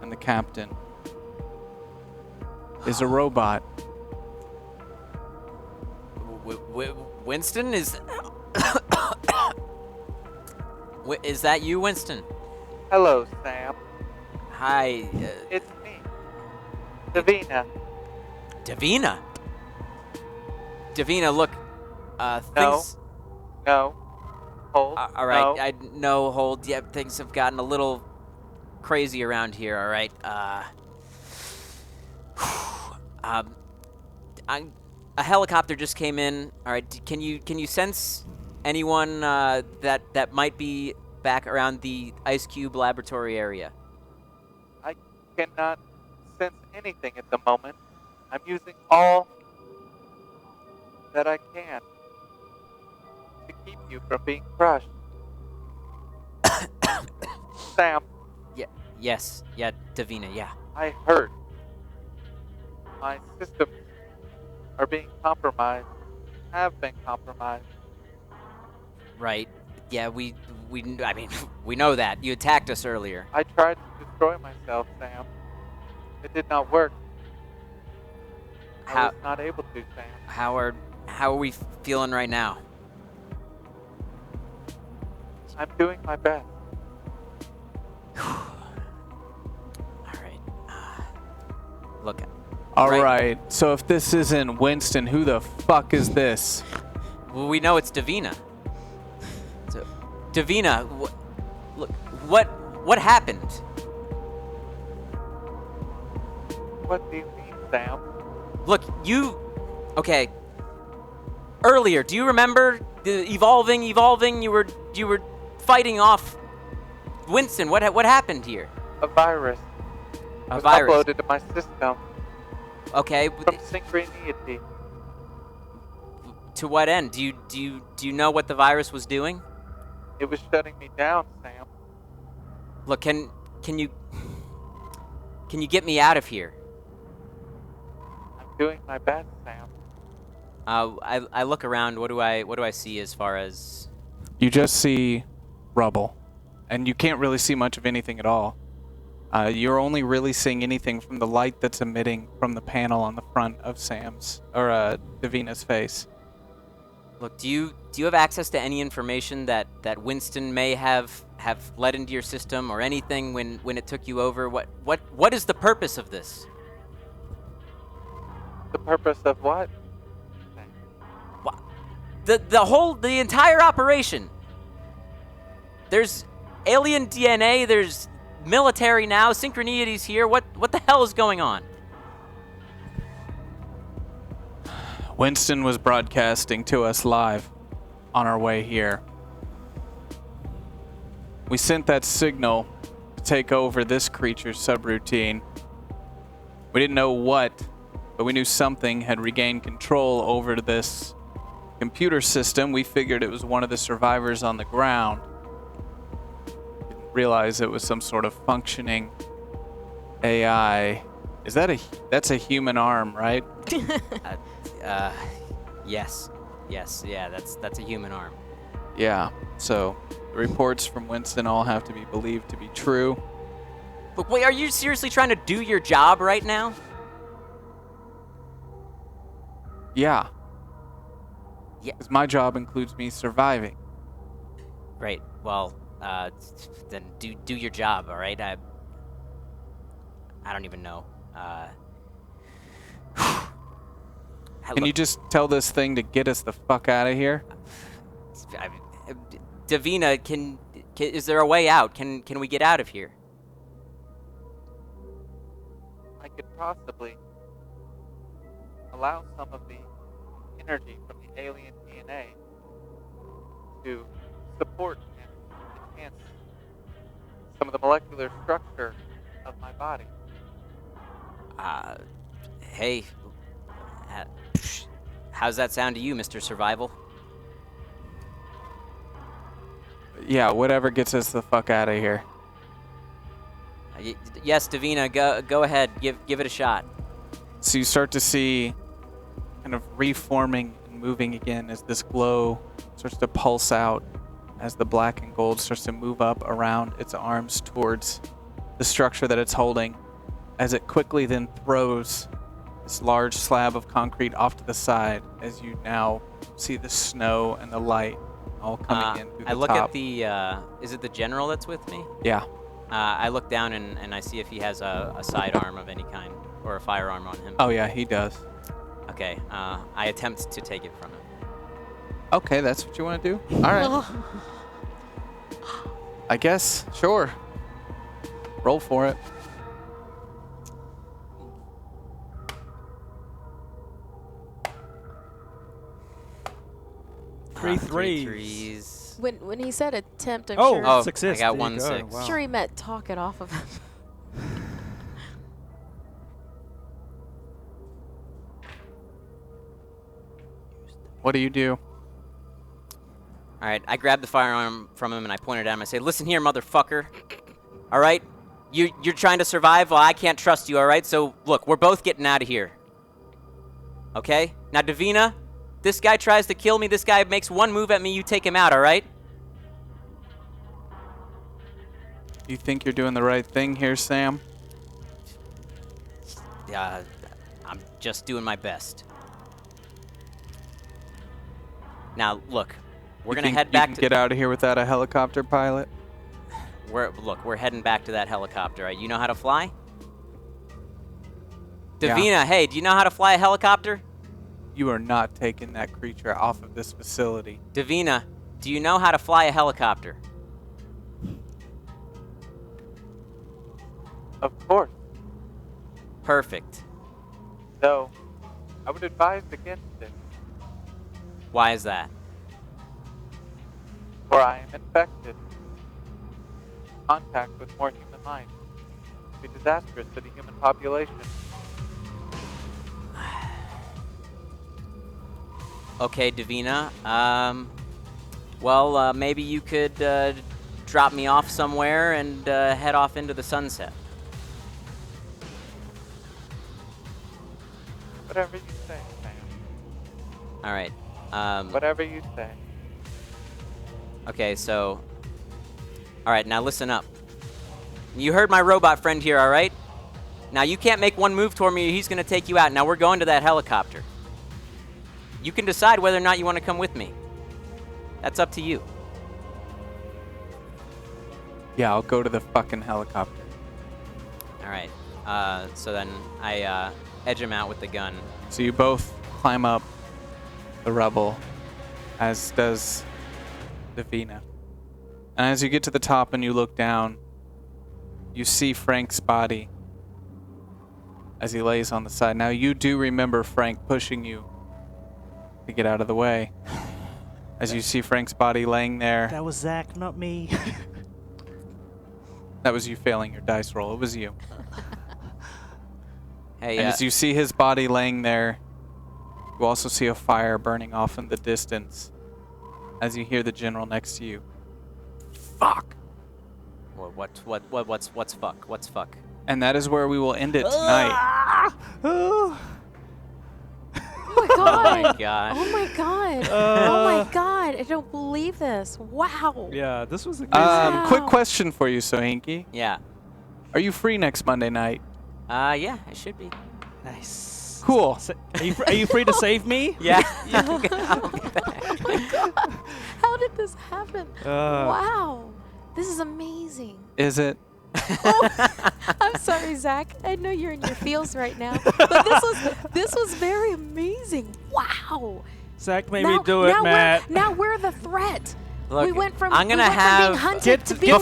and the captain, is a robot. Winston is. Is that you, Winston? Hello, Sam. Hi, It's me, Davina. Davina. Davina, look. No. Things. No. Hold. All right. No. No, hold. Yeah, things have gotten a little crazy around here. All right. A helicopter just came in. All right. Can you sense anyone that might be back around the Ice Cube laboratory area? I cannot sense anything at the moment. I'm using all that I can to keep you from being crushed. Sam, Yeah. Yes. Yeah. Davina. Yeah. I hurt. My systems are being compromised, have been compromised. Right. Yeah. I mean, we know that. You attacked us earlier. I tried to destroy myself, Sam. It did not work. I How was not able to, Sam. how are we feeling right now? I'm doing my best. All right. Look. All Right. right. So if this isn't Winston, who the fuck is this? Well, we know it's Davina. So, Davina, look, what happened? What do you mean, Sam? Look, okay. Earlier, do you remember the evolving? You were fighting off Winston. What happened here? A virus A was virus. uploaded to my system Okay. from synchronity. To what end? Do you know what the virus was doing? It was shutting me down, Sam. Look, can you get me out of here? I'm doing my best, Sam. I look around. What do I see as far as? You just see rubble, and you can't really see much of anything at all. You're only really seeing anything from the light that's emitting from the panel on the front of Davina's face. Look, do you have access to any information that Winston may have let into your system or anything when it took you over? What is the purpose of this? The purpose of what? The entire operation. There's alien DNA. There's military now. Synchronity's here. What the hell is going on? Winston was broadcasting to us live on our way here. We sent that signal to take over this creature's subroutine. We didn't know what, but we knew something had regained control over this computer system. We figured it was one of the survivors on the ground. Didn't realize it was some sort of functioning AI. That's a human arm, right? Yes, yeah, that's a human arm. Yeah. So the reports from Winston all have to be believed to be true. Look, wait, are you seriously trying to do your job right now? Yeah. Yeah. Because my job includes me surviving. Great. Well, then do your job, all right? I don't even know. Can you just tell this thing to get us the fuck out of here? Davina, is there a way out? Can we get out of here? I could possibly allow some of the energy from the alien DNA to support and enhance some of the molecular structure of my body. Hey, how's that sound to you, Mr. Survival? Yeah, whatever gets us the fuck out of here. Yes, Davina, go ahead, give it a shot. So you start to see kind of reforming and moving again as this glow starts to pulse out, as the black and gold starts to move up around its arms towards the structure that it's holding, as it quickly then throws this large slab of concrete off to the side, as you now see the snow and the light all coming in through the I look top. at the, is it the general that's with me? Yeah. I look down and I see if he has a sidearm of any kind, or a firearm on him. Oh, yeah, he does. Okay, I attempt to take it from him. Okay, that's what you want to do? All right. I guess. Sure. Roll for it. Three Three threes. threes. When he said attempt, I'm Oh, sure, Oh, success. I got There you 1 go. 6. Wow. sure he meant talk it off of him. What do you do? All right, I grabbed the firearm from him and I pointed at him. I say, "Listen here, motherfucker. All right, you're trying to survive. Well, I can't trust you. All right, so look, we're both getting out of here. Okay? Now, Davina, this guy tries to kill me. This guy makes one move at me. You take him out. All right? You think you're doing the right thing here, Sam? I'm just doing my best. Now, look, we're gonna head back to. Get out of here without a helicopter pilot. We're heading back to that helicopter. Right? You know how to fly? Yeah. Davina, hey, do you know how to fly a helicopter? You are not taking that creature off of this facility. Davina, do you know how to fly a helicopter? Of course. Perfect. Though, I would advise against it, Why is that? for I am infected. Contact with more human life would be disastrous to the human population. Okay, Davina. Well, maybe you could drop me off somewhere and head off into the sunset. Whatever you say, Sam. All right. Whatever you say. Okay, so. All right, now listen up. You heard my robot friend here, all right? Now, you can't make one move toward me or he's going to take you out. Now, we're going to that helicopter. You can decide whether or not you want to come with me. That's up to you. Yeah, I'll go to the fucking helicopter. All right. So then I edge him out with the gun. So you both climb up the rubble, as does Davina. And as you get to the top and you look down, you see Frank's body as he lays on the side. Now, you do remember Frank pushing you to get out of the way. As you see Frank's body laying there. That was Zach, not me. That was you failing your dice roll. It was you. Hey, And as you see his body laying there, you also see a fire burning off in the distance as you hear the general next to you. Fuck! what's fuck? What's fuck? And that is where we will end it tonight. Oh. Oh my god! my God. Oh my god! Oh my god! I don't believe this. Wow! Yeah, this was a good Quick question for you, Sohinki. Yeah. Are you free next Monday night? Yeah, it should be. Nice. Cool. Are you free to save me? Yeah. Oh my god! How did this happen? Wow! This is amazing. Is it? I'm sorry, Zach. I know you're in your feels right now, but this was very amazing. Wow. Zach made me do it, Matt. Now we're the threat. Look, we went from, I'm gonna being have hunted to being the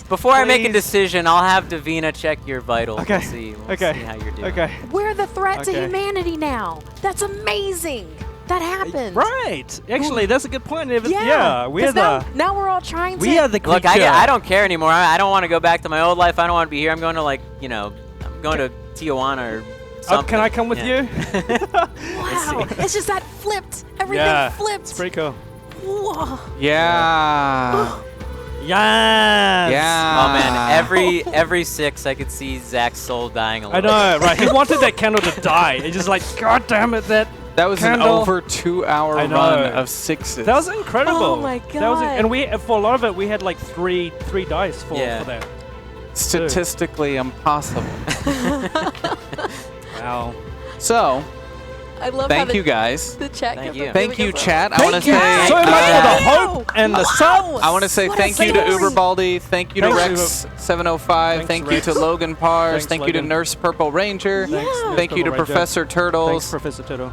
before I make a Please. decision, I'll have Davina check your vitals. Okay. We'll see how you're doing. Okay. We're the threat to Okay. humanity now. That's amazing. That happened. Right. Actually, that's a good point. We're 'cause the now we're all trying to. we are the creature. Look, I don't care anymore. I don't want to go back to my old life. I don't want to be here. I'm going to I'm going to Tijuana or something. Can I come with Yeah. you? Wow. It's just that flipped. Everything Yeah. flipped. It's pretty cool. Whoa. Yeah. Yes. Yeah. Oh man, every 6 I could see Zach's soul dying a I little. know, right? He wanted that candle to die. It's just like, God damn it, that That was an candle. over 2-hour I know. run of 6s. Was incredible. Oh my That was, God. and we for a lot of it, we had like three dice for that. statistically impossible. Wow. So, I love how thank you guys. the chat Thank gives you. up Thank really you, good- chat. I want to Thank you say so much for the Wow. hope and the Wow. subs. I want to say What a thank you to story. Uberbaldi, thank you to Thanks, Rex705, Thanks, thank you Rex. to Logan Pars, Thanks, thank you to Logan. Nurse Purple Ranger, Yeah. thank you to Purple Ranger. Professor Thanks, Turtles, Professor Turtle.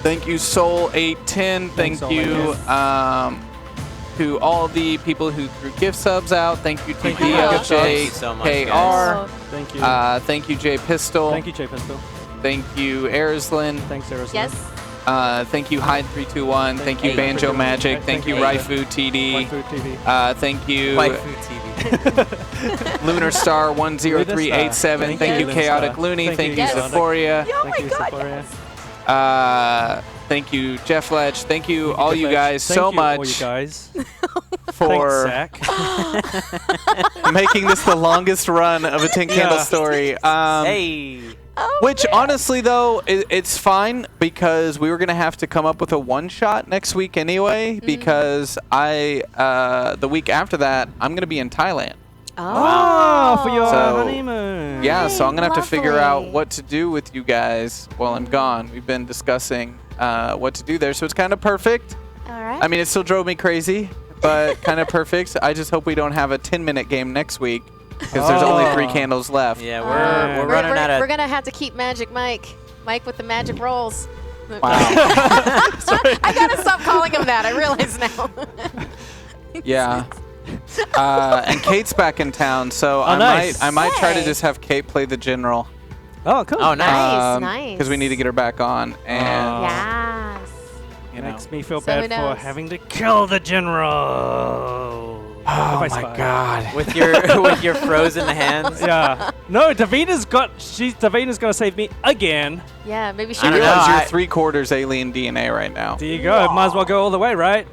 thank you Soul810, thank Thanks, you to all the people who threw gift subs out. Thank you to Thank you. Dio, Thank you so much, guys. JKR. Thank you. Thank you, Jay Pistol. Thank you, Jay Pistol. Thank you, Arislin. Thanks, Sarah. Yes. Thank you, Hyde321. Thank you, Hey. Banjo Magic. Thank you, Hey. Raifu TD. Food TV. Thank you, Waifu TV. Lunar Star 10387. Thank Thank you, you, Lunar Chaotic Star. Looney. Thank Thank you, you, Chaotic. Sephoria. Thank you, Sephoria. Thank you, Jeff Letch. Thank you, all you guys, Thank so you, much all you guys. for Thanks, Zach. making this the longest run of a Tin Candle story. Hey. Which, honestly, though, it's fine because we were going to have to come up with a one-shot next week anyway because the week after that, I'm going to be in Thailand. Oh, for your So, honeymoon. Yeah, so I'm going to have to figure out lovely. what to do with you guys while I'm gone. We've been discussing what to do there, so it's kind of perfect. All right. I mean, it still drove me crazy, but kind of perfect. I just hope we don't have a 10-minute game next week because there's only 3 candles left. Yeah, we're running out of. We're gonna have to keep Magic Mike with the magic rolls. Wow. I gotta stop calling him that. I realize now. Yeah. And Kate's back in town, so nice. I might try to Hey. just have Kate play the general. Oh, cool. Oh, nice. Nice. Because we need to get her back on, and Yes. you know. Makes me feel So who bad for knows? having to kill the general. Oh If I my spy. God. with your frozen hands. Yeah. No, Davina's gonna save me again. Yeah. Maybe she. I You don't know, realize you're I- 3/4 alien DNA right now. There you go. Might as well go all the way, right?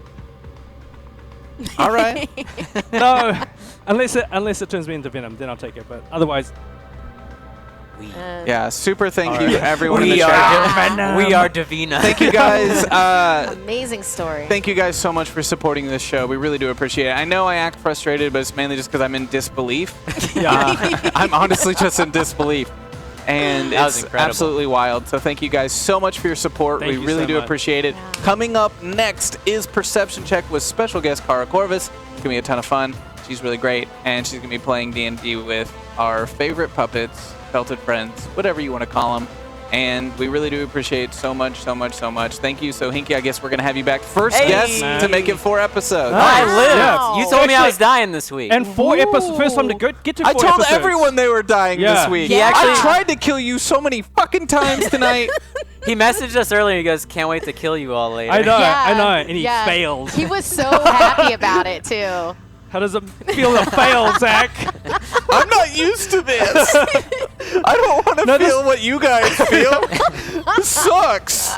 All right. No, unless it turns me into Venom, then I'll take it. But otherwise, Yeah. Super. Thank you, right. everyone in the We chat. Venom. we are Davina. Thank you guys. Amazing story. Thank you guys so much for supporting this show. We really do appreciate it. I know I act frustrated, but it's mainly just because I'm in disbelief. I'm honestly just in disbelief. And That was it's incredible. absolutely wild. So thank you guys so much for your support. Thank we you really so do much. appreciate it. Coming up next is Perception Check with special guest Cara Corvus. It's going to be a ton of fun. She's really great. And she's going to be playing D&D with our favorite puppets, felted friends, whatever you want to call them. And we really do appreciate it so much, so much, so much. Thank you, Sohinki. I guess we're going to have you back first Hey! guest to make it 4 episodes. I Nice. lived. Yeah. You told me I was Actually- dying this week. and 4 episodes. First time to get to 4 I told episodes. everyone they were dying Yeah. this week. He actually- I tried to kill you so many fucking times tonight. He messaged us earlier. He goes, "Can't wait to kill you all later." I know, Yeah, I know, and he yeah. failed. He was so happy about it too. How does it feel to fail, Zach? I'm not used to this. I don't want to No, this- feel what you guys feel. This sucks.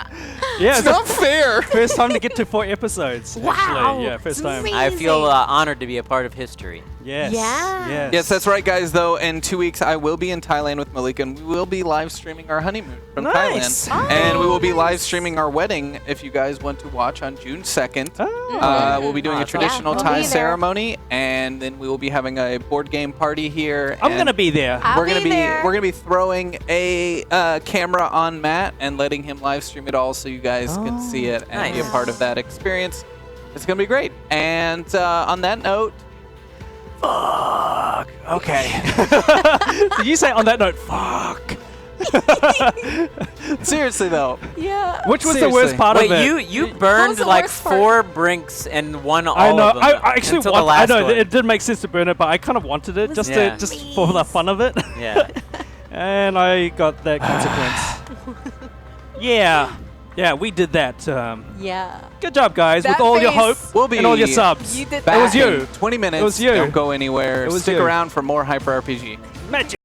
Yeah, It's it's the not fair. first time to get to 4 episodes. Wow. Actually. Yeah, first time. Sweet. I feel Amazing. honored to be a part of history. Yes. Yeah. Yes. Yes, that's right, guys. Though in 2 weeks, I will be in Thailand with Malika, and we will be live streaming our honeymoon from Nice. Thailand, and we will be nice. live streaming our wedding. If you guys want to watch on June 2nd, Oh. we'll be doing a Awesome. traditional Yeah, we'll Thai be there. ceremony, and then we will be having a board game party here. I'm and gonna be there. I'll we're gonna be there. we're gonna be throwing a camera on Matt and letting him live stream it all, so you guys can see it and be a Nice. part of that experience. It's gonna be great. And on that note, fuck. Okay. Did you say on that note, fuck? Seriously though, Yeah. Which was the Seriously. worst part Wait, of it? you burned the like worst part? 4 brinks and won all I know. of them. I actually until want. the last I know one. it did make sense to burn it, but I kind of wanted it just Yeah. just for the fun of it. Yeah. And I got that consequence. Yeah. Yeah, we did that. Yeah. Good job, guys, That with all your face. hope We'll be and all your subs. You did back It was you. in 20 minutes. It was you. Don't go anywhere. It was Stick you. around for more Hyper RPG. Magic.